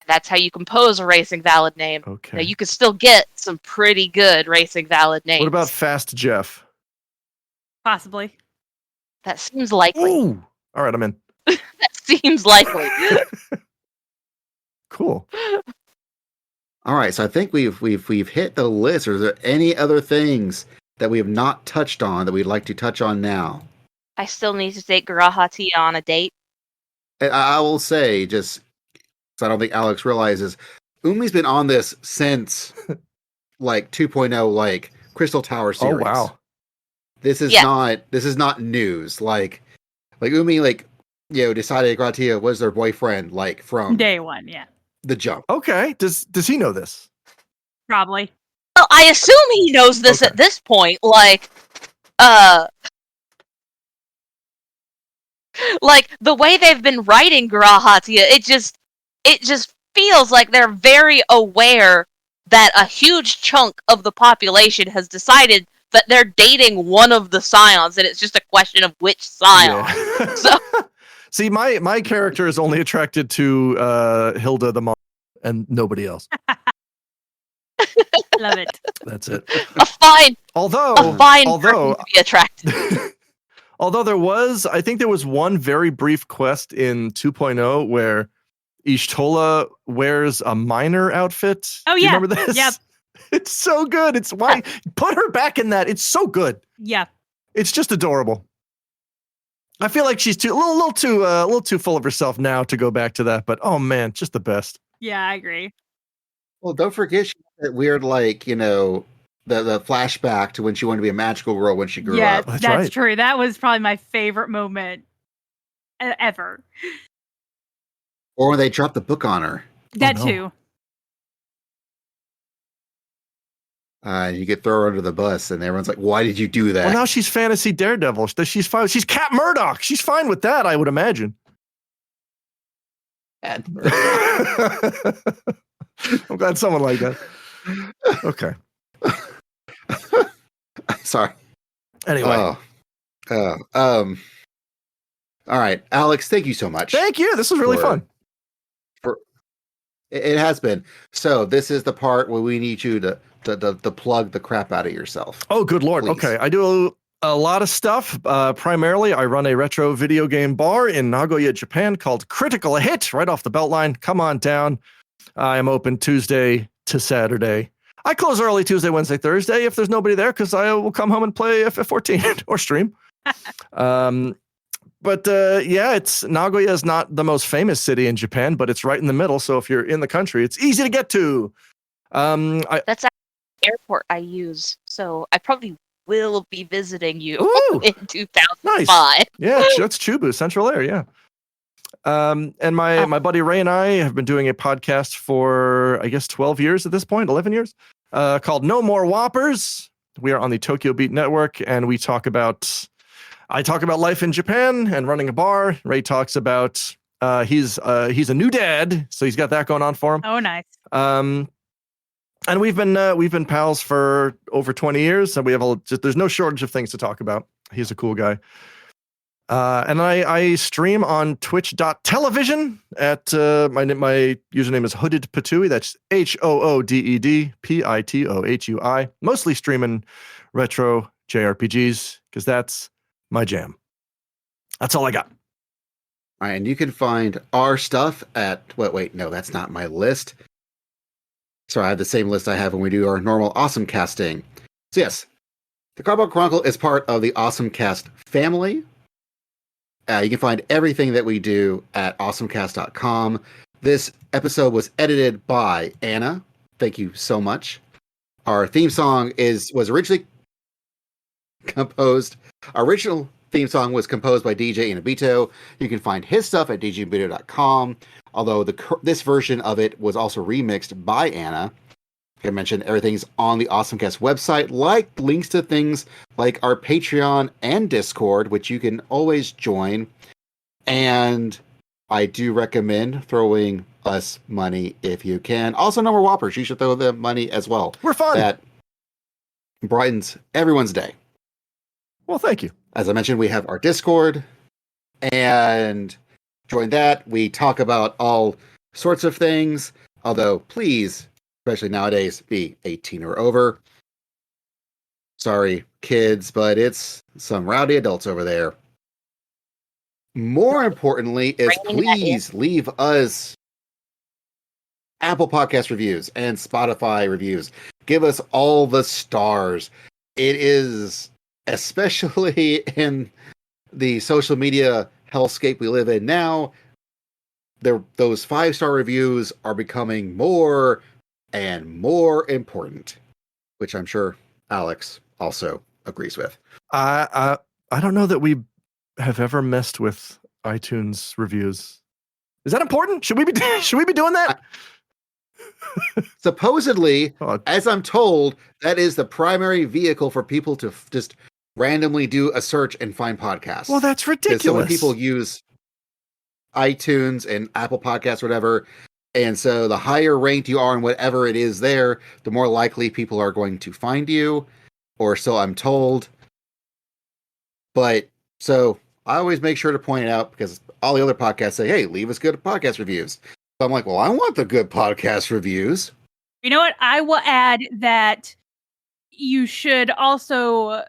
That's how you compose a racing valid name. Okay. Now, you could still get some pretty good racing valid names. What about Fast Jeff? Possibly. That seems likely. Ooh. All right, I'm in. That seems likely. Cool. All right, so I think we've hit the list. Or is there any other things that we have not touched on that we'd like to touch on now? I still need to take Garahatia on a date. I will say, just because I don't think Alex realizes, Umi's been on this since like 2.0, like Crystal Tower series. Oh wow. This is not news. Like Umi, decided Garahatia was their boyfriend, like from day one. Yeah. The jump. Okay. Does he know this? Probably. Well, I assume he knows this at this point. Like the way they've been writing Garahatia, it just feels like they're very aware that a huge chunk of the population has decided that they're dating one of the scions, and it's just a question of which scion. Yeah. So, see, my character is only attracted to Hilda the mom and nobody else. Love it. That's it. a fine person to be attracted. Although I think there was one very brief quest in 2.0 where Ishtola wears a miner outfit. Oh, Do you remember this? Yep. It's so good. It's why put her back in that. It's so good. Yeah. It's just adorable. I feel like she's a little too full of herself now to go back to that, but oh man, just the best. Yeah, I agree. Well, don't forget that weird, the flashback to when she wanted to be a magical girl when she grew up. That's right. true. That was probably my favorite moment ever. Or when they dropped the book on her. That too. You could throw her under the bus, and everyone's like, "Why did you do that?" Well, now she's fantasy Daredevil. She's fine. She's Cat Murdoch. She's fine with that, I would imagine. I'm glad someone like that. Okay. Sorry. Anyway. All right, Alex. Thank you so much. Thank you. This was really fun. It has been. So this is the part where we need you to plug the crap out of yourself. Oh, good Lord. Please. Okay. I do a lot of stuff. Primarily, I run a retro video game bar in Nagoya, Japan called Critical Hit, right off the Beltline. Come on down. I am open Tuesday to Saturday. I close early Tuesday, Wednesday, Thursday if there's nobody there, because I will come home and play FF14 or stream. But it's Nagoya is not the most famous city in Japan, but it's right in the middle. So if you're in the country, it's easy to get to. That's the airport I use, so I probably will be visiting you in 2005. Nice. Yeah, that's Chubu, Central Air. Yeah. And my buddy Ray and I have been doing a podcast for, I guess, 12 years at this point, 11 years, called No More Whoppers. We are on the Tokyo Beat Network, and I talk about life in Japan and running a bar. Ray talks about he's a new dad, so he's got that going on for him. Oh, nice. And we've been pals for over 20 years, and we have there's no shortage of things to talk about. He's a cool guy. And I stream on twitch.television at my username is Hooded Patui. That's HOODEDPITOHUI. Mostly streaming retro JRPGs because that's my jam. That's all I got. All right, and you can find our stuff at wait, no, that's not my list. So I have the same list I have when we do our normal Awesome Casting. So yes, the Carbuncle Chronicle is part of the Awesome Cast family. You can find everything that we do at awesomecast.com. This episode was edited by Anna. Thank you so much. Our theme song was originally composed. Our original theme song was composed by DJ Inabito. You can find his stuff at djinabito.com. Although this version of it was also remixed by Anna. Like I mentioned, everything's on the Awesomecast website, like links to things like our Patreon and Discord, which you can always join. And I do recommend throwing us money if you can. Also, no more Whoppers. You should throw them money as well. We're fun. That brightens everyone's day. Well, thank you. As I mentioned, we have our Discord, and join that. We talk about all sorts of things, although please, especially nowadays, be 18 or over. Sorry, kids, but it's some rowdy adults over there. More importantly is please leave us Apple Podcast reviews and Spotify reviews. Give us all the stars. It is, especially in the social media hellscape we live in now, those 5-star reviews are becoming more and more important, which I'm sure Alex also agrees with. I don't know that we have ever messed with iTunes reviews. Is that important? Should we be doing that? Supposedly, as I'm told, that is the primary vehicle for people to just randomly do a search and find podcasts. Well, that's ridiculous. So many people use iTunes and Apple Podcasts, whatever. And so the higher ranked you are in whatever it is there, the more likely people are going to find you, or so I'm told. But so I always make sure to point it out because all the other podcasts say, hey, leave us good podcast reviews. So I'm like, well, I want the good podcast reviews. You know what? I will add that you should also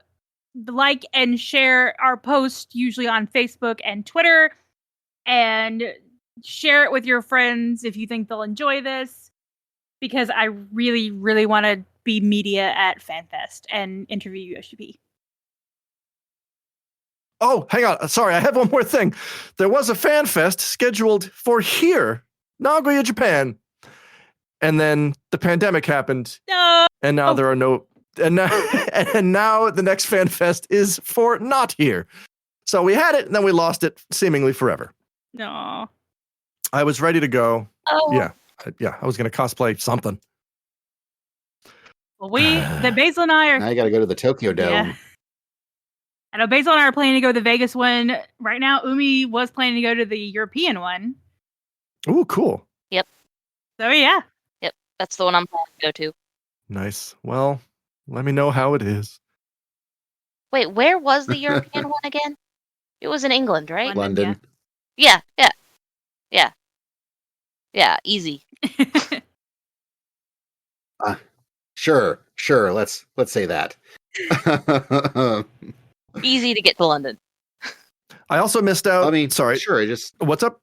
like and share our post, usually on Facebook and Twitter, and share it with your friends if you think they'll enjoy this, because I really, really want to be media at FanFest and interview USGP. Oh, hang on. Sorry, I have one more thing. There was a FanFest scheduled for here, Nagoya, Japan. And then the pandemic happened. No. And now there are no... And now the next FanFest is for not here. So we had it, and then we lost it seemingly forever. No. I was ready to go. Oh. Yeah, I was going to cosplay something. Well, the Basil and I are... Now you got to go to the Tokyo Dome. Yeah. I know Basil and I are planning to go to the Vegas one. Right now, Umi was planning to go to the European one. Ooh, cool. Yep. So, yeah. Yep. That's the one I'm planning to go to. Nice. Well, let me know how it is. Wait, where was the European one again? It was in England, right? London. Yeah. Yeah, easy. Sure. Let's say that. Easy to get to London. I also missed out. I mean, sorry. Sure. Just What's up?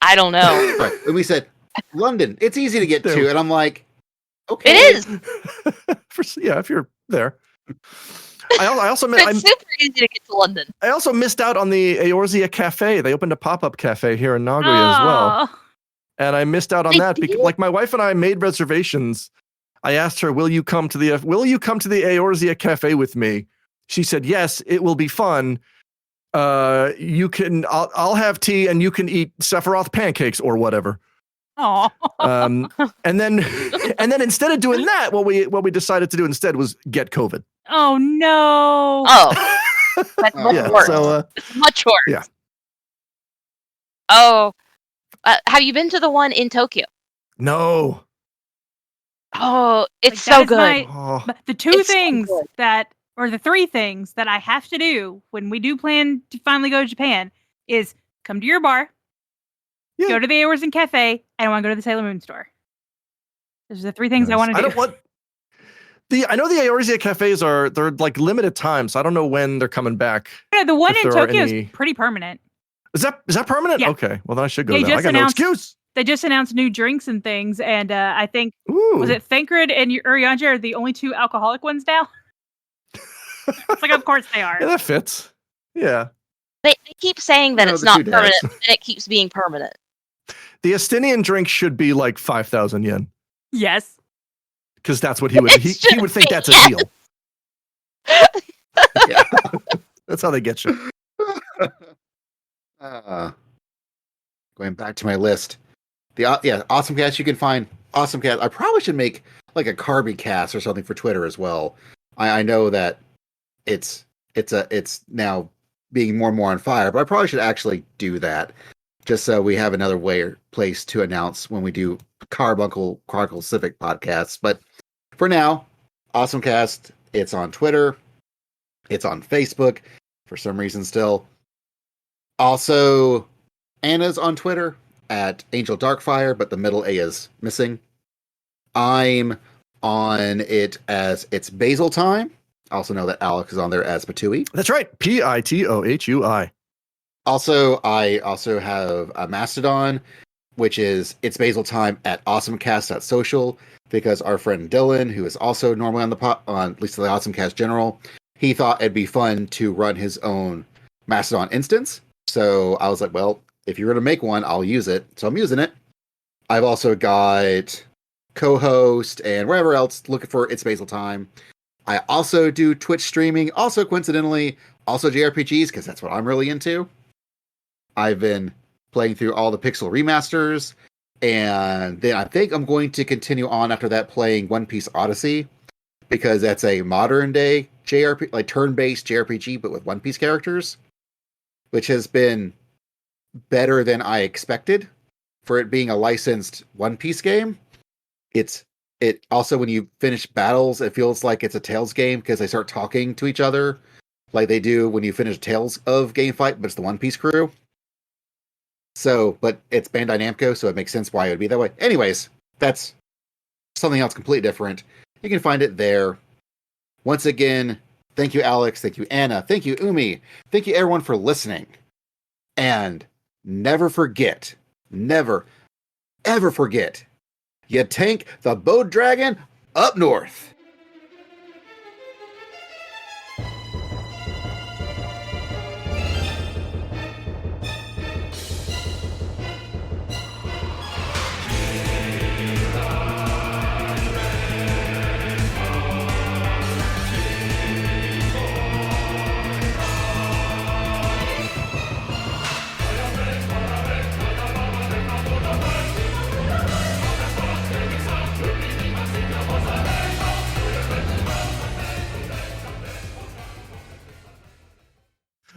I don't know. right. And we said London. It's easy to get There. to, and I'm like, okay, It is. Yeah, if you're there. I also It's super easy to get to London. I also missed out on the Eorzean Cafe. They opened a pop-up cafe here in Nagoya as well. And I missed out on They that did? because, like, my wife and I made reservations. I asked her, "Will you come to the Eorzean Cafe with me?" She said, "Yes, it will be fun. I'll have tea and you can eat Sephiroth pancakes or whatever." Oh. And then instead of doing that, what we decided to do instead was get COVID. Oh no. Oh, that's much Yeah, worse. so Much worse. yeah. Oh, have you been to the one in Tokyo? No. Oh, it's Like, so that is good. Oh, But the two It's so things good. or the three things that I have to do when we do plan to finally go to Japan is come to your bar, yeah. go to the Eorzean Cafe, and I want to go to the Sailor Moon store. Those are the three things I want to do. I don't want I know the Eorzean cafes they're like limited time, so I don't know when they're coming back. Yeah, the one if in there are Tokyo is any- pretty permanent. Is that permanent? Yeah. Okay. Well, then I should go They there. I just got no announced- excuse. They just announced new drinks and things, and I think Ooh. was it Thancred and Urianger are the only two alcoholic ones now? It's like, of course they are. Yeah, that fits. Yeah. They keep saying that No, it's the not two dads. permanent, but then it keeps being permanent. The Estinian drink should be like 5,000 yen Yes. because that's what he would he would think that's a Yes. deal. Yeah. That's how they get you. Going back to my list, Awesome Cast. You can find Awesome Cast. I probably should make like a Carby cast or something for Twitter as well. I know that it's now being more and more on fire, but I probably should actually do that just so we have another place to announce when we do Carbuncle Chronicle Civic podcasts. But for now, Awesome Cast. It's on Twitter. It's on Facebook for some reason still. Also, Anna's on Twitter at Angel Darkfire, but the middle A is missing. I'm on it as It's Basil Time. I also know that Alex is on there as Patui. That's right. Pitohui. Also, I also have a Mastodon, which is It's Basil Time at awesomecast.social, because our friend Dylan, who is also normally on on at least the Awesomecast General, he thought it'd be fun to run his own Mastodon instance. So I was like, well, if you're going to make one, I'll use it. So I'm using it. I've also got co-host and wherever else looking for It's Basil Time. I also do Twitch streaming, also coincidentally, also JRPGs, because that's what I'm really into. I've been playing through all the Pixel remasters, and then I think I'm going to continue on after that playing One Piece Odyssey, because that's a modern day JRPG, like turn-based JRPG, but with One Piece characters, which has been better than I expected for it being a licensed One Piece game. It also, when you finish battles, it feels like it's a Tales game because they start talking to each other like they do when you finish Tales of game fight, but it's the One Piece crew. So, but it's Bandai Namco, so it makes sense why it would be that way. Anyways, that's something else completely different. You can find it there. Once again, thank you, Alex. Thank you, Anna. Thank you, Umi. Thank you, everyone, for listening. And never forget, never, ever forget, you tank the boat dragon up north.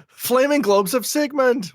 Flaming Globes of Sigmund.